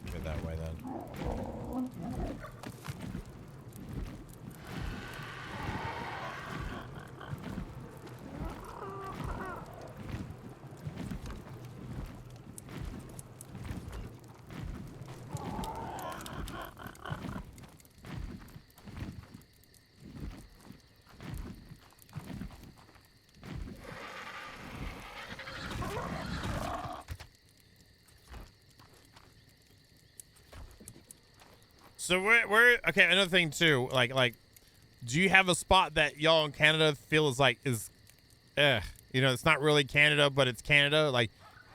Leave it that way then. So we're okay. Another thing too, like, do you have a spot that y'all in Canada feel is you know, it's not really Canada, but it's Canada.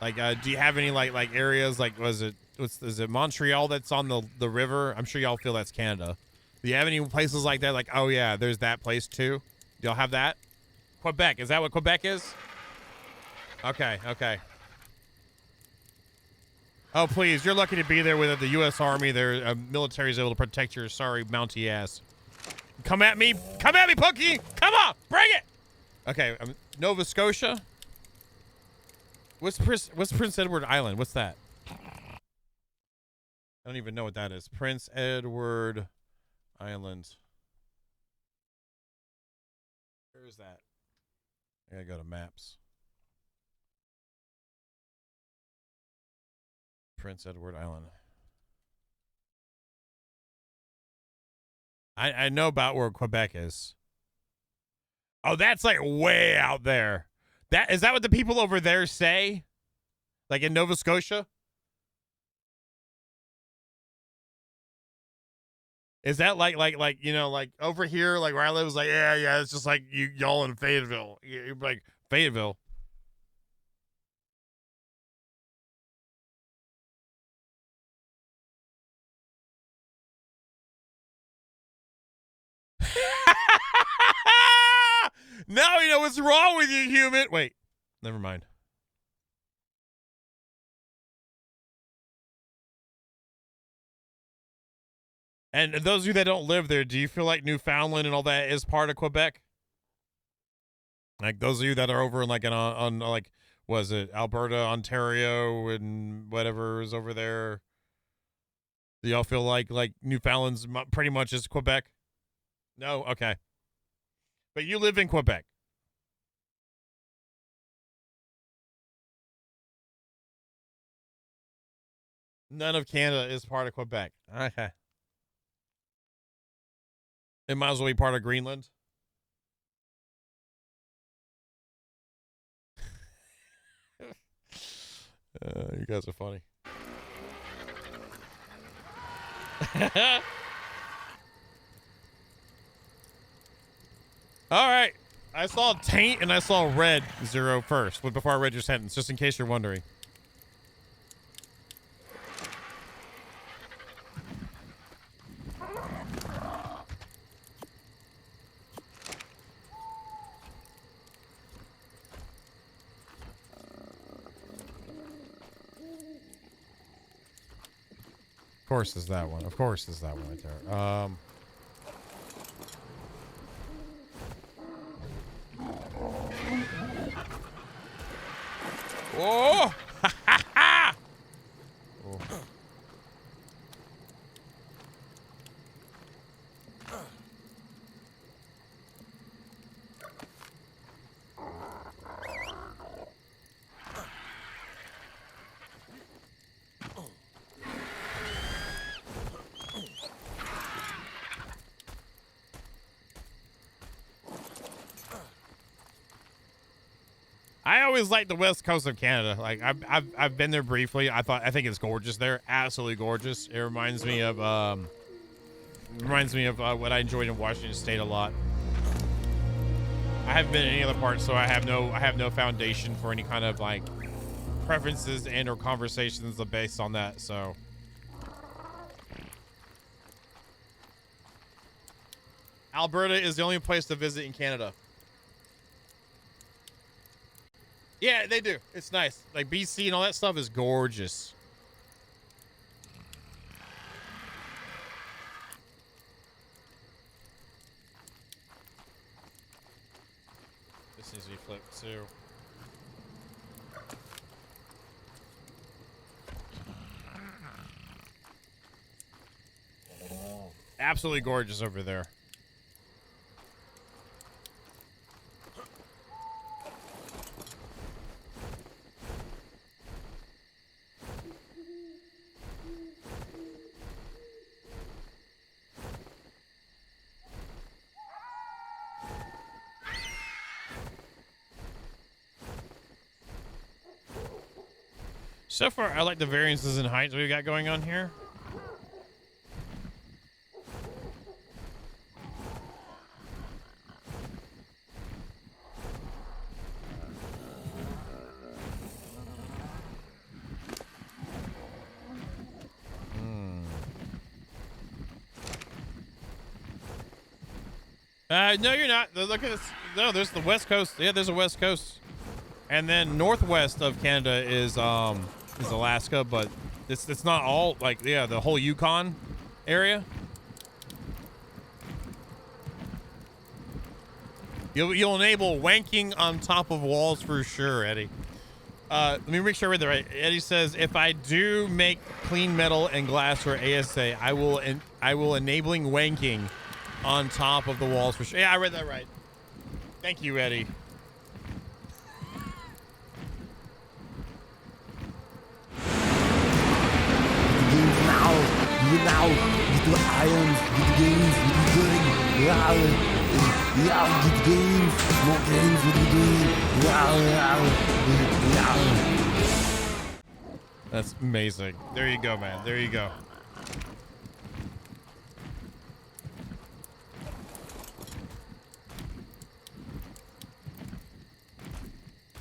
Do you have any like areas like is it Montreal that's on the river? I'm sure y'all feel that's Canada. Do you have any places like that? Like, oh yeah, there's that place too. Do y'all have that? Quebec, is that what Quebec is? Okay. Oh, please. You're lucky to be there with the U.S. Army. Their military is able to protect your sorry Mountie ass. Come at me. Come at me, Pookie. Come on. Bring it. Okay. Nova Scotia. What's Prince Edward Island? What's that? I don't even know what that is. Prince Edward Island. Where is that? I gotta go to maps. Prince Edward Island. I know about where Quebec is. Oh, that's like way out there. Is that what the people over there say? Like in Nova Scotia? Is that like you know, like over here, like where I live is like, yeah, it's just like y'all in Fayetteville. You're like Fayetteville. Now you know what's wrong with you, human. Wait, never mind. And those of you that don't live there, do you feel like Newfoundland and all that is part of Quebec? Like those of you that are over in like on like, was it Alberta, Ontario, and whatever is over there? Do y'all feel like Newfoundland's pretty much is Quebec? No, okay. But you live in Quebec. None of Canada is part of Quebec. Okay. It might as well be part of Greenland. You guys are funny. All right. I saw taint and I saw red 0 first, but before I read your sentence, just in case you're wondering. Of course is that one. Of course is that one right there. Whoa! Ha ha ha! Oh. I always like the west coast of Canada. Like I've been there briefly. I think it's gorgeous there. Absolutely gorgeous. It reminds me of what I enjoyed in Washington State a lot. I haven't been in any other parts, so I have no foundation for any kind of like preferences and or conversations based on that. So Alberta is the only place to visit in Canada. Yeah, they do. It's nice. Like BC and all that stuff is gorgeous. This needs to be flipped too. Absolutely gorgeous over there. So far, I like the variances in heights we've got going on here. No, you're not. Look at this. No, there's the west coast. Yeah, there's a west coast, and then northwest of Canada is Alaska, but it's not all like the whole Yukon area. You'll enable wanking on top of walls for sure, Eddie. Let me make sure I read that right. Eddie says, if I do make clean metal and glass for ASA, I will enabling wanking on top of the walls for sure. Yeah, I read that right. Thank you, Eddie. Now, get the irons, get the games, what you doing? Yeah, get the games, more games, what you doing? That's amazing. There you go, man. There you go.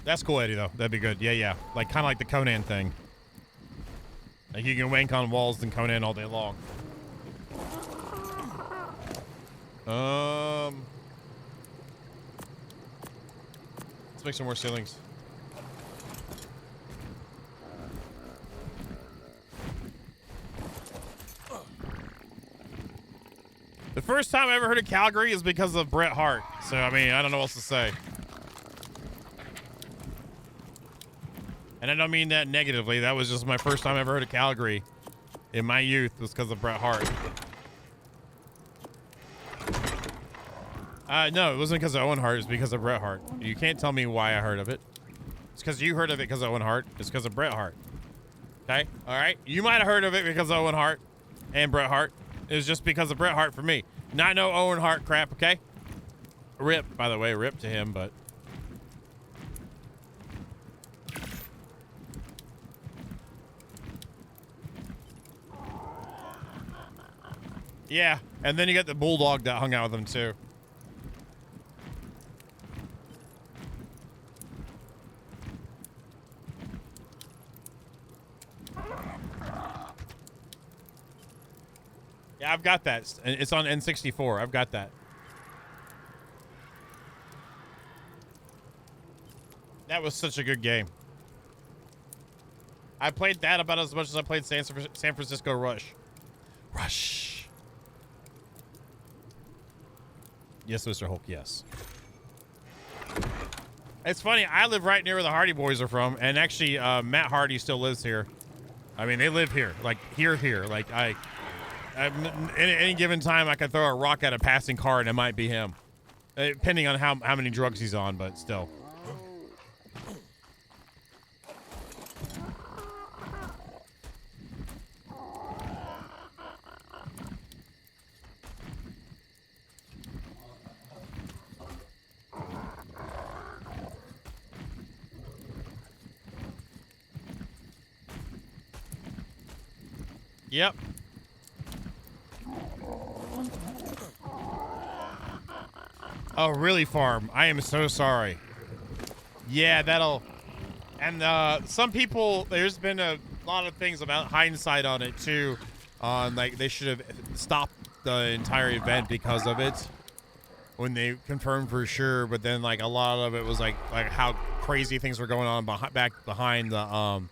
That's cool, Eddie, though. That'd be good. Yeah. Like, kind of like the Conan thing. Like, you can wank on walls and Conan all day long. Let's make some more ceilings. The first time I ever heard of Calgary is because of Bret Hart. So, I mean, I don't know what else to say. And I don't mean that negatively. That was just my first time I ever heard of Calgary in my youth was because of Bret Hart. No, it wasn't because of Owen Hart. It was because of Bret Hart. You can't tell me why I heard of it. It's because you heard of it because of Owen Hart. It's because of Bret Hart. Okay? All right? You might have heard of it because of Owen Hart and Bret Hart. It was just because of Bret Hart for me. Not no Owen Hart crap, okay? Rip, by the way. Rip to him, but... Yeah, and then you got the bulldog that hung out with him too. Yeah, I've got that. It's on N64. I've got that. That was such a good game. I played that about as much as I played San Francisco Rush. Rush. Yes, Mr. Hulk, yes. It's funny, I live right near where the Hardy Boys are from, and actually, Matt Hardy still lives here. I mean, they live here. Like, here. Like, any given time, I could throw a rock at a passing car, and it might be him. Depending on how many drugs he's on, but still. Yep. Oh, really, Farm? I am so sorry. Yeah, that'll... And some people, there's been a lot of things about hindsight on it, too. Like, they should have stopped the entire event because of it. When they confirmed for sure, but then, like, a lot of it was, like how crazy things were going on behind the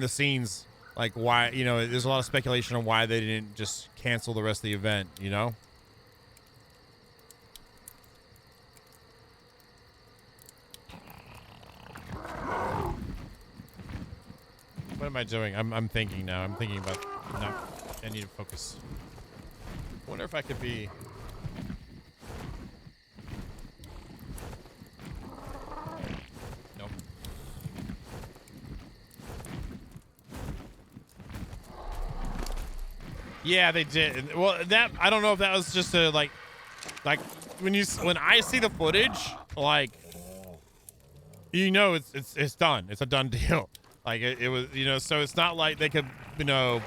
scenes. Like, why, you know, there's a lot of speculation on why they didn't just cancel the rest of the event, you know? What am I doing? I'm thinking now. I'm thinking about... No, I need to focus. I wonder if I could be... Nope. Yeah, they did. Well, that... I don't know if that was just a, like when I see the footage, like, you know, it's done. It's a done deal. Like, it was, you know, so it's not like they could, you know,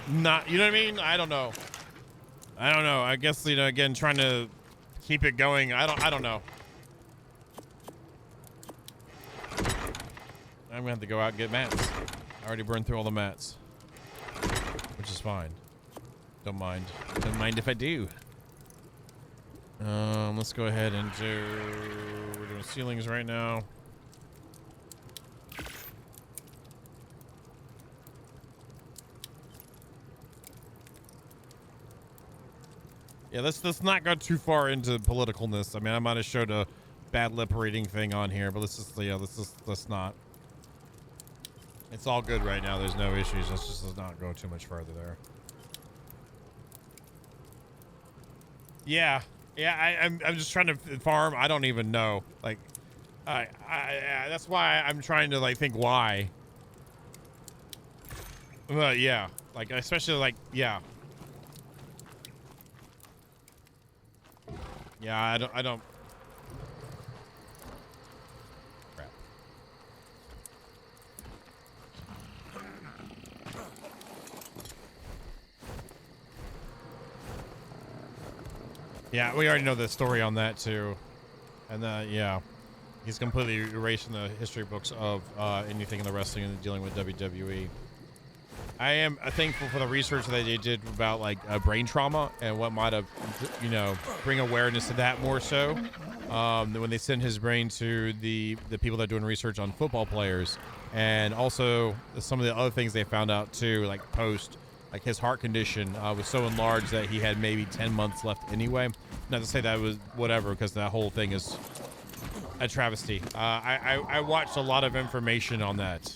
not, you know what I mean? I don't know. I guess, you know, again, trying to keep it going. I don't know. I'm gonna have to go out and get mats. I already burned through all the mats, which is fine. Don't mind if I do. Let's go ahead and we're doing ceilings right now. Yeah, let's not go too far into politicalness. I mean, I might have showed a bad lip reading thing on here, but let's not. It's all good right now. There's no issues. Let's not go too much further there. Yeah, I'm just trying to farm. I don't even know. Like, that's why I'm trying to, like, think why. But yeah, like, especially, like, yeah. Yeah, I don't. Crap. Yeah, we already know the story on that too. And yeah, he's completely erasing the history books of anything in the wrestling and dealing with WWE. I am thankful for the research that they did about, like, brain trauma and what might have, you know, bring awareness to that more so. When they send his brain to the people that are doing research on football players, and also some of the other things they found out too, like like his heart condition was so enlarged that he had maybe 10 months left anyway. Not to say that was whatever, because that whole thing is a travesty. I watched a lot of information on that.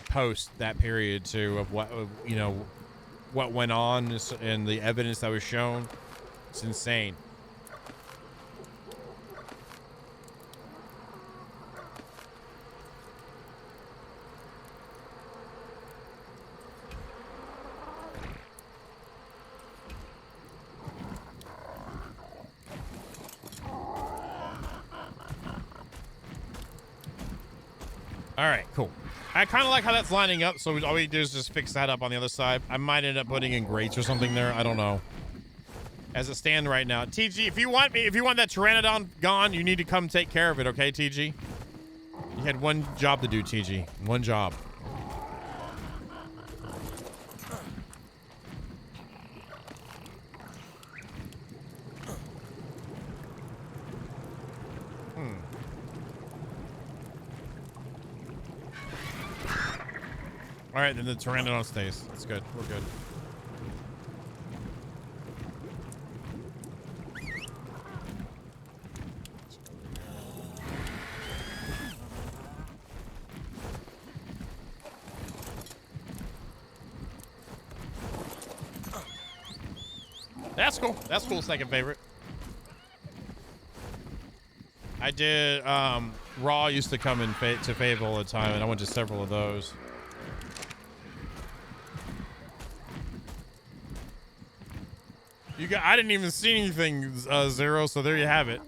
Post that period too, of what, you know, what went on and the evidence that was shown. It's insane. All right, cool. I kind of like how that's lining up, so all we do is just fix that up on the other side. I might end up putting in grates or something there. I don't know. As it stands right now, TG, if you want that Pteranodon gone, you need to come take care of it, okay, TG? You had one job to do, TG. One job. All right, then the Pteranodon stays. That's good. We're good. That's cool. That's cool. Second favorite. I did. Raw used to come in to Fave all the time, and I went to several of those. I didn't even see anything, Zero, so there you have it.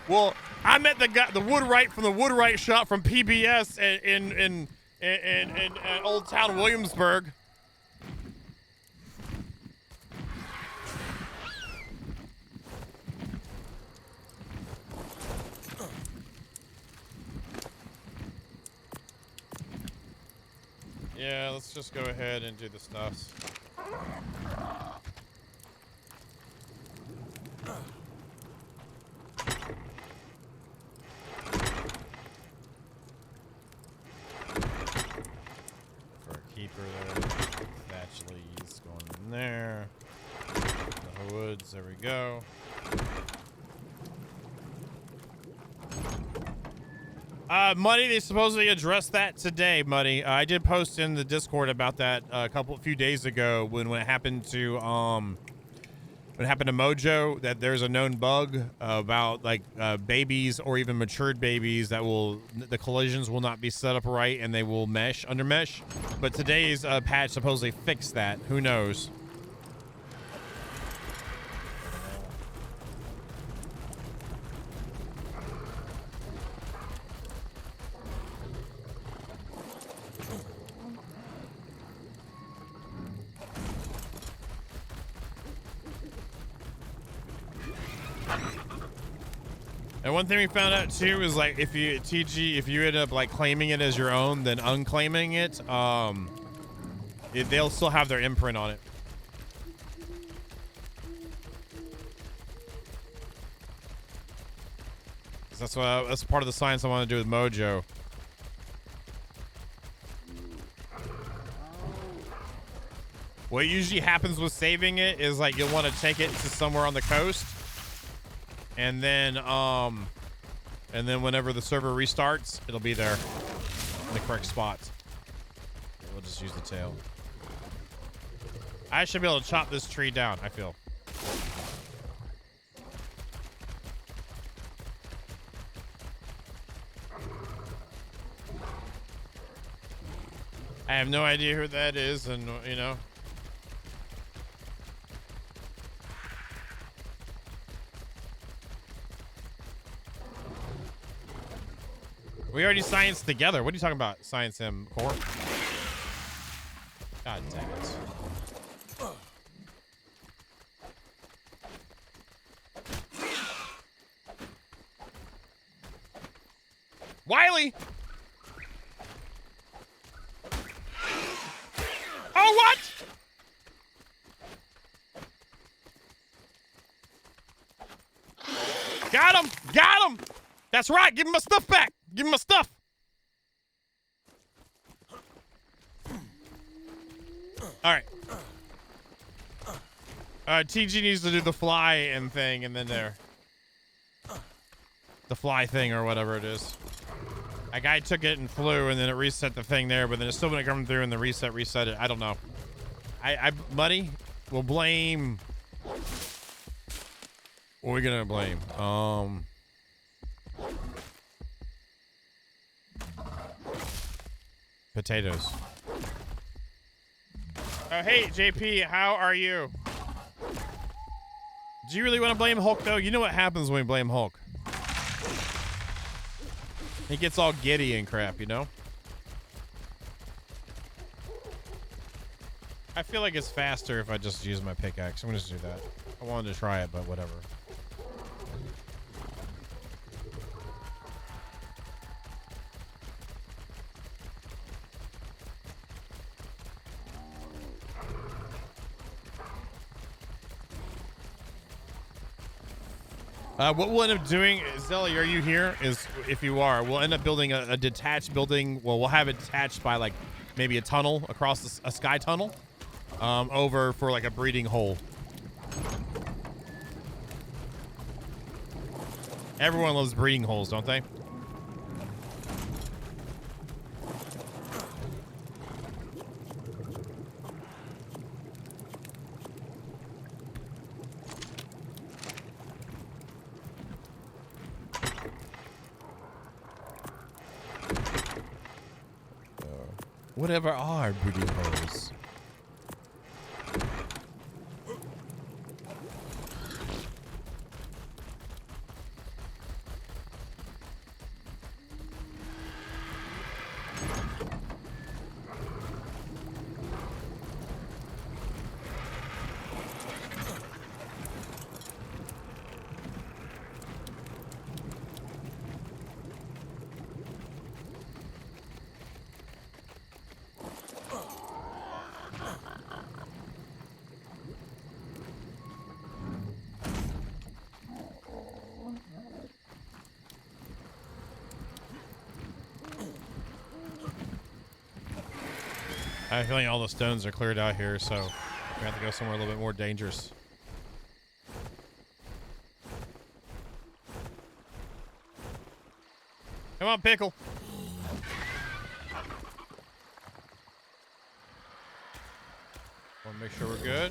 Well, I met the guy, the Woodwright from the Woodwright shop from PBS in Old Town Williamsburg. Yeah, let's just go ahead and do the stuffs. For a keeper there. Thatch leads going in there. The woods, there we go. Muddy, they supposedly addressed that today, Muddy. I did post in the Discord about that a few days ago when it happened to Mojo, that there's a known bug about like babies or even matured babies that the collisions will not be set up right and they will under mesh. But today's patch supposedly fixed that. Who knows? And one thing we found out too is like if you end up like claiming it as your own, then unclaiming it, they'll still have their imprint on it. That's part of the science I want to do with Mojo. What usually happens with saving it is like you'll want to take it to somewhere on the coast. And then whenever the server restarts, it'll be there in the correct spot. We'll just use the tail. I should be able to chop this tree down, I feel. I have no idea who that is, and you know. We already scienced together. What are you talking about? Science him, Core? God dang it. Wiley! Oh, what? Got him! Got him! That's right. Give him my stuff back. Give him my stuff. All right. TG needs to do the fly and thing, and then there. The fly thing or whatever it is. A guy took it and flew, and then it reset the thing there, but then it's still gonna come through and the reset it. I don't know. Muddy will blame. What are we gonna blame? Potatoes. Oh, hey, JP, how are you? Do you really want to blame Hulk, though? You know what happens when we blame Hulk. He gets all giddy and crap, you know? I feel like it's faster if I just use my pickaxe. I'm going to just do that. I wanted to try it, but whatever. What we'll end up doing, Zelly, are you here? Is if you are, we'll end up building a detached building. Well, we'll have it detached by like maybe a tunnel across a sky tunnel, over for like a breeding hole. Everyone loves breeding holes, don't they? Whatever are breeding holes. I have a feeling all the stones are cleared out here, so we have to go somewhere a little bit more dangerous. Come on, Pickle. Want to make sure we're good.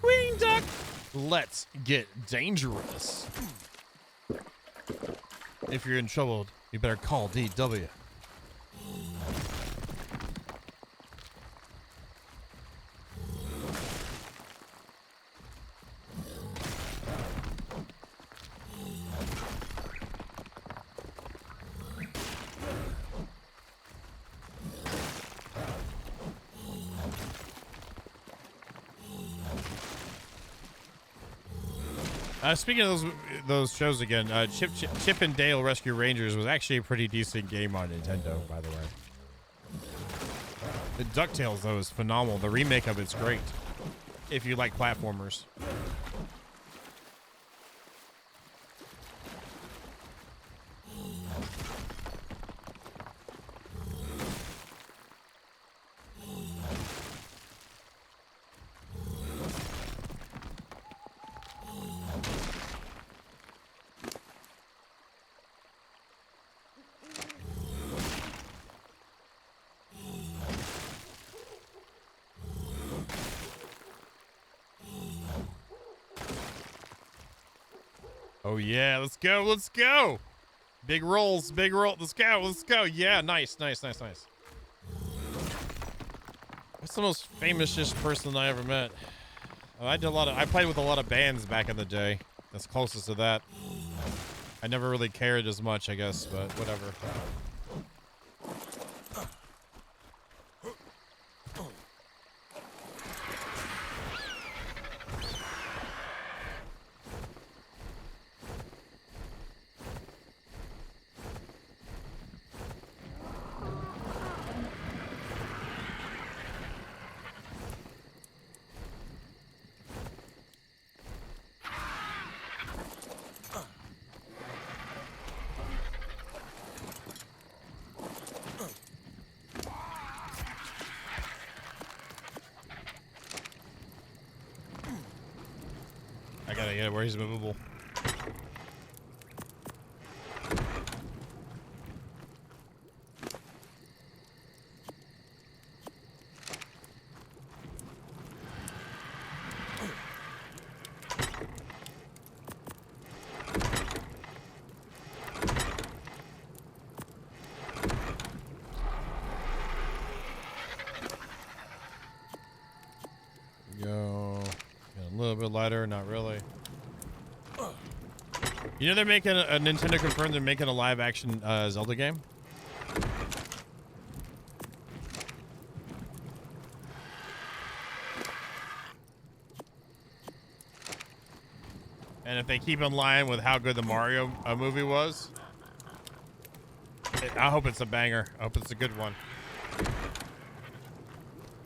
Darkwing Duck. Let's get dangerous. If you're in trouble, you better call DW. Speaking of those shows again, Chip and Dale Rescue Rangers was actually a pretty decent game on Nintendo, by the way. The DuckTales, though, is phenomenal. The remake of it's great, if you like platformers. Oh yeah, let's go, let's go. Big rolls, big roll. Let's go, let's go. Yeah, nice, nice, nice, nice. What's the most famous person I ever met? Oh, I played with a lot of bands back in the day. That's closest to that. I never really cared as much, I guess, but whatever. I gotta get it where he's movable. little bit lighter, not really. You know they're making a Nintendo confirmed they're making a live action Zelda game. And if they keep in line with how good the Mario movie was, I hope it's a banger. I hope it's a good one.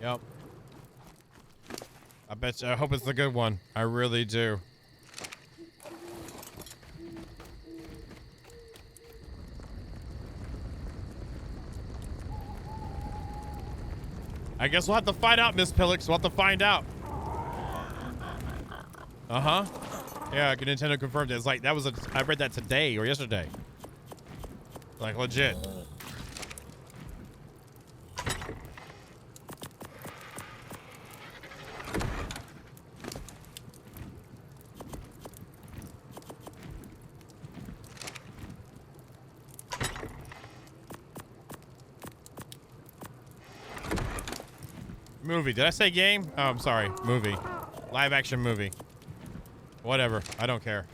Yep. I hope it's a good one. I really do. I guess we'll have to find out, Miss Pillix. We'll have to find out. Uh-huh. Yeah, Nintendo confirmed it. It's like, that was I read that today or yesterday. Like, legit. Movie. Did I say game? Oh, I'm sorry. Movie. Live action movie. Whatever. I don't care.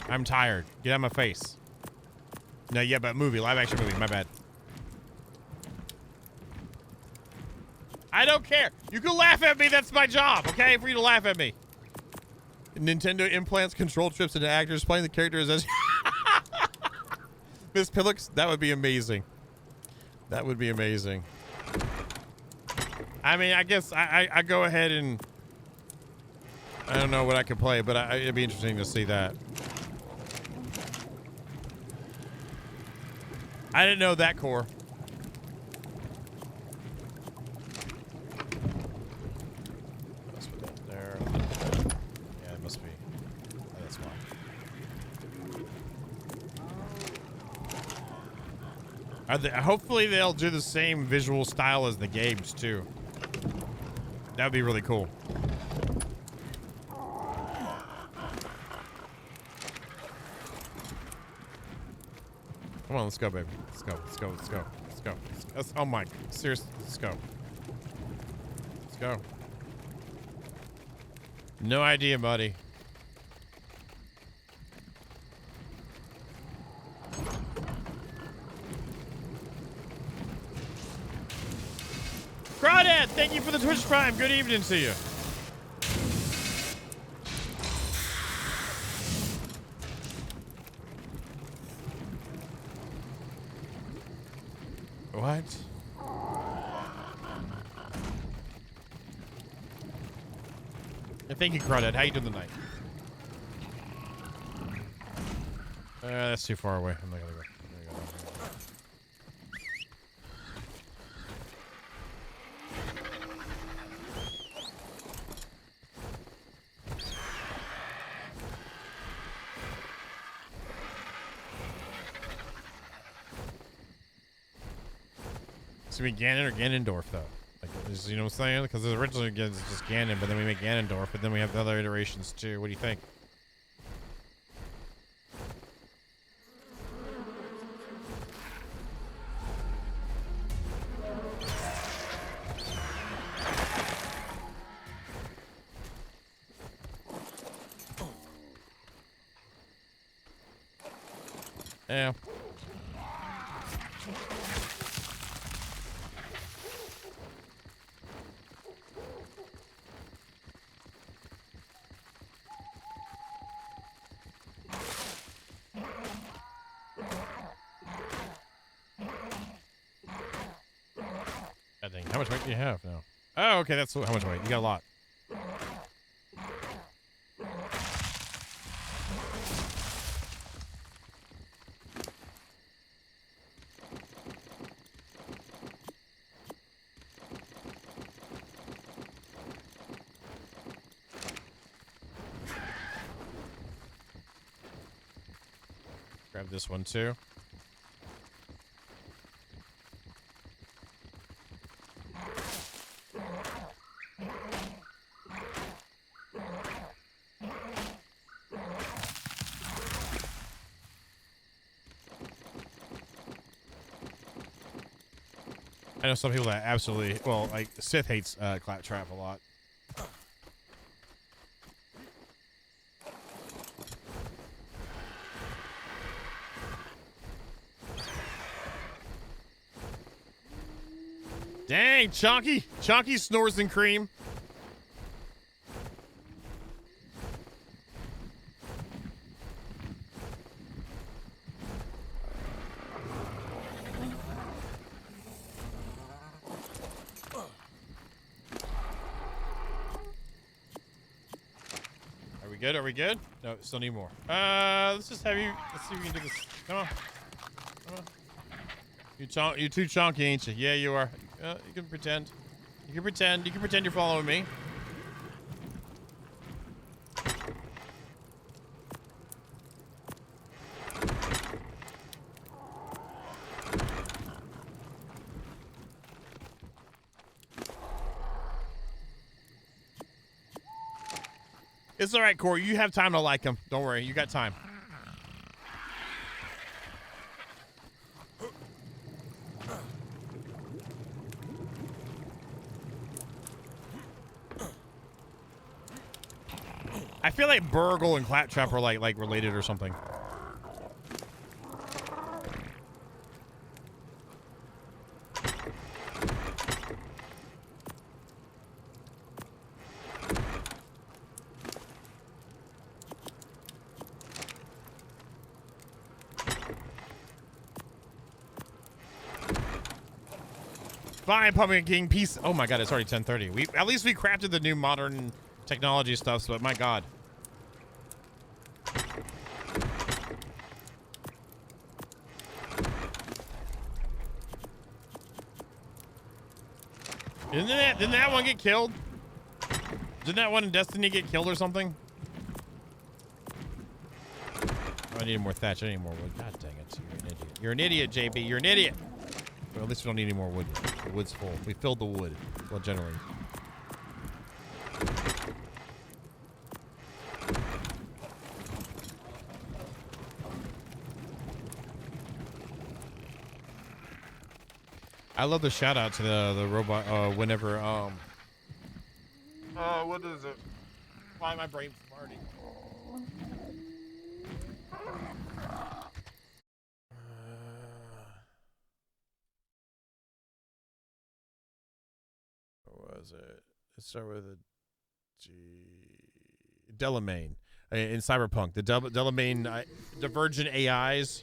I'm tired. Get out of my face. No, yeah, but movie. Live action movie. My bad. I don't care. You can laugh at me. That's my job, okay? For you to laugh at me. Nintendo implants control trips into actors playing the characters as... Miss Pillix, that would be amazing. That would be amazing. I mean, I guess I go ahead and... I don't know what I could play, but it'd be interesting to see that. I didn't know that core. Let's put that there. Yeah, it must be. Oh, that's why. Hopefully they'll do the same visual style as the games too. That would be really cool. Come on, let's go, baby. Let's go, let's go, let's go, let's go. Oh my, seriously, let's go. Let's go. No idea, buddy. Crawdad, thank you for the Twitch Prime. Good evening to you. What? Yeah, thank you, Crawdad. How you doing tonight? That's too far away. I'm not gonna go. It's gonna be Ganon or Ganondorf, though. Like, you know what I'm saying? Because originally it was just Ganon, but then we make Ganondorf, but then we have the other iterations too. What do you think? Yeah. How much weight do you have now? Oh, okay, that's how much weight. You got a lot. Grab this one too. I know some people that absolutely, well, like Sith hates Claptrap a lot. Dang, Chonky. Chonky snores and cream. Are we good? Are we good? No, still need more. Let's just have you. Let's see if we can do this. Come on. Come on. You too chonky, ain't you? Yeah, you are. You can pretend. You can pretend. You can pretend you're following me. It's all right, Corey. You have time to like him. Don't worry. You got time. I feel like Burgle and Claptrap are like related or something. Fine, Pumpkin King. Peace. Oh my God, it's already 10:30. At least we crafted the new modern technology stuff, but my God. Didn't that one get killed? Didn't that one in Destiny get killed or something? Oh, I need more thatch. I need more wood. God dang it. You're an idiot. You're an idiot, JB. You're an idiot. Well, at least we don't need any more wood yet. The wood's full. We filled the wood. Well, generally. I love the shout out to the robot whenever what is it? Why my brain farting? What was it? It started with a G. Delamain in Cyberpunk. The Delamain Divergent AIs.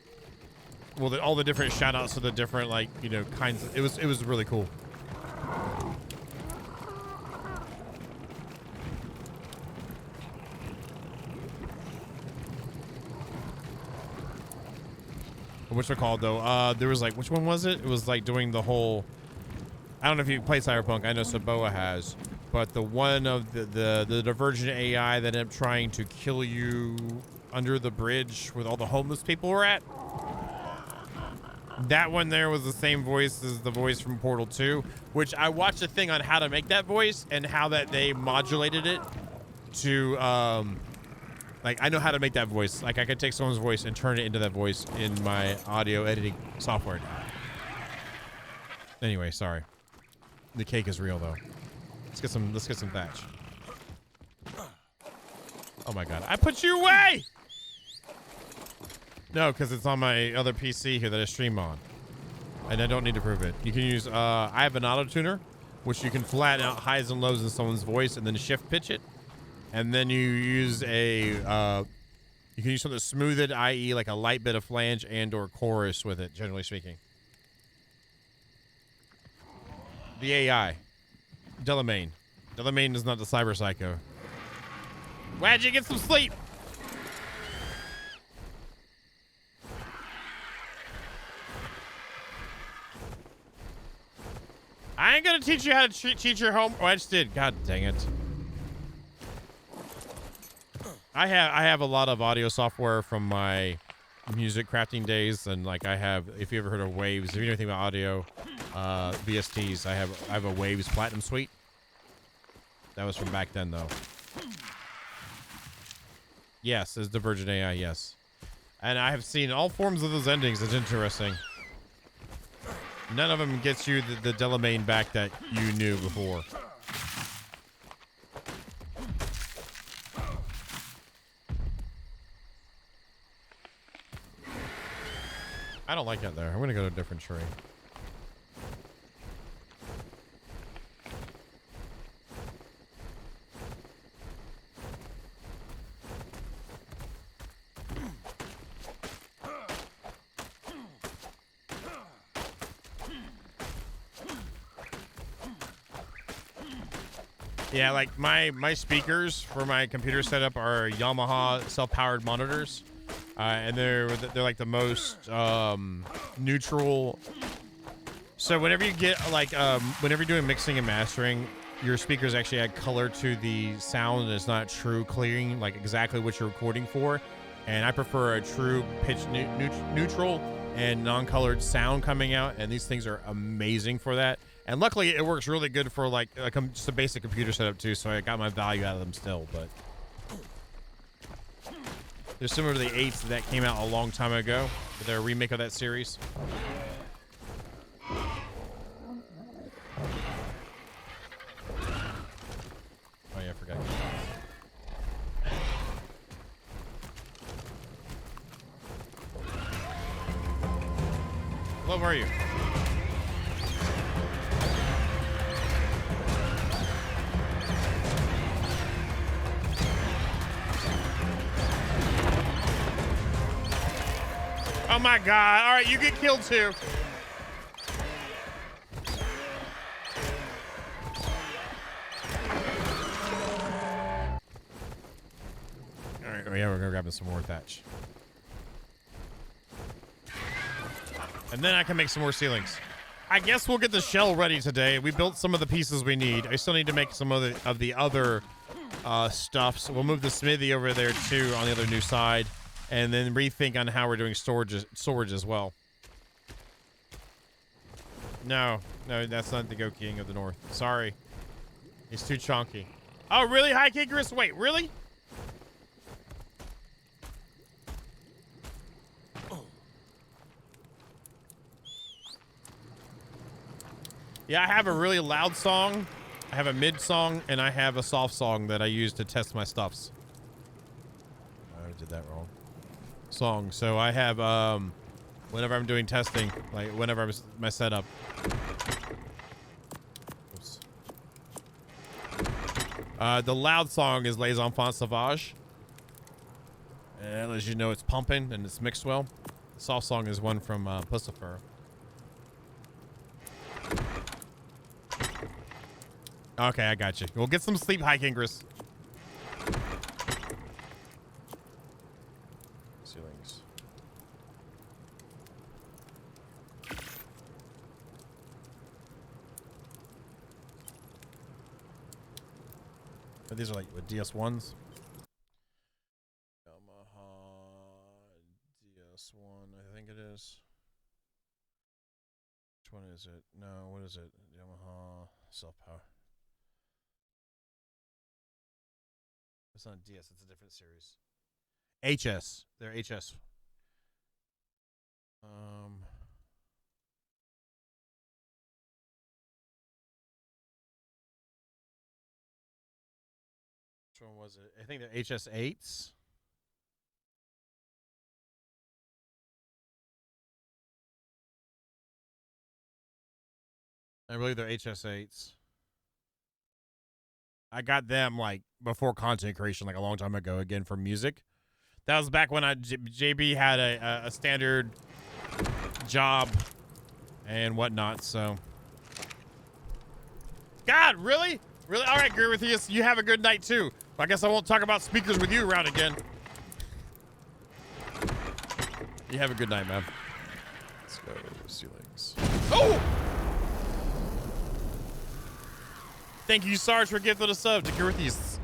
Well, all the different shout outs to the different, like, you know, kinds of, it was really cool. What's it called though? There was like, which one was it? It was like doing the whole, I don't know if you play Cyberpunk. I know Saboa has, but the one of the Divergent AI that ended up trying to kill you under the bridge where all the homeless people were at. That one there was the same voice as the voice from Portal 2, which I watched a thing on how to make that voice and how that they modulated it to, like, I know how to make that voice. Like, I could take someone's voice and turn it into that voice in my audio editing software. Anyway, sorry. The cake is real, though. Let's get some thatch. Oh my God. I put you away! No, because it's on my other PC here that I stream on. And I don't need to prove it. You can use, I have an auto tuner, which you can flatten out highs and lows in someone's voice and then shift pitch it. And then you use a, you can use something to smooth it, i.e. like a light bit of flange and or chorus with it, generally speaking. The AI. Delamain. Delamain is not the cyber psycho. Wadgy, get some sleep! I ain't gonna teach you how to cheat your home. Oh, I just did. God dang it. I have a lot of audio software from my music crafting days, and like I have, if you ever heard of Waves, if you know anything about audio, VSTs, I have a Waves Platinum Suite. That was from back then, though. Yes, it's Divergent AI. Yes, and I have seen all forms of those endings. It's interesting. None of them gets you the Delamain back that you knew before. I don't like it there. I'm gonna go to a different tree. Yeah, like my speakers for my computer setup are Yamaha self-powered monitors, and they're like the most neutral. So whenever you get like whenever you're doing mixing and mastering, your speakers actually add color to the sound, and it's not true clearing like exactly what you're recording for. And I prefer a true pitch neutral and non-colored sound coming out, and these things are amazing for that. And luckily, it works really good for like just a basic computer setup too, so I got my value out of them still. But they're similar to the 8s that came out a long time ago, but they're a remake of that series. Oh yeah, I forgot. Hello, where are you? Oh my god. All right, you get killed too. All right, oh yeah, we're gonna grab some more thatch. And then I can make some more ceilings. I guess we'll get the shell ready today. We built some of the pieces we need. I still need to make some of the other stuff. So we'll move the smithy over there too on the other new side. And then rethink on how we're doing storage as well. No, that's not the Goat King of the North. Sorry. He's too chunky. Oh, really? High Kickers? Wait, really? Yeah, I have a really loud song, I have a mid song, and I have a soft song that I use to test my stuffs. I did that wrong. Song. So I have whenever I'm doing testing, like whenever I'm my setup. Oops. The loud song is Les Enfants Sauvages. And that lets you know it's pumping and it's mixed well. The soft song is one from Pussifer. Okay, I got you. We'll get some sleep, High Kingris. Ceilings. But these are like what, DS1s? Yamaha DS1, I think it is. Which one is it? No, what is it? Yamaha self-power. It's not DS, it's a different series. HS. They're HS. Which one was it? I think they're HS8s. I believe they're HS8s. I got them like before content creation, like a long time ago, again for music. That was back when JB had a standard job and whatnot. So, God, really? Really? All right, Guruthius, you have a good night too. I guess I won't talk about speakers with you around again. You have a good night, man. Let's go ceilings. Oh! Thank you, Sarge, for gifting a sub to Guruthius.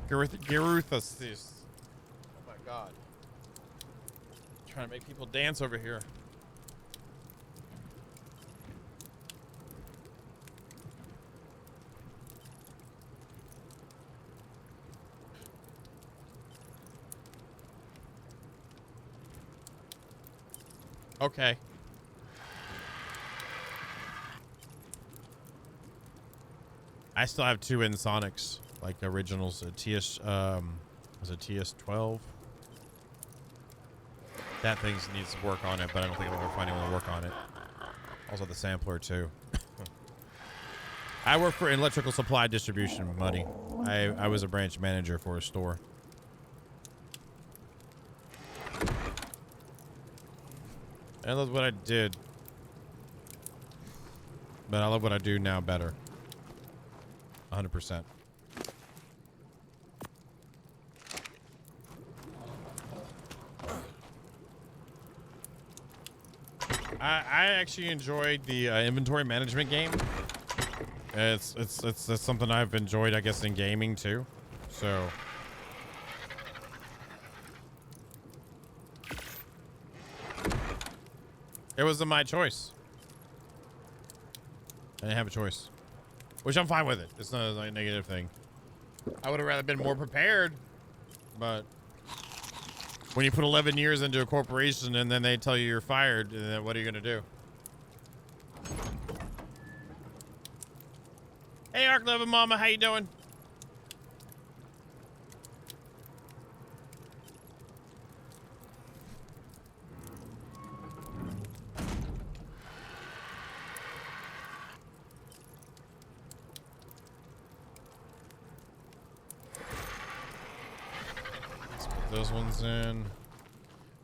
Guruthius. Oh my God. I'm trying to make people dance over here. Okay. I still have 2 Sonics, like originals. A TS, was it TS12? That thing needs work on it, but I don't think I'll ever find anyone to work on it. Also the sampler too. I work for electrical supply distribution, Muddy. I was a branch manager for a store. I love what I did. But I love what I do now better. 100%. I actually enjoyed the inventory management game. It's something I've enjoyed, I guess, in gaming too. So it wasn't my choice. I didn't have a choice, which I'm fine with it. It's not a negative thing. I would have rather been more prepared, but when you put 11 years into a corporation and then they tell you you're fired, then what are you gonna do? Hey, ARK loving mama, how you doing? Let's put those ones in.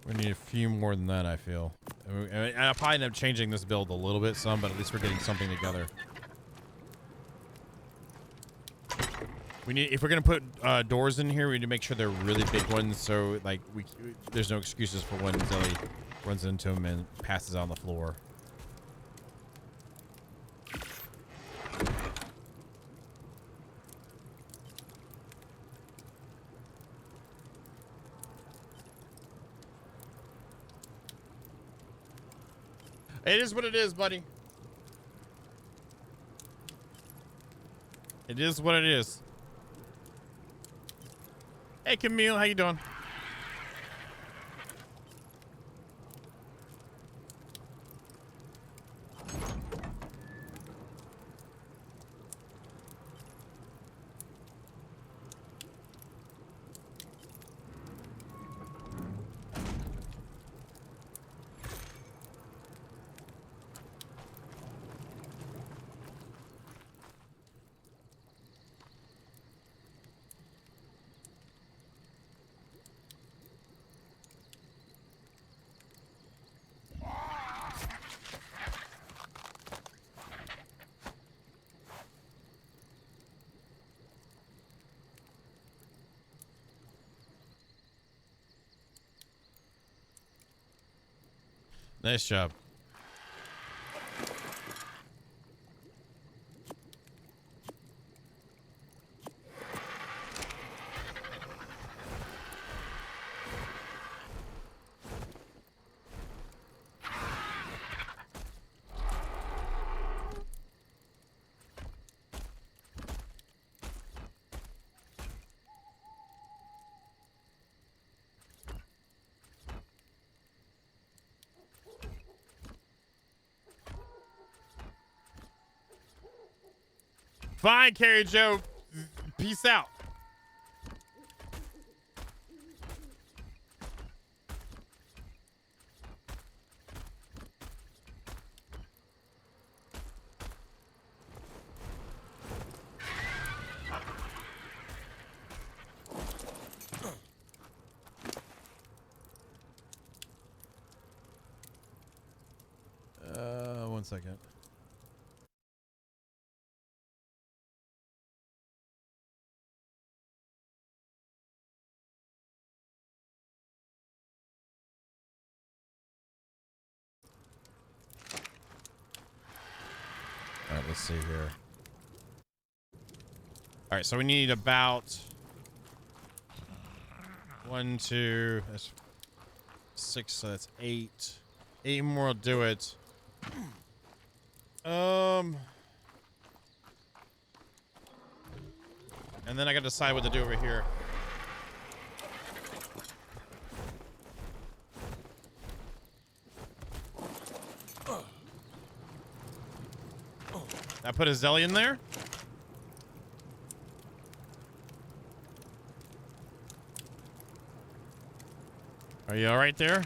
We need a few more than that, I feel. And I'll probably end up changing this build a little bit, but at least we're getting something together. We need, if we're gonna put doors in here, we need to make sure they're really big ones, so like there's no excuses for when Zelly runs into him and passes out on the floor. It is what it is, buddy. It is what it is. Hey, Camille, how you doing? Nice job. Fine, Carrie Joe. Peace out. One second. All right, let's see here. All right, so we need about 1, 2, that's 6, so that's 8. 8 more will do it. And then I gotta decide what to do over here. I put a Zelly in there. Are you all right there?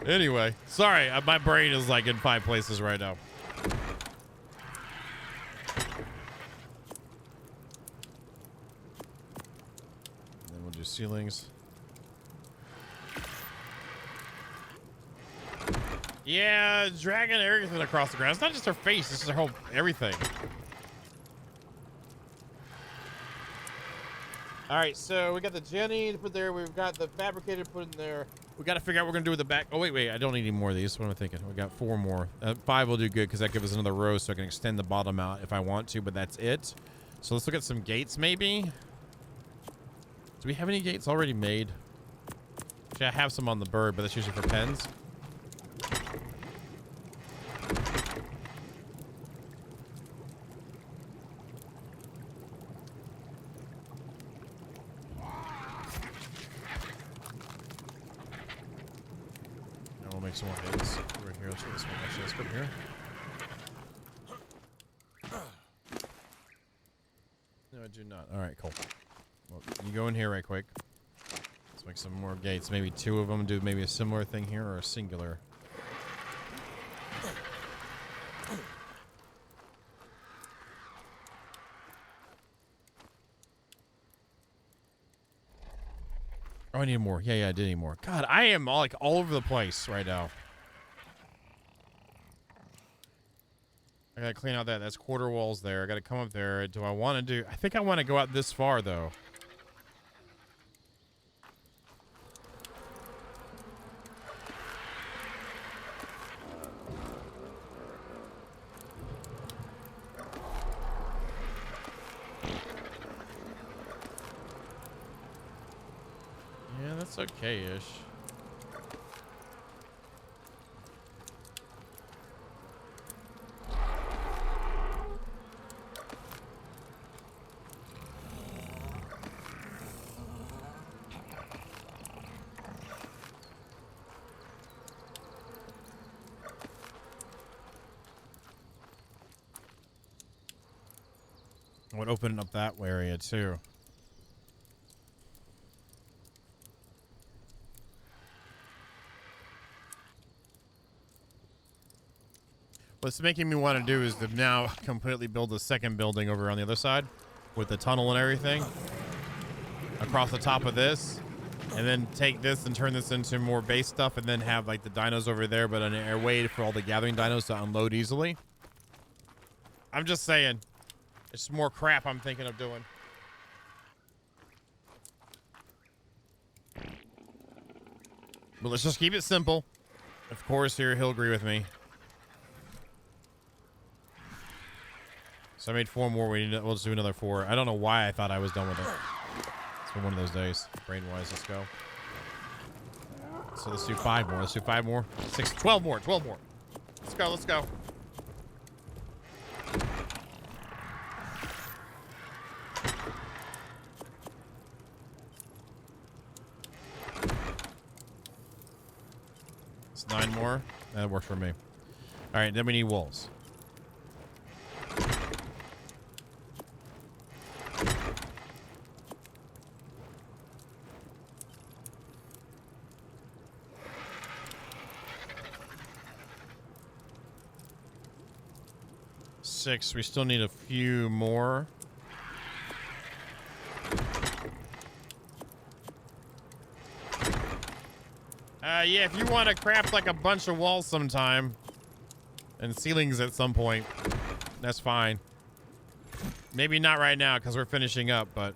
Anyway, sorry, my brain is like in 5 places right now. And then we'll do ceilings. Yeah, dragging everything across the ground. It's not just her face, it's her whole everything. All right, so we got the Jenny to put there. We've got the fabricator to put in there. We got to figure out what we're going to do with the back. Oh, wait. I don't need any more of these. What am I thinking? We got 4 more. 5 will do good because that gives us another row so I can extend the bottom out if I want to, but that's it. So let's look at some gates maybe. Do we have any gates already made? Actually, I have some on the bird, but that's usually for pens. Make some more gates over here. Let's do this one. Actually, let's go here. No, I do not. All right, cool. Well, you go in here right quick. Let's make some more gates. Maybe 2 of them. Do maybe a similar thing here or a singular. Oh, I need more. Yeah, I did need more. God, I am all over the place right now. I gotta clean out that. That's quarter walls there. I gotta come up there. Do I want to do... I think I want to go out this far, though. Yeah, that's okay-ish. I would open up that area, too. What's making me want to do is to now completely build a second building over on the other side with the tunnel and everything across the top of this, and then take this and turn this into more base stuff, and then have like the dinos over there, but a way for all the gathering dinos to unload easily. I'm just saying, it's more crap I'm thinking of doing. But let's just keep it simple. Of course, here he'll agree with me. So I made 4 more. We'll just do another 4. I don't know why I thought I was done with it. It's been one of those days, brain-wise. Let's go. So let's do 5 more. Let's do 5 more. 6, 12 more. 12 more. Let's go. Let's go. It's 9 more. That works for me. All right, then we need walls. We still need a few more. Yeah, if you want to craft like a bunch of walls sometime and ceilings at some point, that's fine. Maybe not right now because we're finishing up, but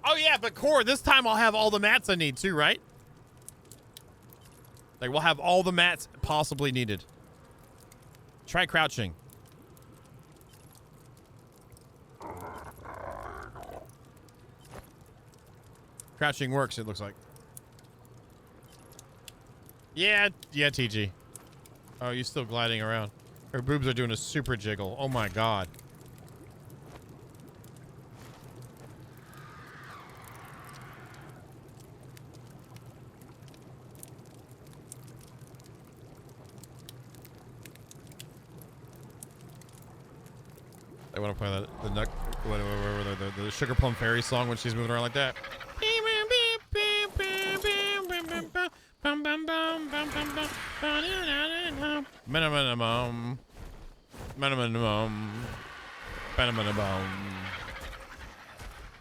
oh yeah, but core, this time I'll have all the mats I need too, right? Like, we'll have all the mats possibly needed. Try crouching. Crouching works, it looks like. Yeah, TG. Oh, you're still gliding around. Her boobs are doing a super jiggle. Oh my god. I want to play the Sugar Plum Fairy song when she's moving around like that. Minimum. Minimum. Minimum.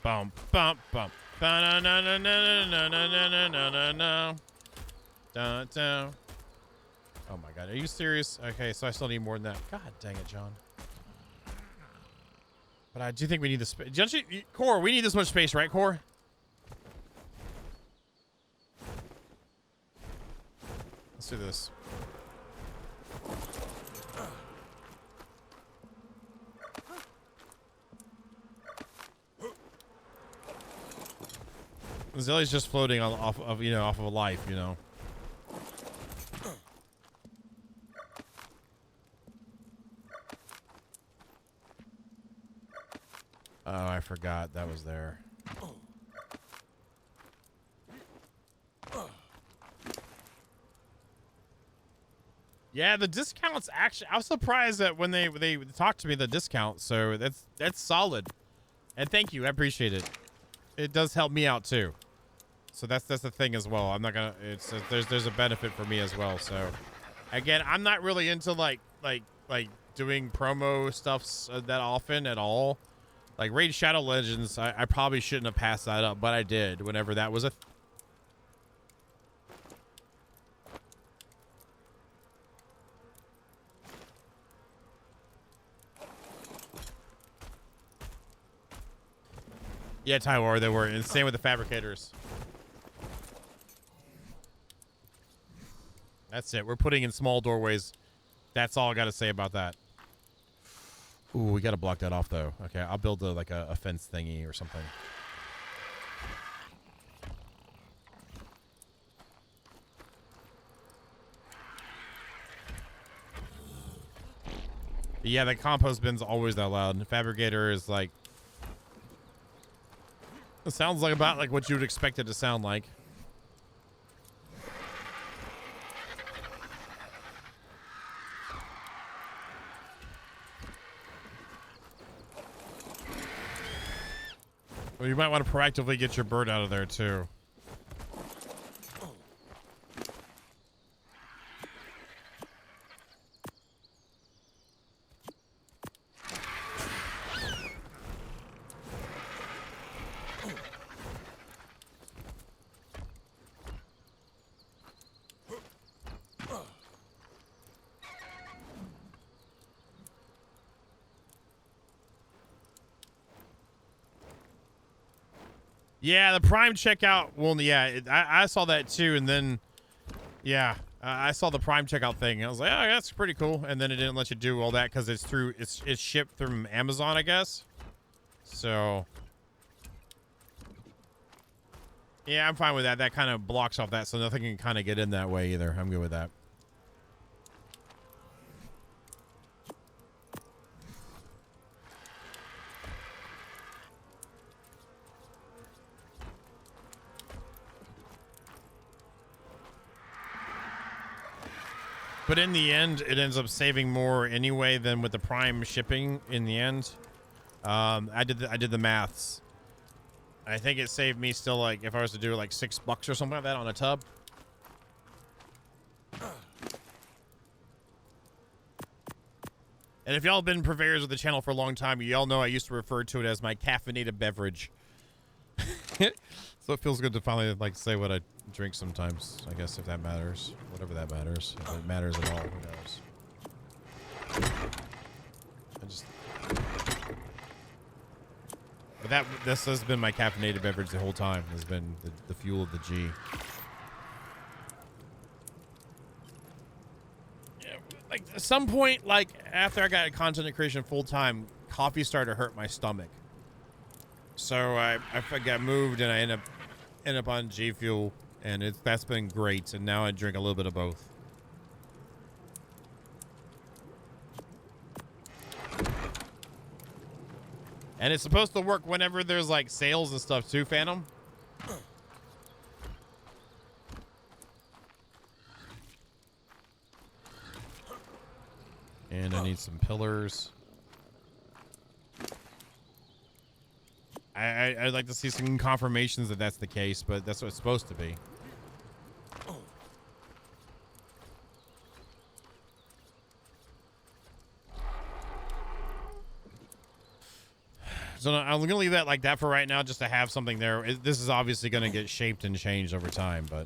Bum bum bum. Ba-na-na-na-na-na-na-na-na-na-na. Dun, dun. Oh my god, are you serious? Okay, so I still need more than that. God dang it, John. But I do think we need the space. Core, we need this much space, right, Core? Let's do this. Zelly's just floating off of a life, you know. Oh, I forgot that was there. Yeah, the discounts actually. I was surprised that when they talked to me the discount. So that's solid, and thank you. I appreciate it. It does help me out too. So that's the thing as well. I'm not gonna. There's a benefit for me as well. So again, I'm not really into like doing promo stuff that often at all. Like Raid Shadow Legends, I probably shouldn't have passed that up, but I did whenever that was a. Yeah, Tywar, they were. And same with the Fabricators. That's it. We're putting in small doorways. That's all I got to say about that. Ooh, we got to block that off, though. Okay, I'll build like a fence thingy or something. But yeah, the compost bin's always that loud. And the Fabricator is like... It sounds like about like what you would expect it to sound like. Well, you might want to proactively get your bird out of there, too. Yeah, the Prime checkout. Well, yeah, I saw that too, and then, yeah, I saw the Prime checkout thing. I was like, oh, that's pretty cool. And then it didn't let you do all that because it's shipped from Amazon, I guess. So, yeah, I'm fine with that. That kind of blocks off that, so nothing can kind of get in that way either. I'm good with that. But in the end, it ends up saving more anyway than with the Prime shipping. In the end, I did the maths. I think it saved me still, like, if I was to do like $6 or something like that on a tub. And if y'all have been purveyors of the channel for a long time, y'all know I used to refer to it as my caffeinated beverage. So it feels good to finally like say what I drink sometimes, I guess, if that matters. Whatever that matters. If it matters at all, who knows? But this has been my caffeinated beverage the whole time. Has been the fuel of the G. Yeah, like at some point, like after I got content creation full time, coffee started to hurt my stomach. So I got moved and I end up on G Fuel, and that's been great. And now I drink a little bit of both. And it's supposed to work whenever there's like sales and stuff too, Phantom. And I need some pillars. I'd like to see some confirmations that that's the case, but that's what it's supposed to be. So I'm gonna leave that like that for right now, just to have something there. This is obviously gonna get shaped and changed over time, but.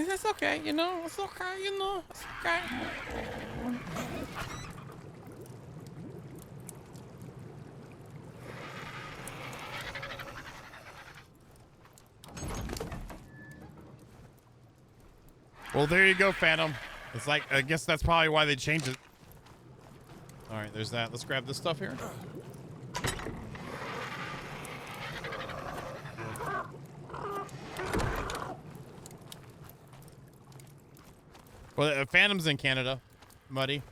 That's okay, you know. It's okay, you know. It's okay. Well, there you go, Phantom. It's like, I guess that's probably why they changed it. All right, there's that. Let's grab this stuff here. Well, Phantom's in Canada, Muddy.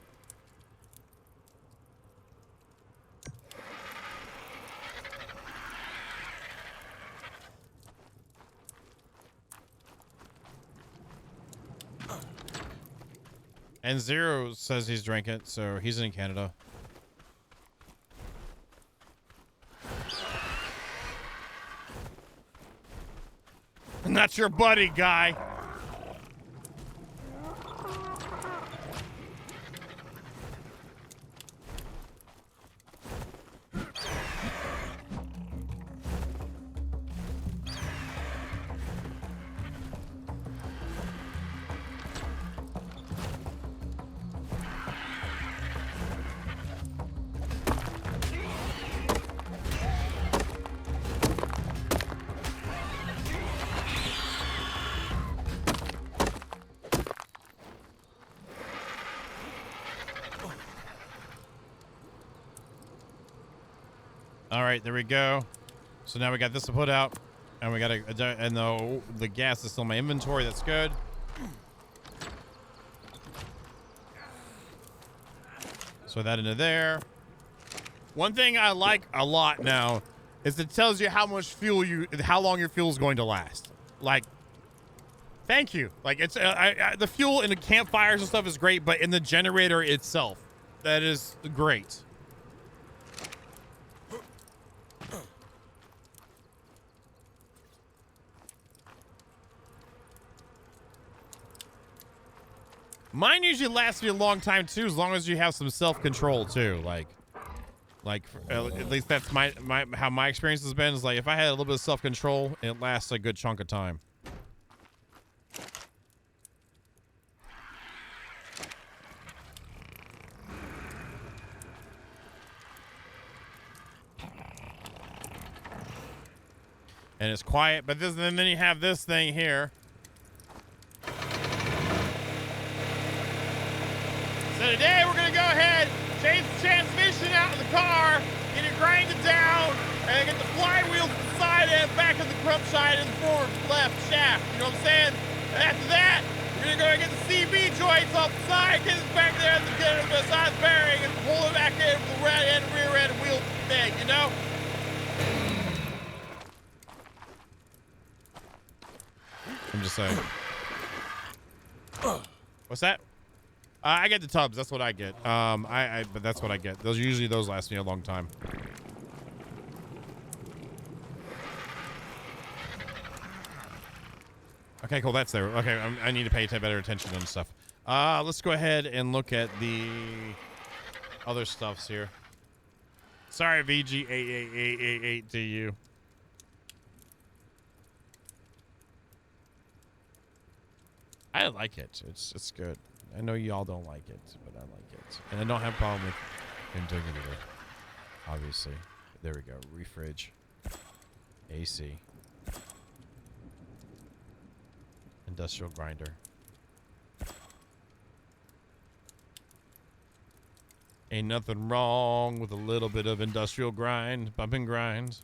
And Zero says he's drank it, so he's in Canada. Not your buddy, guy. All right, there we go. So now we got this to put out, and we got and the gas is still in my inventory. That's good. So that into there. One thing I like a lot now is it tells you how much fuel how long your fuel is going to last. Like, thank you. Like, it's the fuel in the campfires and stuff is great, but in the generator itself, that is great. Mine usually lasts me a long time too, as long as you have some self-control too. Like at least that's how my experience has been. Is like if I had a little bit of self-control, it lasts a good chunk of time. And it's quiet, but and then you have this thing here. So today we're going to go ahead, change the transmission out of the car, get it grinded down, and get the flywheels to the side and back of the crump side and the forward left shaft. You know what I'm saying? And after that, we're going to go and get the CB joints off the side, get it back there and get the side bearing and pull it back in for the rear end wheel thing, you know? I'm just saying. What's that? I get the tubs. That's what I get. But that's what I get. Those last me a long time. Okay, cool. That's there. Okay, I need to pay better attention on stuff. Let's go ahead and look at the other stuffs here. Sorry, VG8888 to you. I like it. It's good. I know y'all don't like it, but I like it. And I don't have a problem with him doing it either. Obviously. There we go. Refridge. AC. Industrial grinder. Ain't nothing wrong with a little bit of industrial grind. Bump and grind.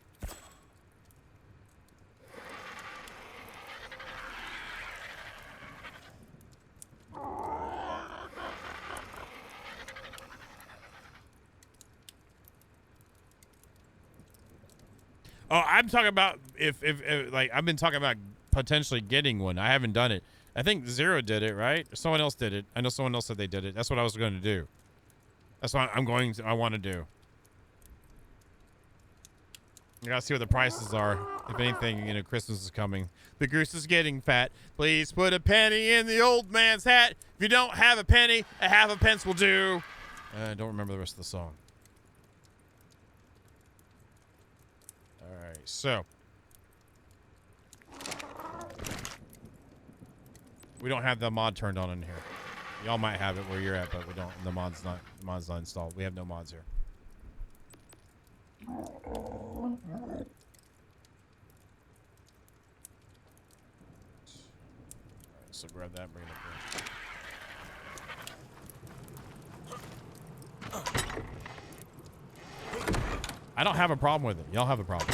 Oh, I'm talking about if like I've been talking about potentially getting one. I haven't done it. I think Zero did it, right? Someone else did it. I know someone else said they did it. That's what I was going to do. That's what I want to do. I gotta see what the prices are. If anything, you know, Christmas is coming. The goose is getting fat. Please put a penny in the old man's hat. If you don't have a penny, a half a pence will do. I don't remember the rest of the song. All right, so we don't have the mod turned on in here. Y'all might have it where you're at, but we don't. The mod's not installed. We have no mods here. So grab that and bring it up here. I don't have a problem with it. Y'all have a problem.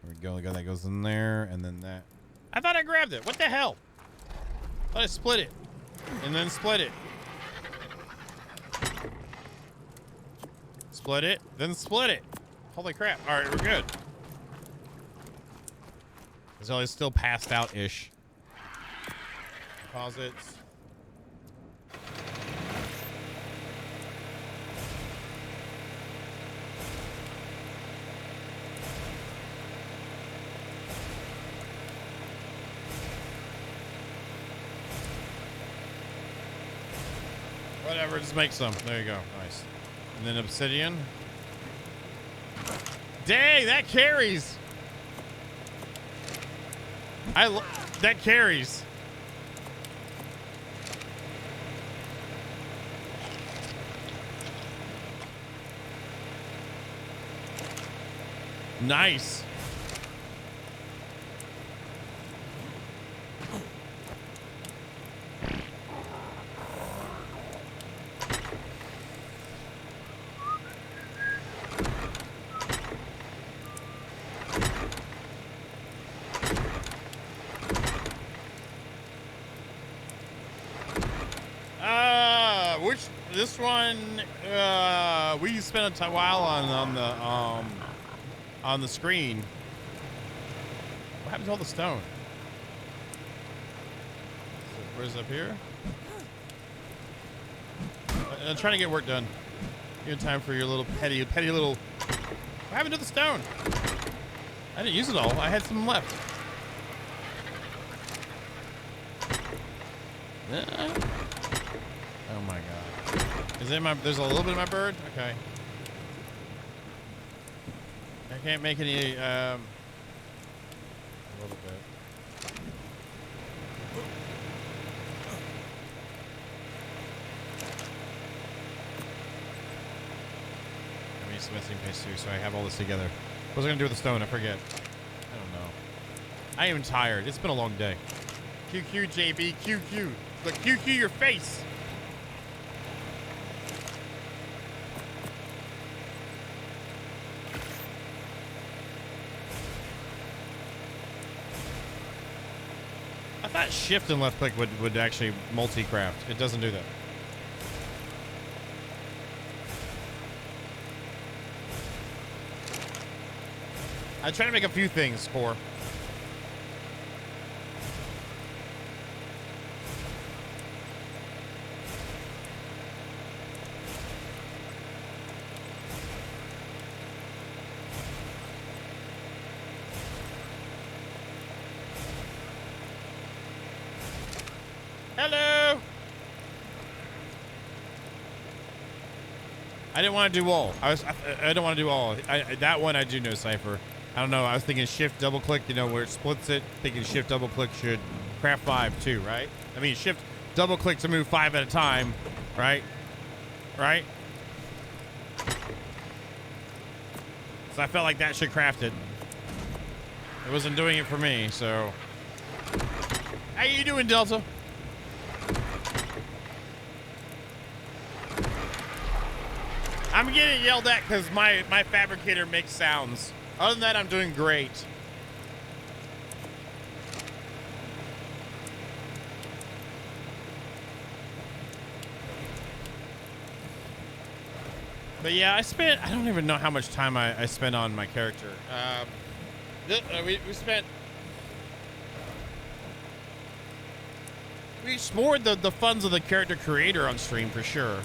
There we go. Look how that goes in there, and then that. I thought I grabbed it. What the hell? I thought I split it, and then split it. Split it, then split it. Holy crap. All right, we're good. Zelly's still passed out-ish. Deposits. Whatever, just make some. There you go. Nice. And then obsidian. Dang, that carries. That carries. Nice. This one, we spent a while on the screen. What happened to all the stone? Where's it up here? I'm trying to get work done. You have time for your little petty little. What happened to the stone? I didn't use it all. I had some left. Oh my god. Is it my? There's a little bit of my bird. Okay. I can't make any. A little bit. I need some missing paste too, so I have all this together. What was I gonna do with the stone? I forget. I don't know. I am tired. It's been a long day. QQ JB QQ. Look, QQ your face. I thought shift and left click would actually multi-craft. It doesn't do that. I try to make a few things, Core. Hello. I didn't want to do all. I don't want to do all. That one I do know cipher. I don't know. I was thinking shift double click, you know, where it splits it. Thinking shift double click should craft 5 too, right? I mean, shift double click to move 5 at a time, right? Right? So I felt like that should craft it. It wasn't doing it for me, so. How you doing, Delta? I'm getting yelled at because my fabricator makes sounds. Other than that, I'm doing great. But yeah, I don't even know how much time I spent on my character. We spent We explored the funds of the character creator on stream for sure.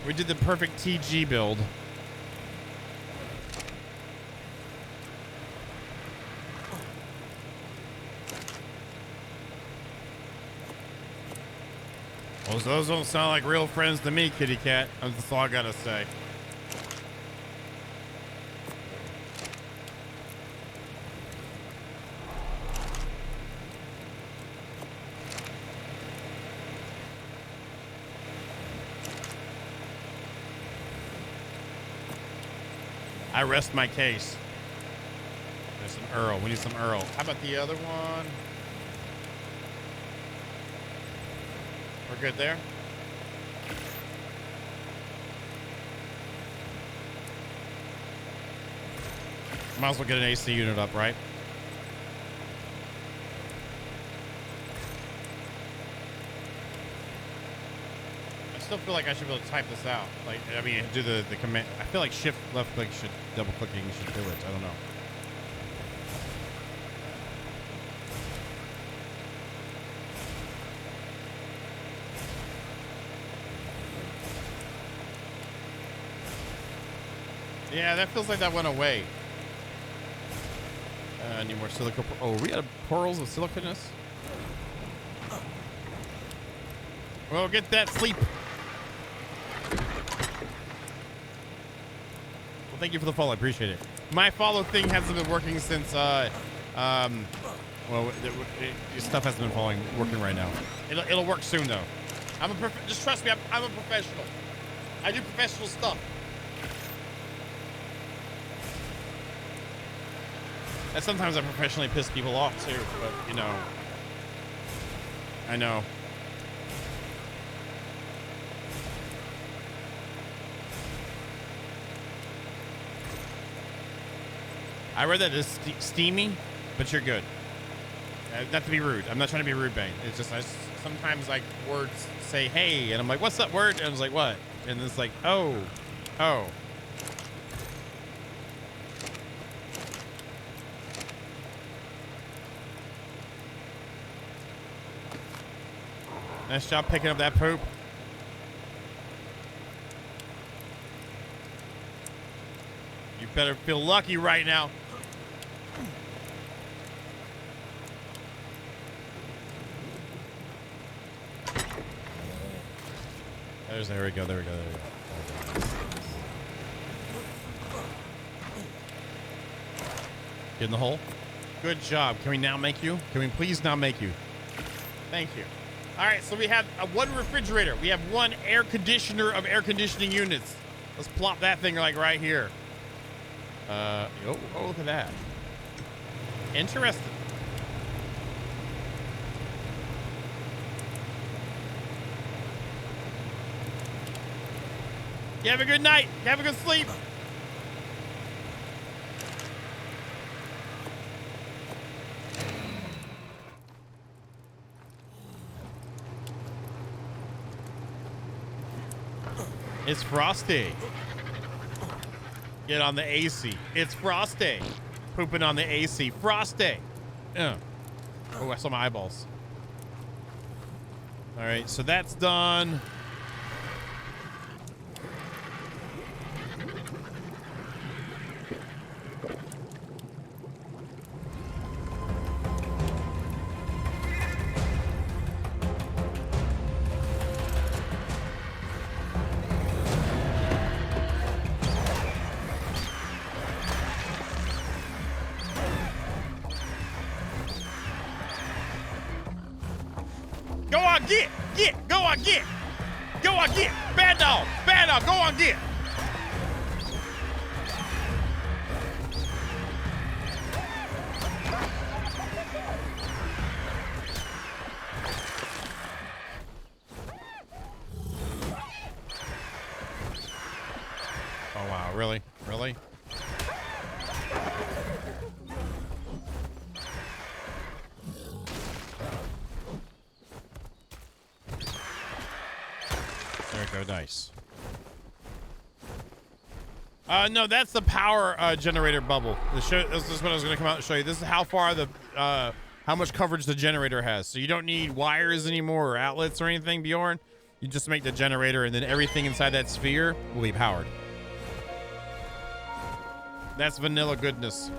We did the perfect TG build. Well, those don't sound like real friends to me, kitty cat. That's all I gotta say. I rest my case. There's some Earl. We need some Earl. How about the other one? We're good there. Might as well get an AC unit up, right? I still feel like I should be able to type this out. Like, I mean, do the command. I feel like shift left click should double clicking should do it. I don't know. Yeah, that feels like that went away. Need more silica. Oh, we got pearls of siliconous. Well, get that sleep. Well, thank you for the follow. I appreciate it. My follow thing hasn't been working since, well, stuff hasn't been working right now. It'll work soon, though. Just trust me, I'm a professional. I do professional stuff. And sometimes I professionally piss people off too, but you know, I know. I read that as steamy, but you're good. Not to be rude. I'm not trying to be rude, Bane. It's just sometimes like words say hey, and I'm like, what's that word? And I was like, what? And it's like, oh. Nice job picking up that poop. You better feel lucky right now. There we go. Get in the hole. Good job. Can we now make you? Can we please now make you? Thank you. All right, so we have one refrigerator. We have one air conditioner of air conditioning units. Let's plop that thing like right here. Oh, look at that. Interesting. You have a good night. You have a good sleep. It's Frosty. Get on the AC. It's Frosty. Pooping on the AC. Frosty. Oh, I saw my eyeballs. All right, so that's done. Go on, get. Bad dog, go on, get. Oh, wow, really? Really? There we go, nice. No, that's the power generator bubble. This is what I was going to come out and show you. This is how far how much coverage the generator has. So you don't need wires anymore or outlets or anything, Bjorn. You just make the generator, and then everything inside that sphere will be powered. That's vanilla goodness.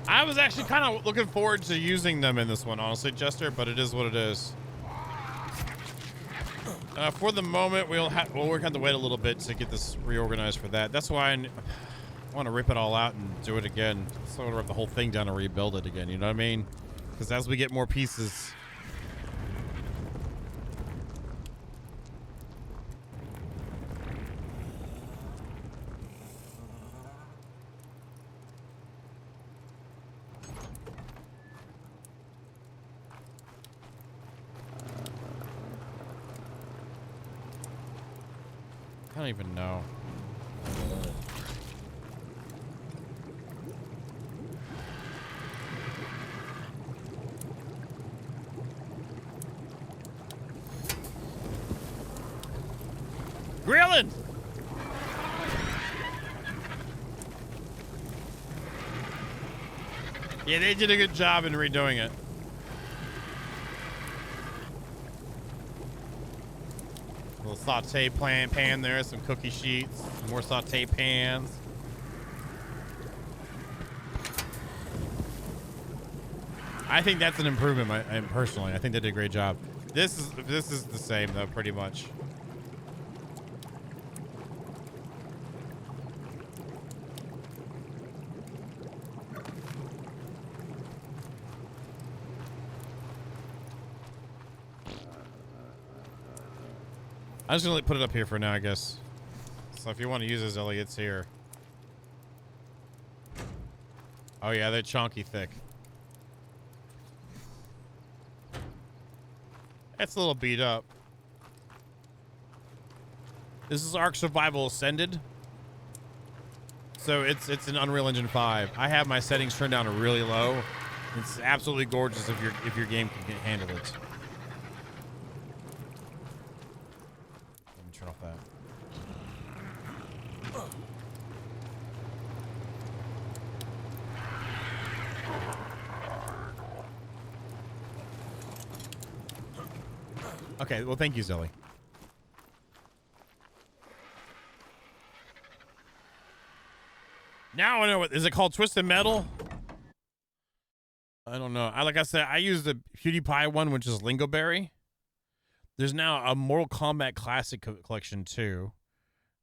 I was actually kind of looking forward to using them in this one, honestly, Jester, but it is what it is. For the moment, we're going to have to wait a little bit to get this reorganized for that. That's why I want to rip it all out and do it again. So I want to rip the whole thing down and rebuild it again, you know what I mean? Because as we get more pieces... I don't even know. Grilling! Yeah, they did a good job in redoing it. Little saute pan there, some cookie sheets, more saute pans. I think that's an improvement. Personally, I think they did a great job. This is the same though, pretty much. I'm just gonna put it up here for now, I guess. So if you want to use this, Ellie, it's here. Oh yeah, they're chunky thick. That's a little beat up. This is ARK Survival Ascended. So it's an Unreal Engine 5. I have my settings turned down to really low. It's absolutely gorgeous if your game can handle it. Turn off that. Okay, well, thank you, Zelly. Now I know what is it called? Twisted Metal? I don't know. Like I said, I use the PewDiePie one, which is Lingoberry. There's now a Mortal Kombat Classic collection too.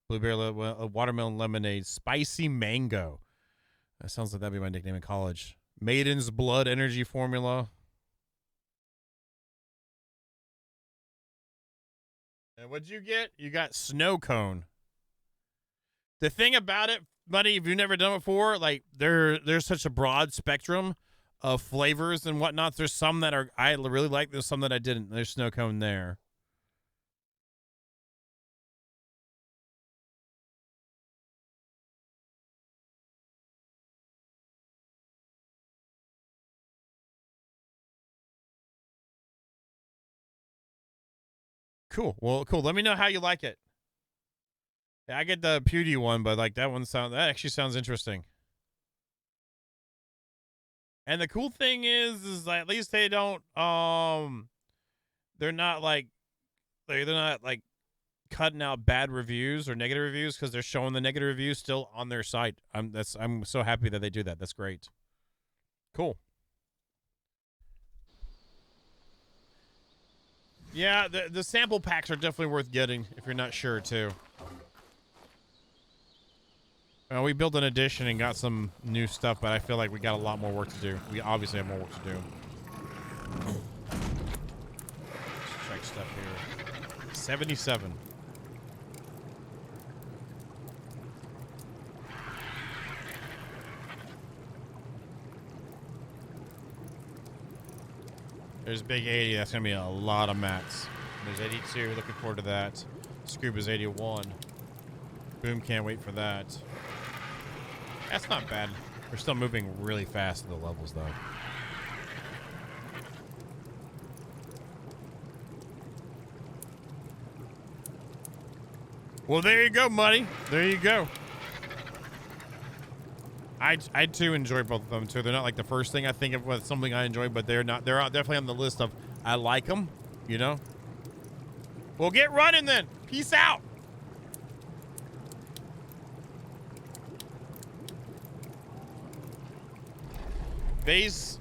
Blueberry, watermelon lemonade, spicy mango. That sounds like that'd be my nickname in college. Maiden's Blood energy formula. And what'd you get? You got snow cone. The thing about it, buddy, if you've never done it before, like there's such a broad spectrum of flavors and whatnot. There's some that I really like. There's some that I didn't. There's snow cone there. Cool. Well, cool. Let me know how you like it. Yeah, I get the Pewdie one, but like that actually sounds interesting. And the cool thing is like, at least they don't they're not like cutting out bad reviews or negative reviews because they're showing the negative reviews still on their site. I'm so happy that they do that. That's great. Cool. Yeah, the sample packs are definitely worth getting if you're not sure too. We built an edition and got some new stuff, but I feel like we got a lot more work to do. We obviously have more work to do. Let's check stuff here. 77. There's big 80. That's going to be a lot of mats. There's 82. Looking forward to that. Scuba's 81. Boom, can't wait for that. That's not bad. We're still moving really fast in the levels, though. Well, there you go, Muddy. There you go. I too enjoy both of them too. They're not like the first thing I think of with something I enjoy, but they're not. They're definitely on the list of I like them. You know. Well, get running then. Peace out. Base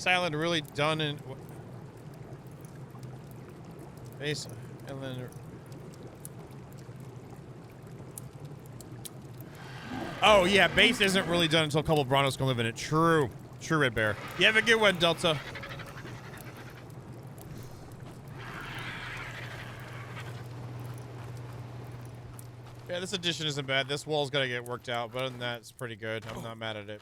Island really done in. Base Island. Oh, yeah, base isn't really done until a couple of Broncos can live in it. True. True, Red Bear. You have a good one, Delta. Yeah, this addition isn't bad. This wall's got to get worked out, but other than that, it's pretty good. I'm not mad at it.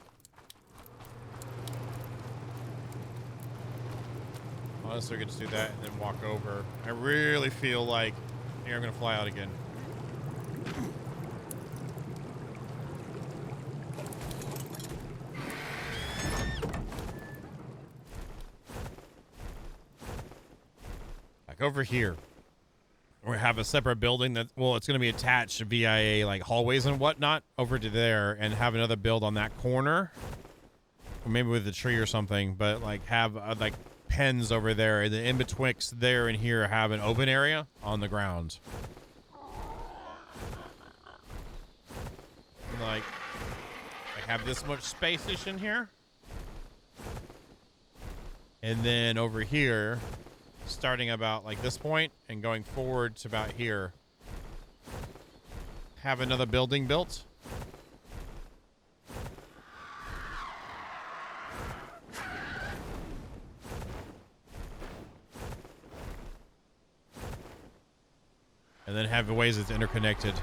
Honestly, we could just do that and then walk over. I really feel like here I'm going to fly out again. Over here, we have a separate building that, well, it's going to be attached via like hallways and whatnot over to there, and have another build on that corner, or maybe with a tree or something, but like have like pens over there, and then in betwixt there and here have an open area on the ground. Like I have this much space-ish in here, and then over here, starting about like this point and going forward to about here, have another building built. And then have ways it's interconnected.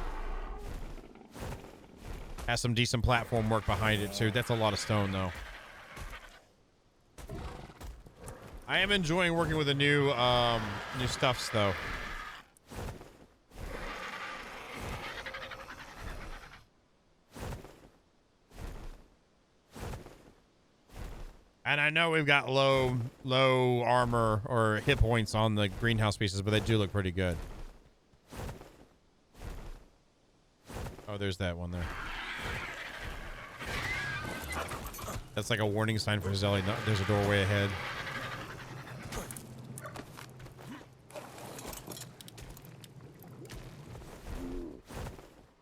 Has some decent platform work behind it too. That's a lot of stone though. I am enjoying working with the new stuffs though. And I know we've got low armor or hit points on the greenhouse pieces, but they do look pretty good. Oh, there's that one there. That's like a warning sign for Zelly. No, there's a doorway ahead.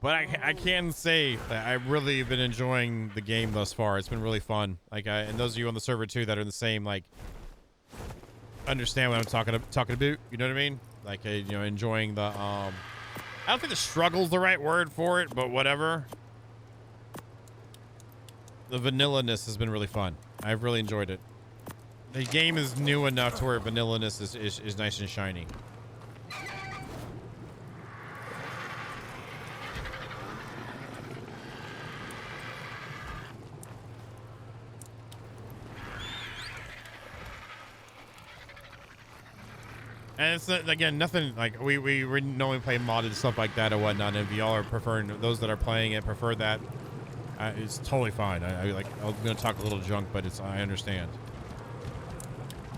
But I can say that I've really been enjoying the game thus far. It's been really fun. Like, and those of you on the server too that are in the same, like, understand what I'm talking about. You know what I mean? Like, you know, enjoying the I don't think the struggle's the right word for it, but whatever. The vanilla-ness has been really fun. I've really enjoyed it. The game is new enough to where vanilla-ness is nice and shiny. And it's again nothing like we normally play modded stuff like that or whatnot. And if y'all are preferring, those that are playing it prefer that, it's totally fine. I'm gonna talk a little junk, but I understand.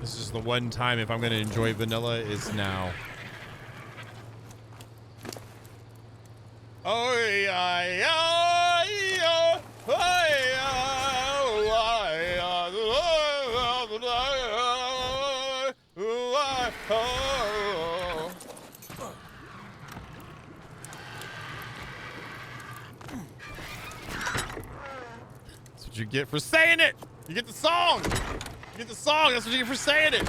This is the one time if I'm gonna enjoy vanilla is now. Oh yeah, yeah, yeah, That's what you get for saying it. You get the song. You get the song. That's what you get for saying it.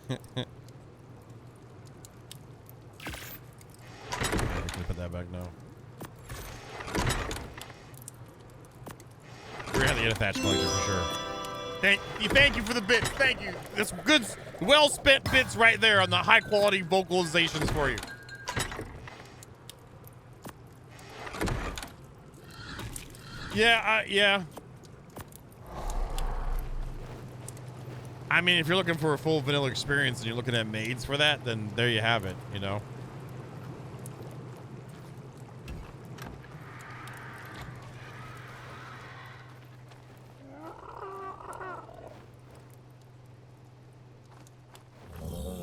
Can put that back now. We're gonna have to get a thatch collector for sure. Thank you for the bits. Thank you. That's good, well spent bits right there on the high quality vocalizations for you. Yeah, yeah. I mean, if you're looking for a full vanilla experience and you're looking at maids for that, then there you have it, you know.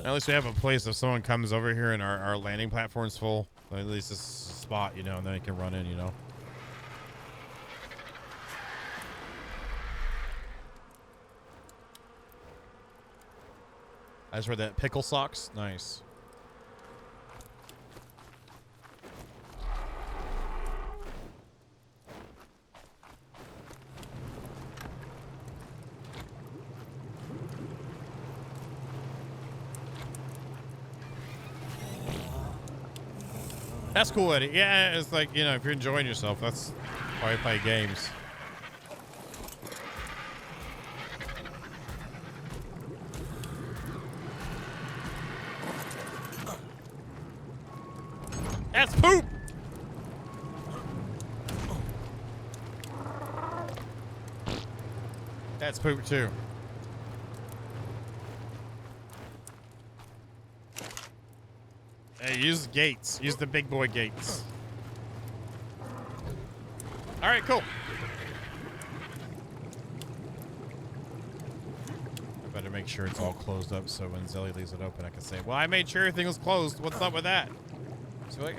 At least we have a place if someone comes over here and our landing platform's full. At least this spot, you know, and then they can run in, you know. I just read that pickle socks. Nice. That's cool, Eddie. Yeah, it's like, you know, if you're enjoying yourself, that's why you play games. That's poop! That's poop too. Hey, use gates. Use the big boy gates. All right, cool. I better make sure it's all closed up so when Zelly leaves it open, I can say, well, I made sure everything was closed. What's up with that? So like,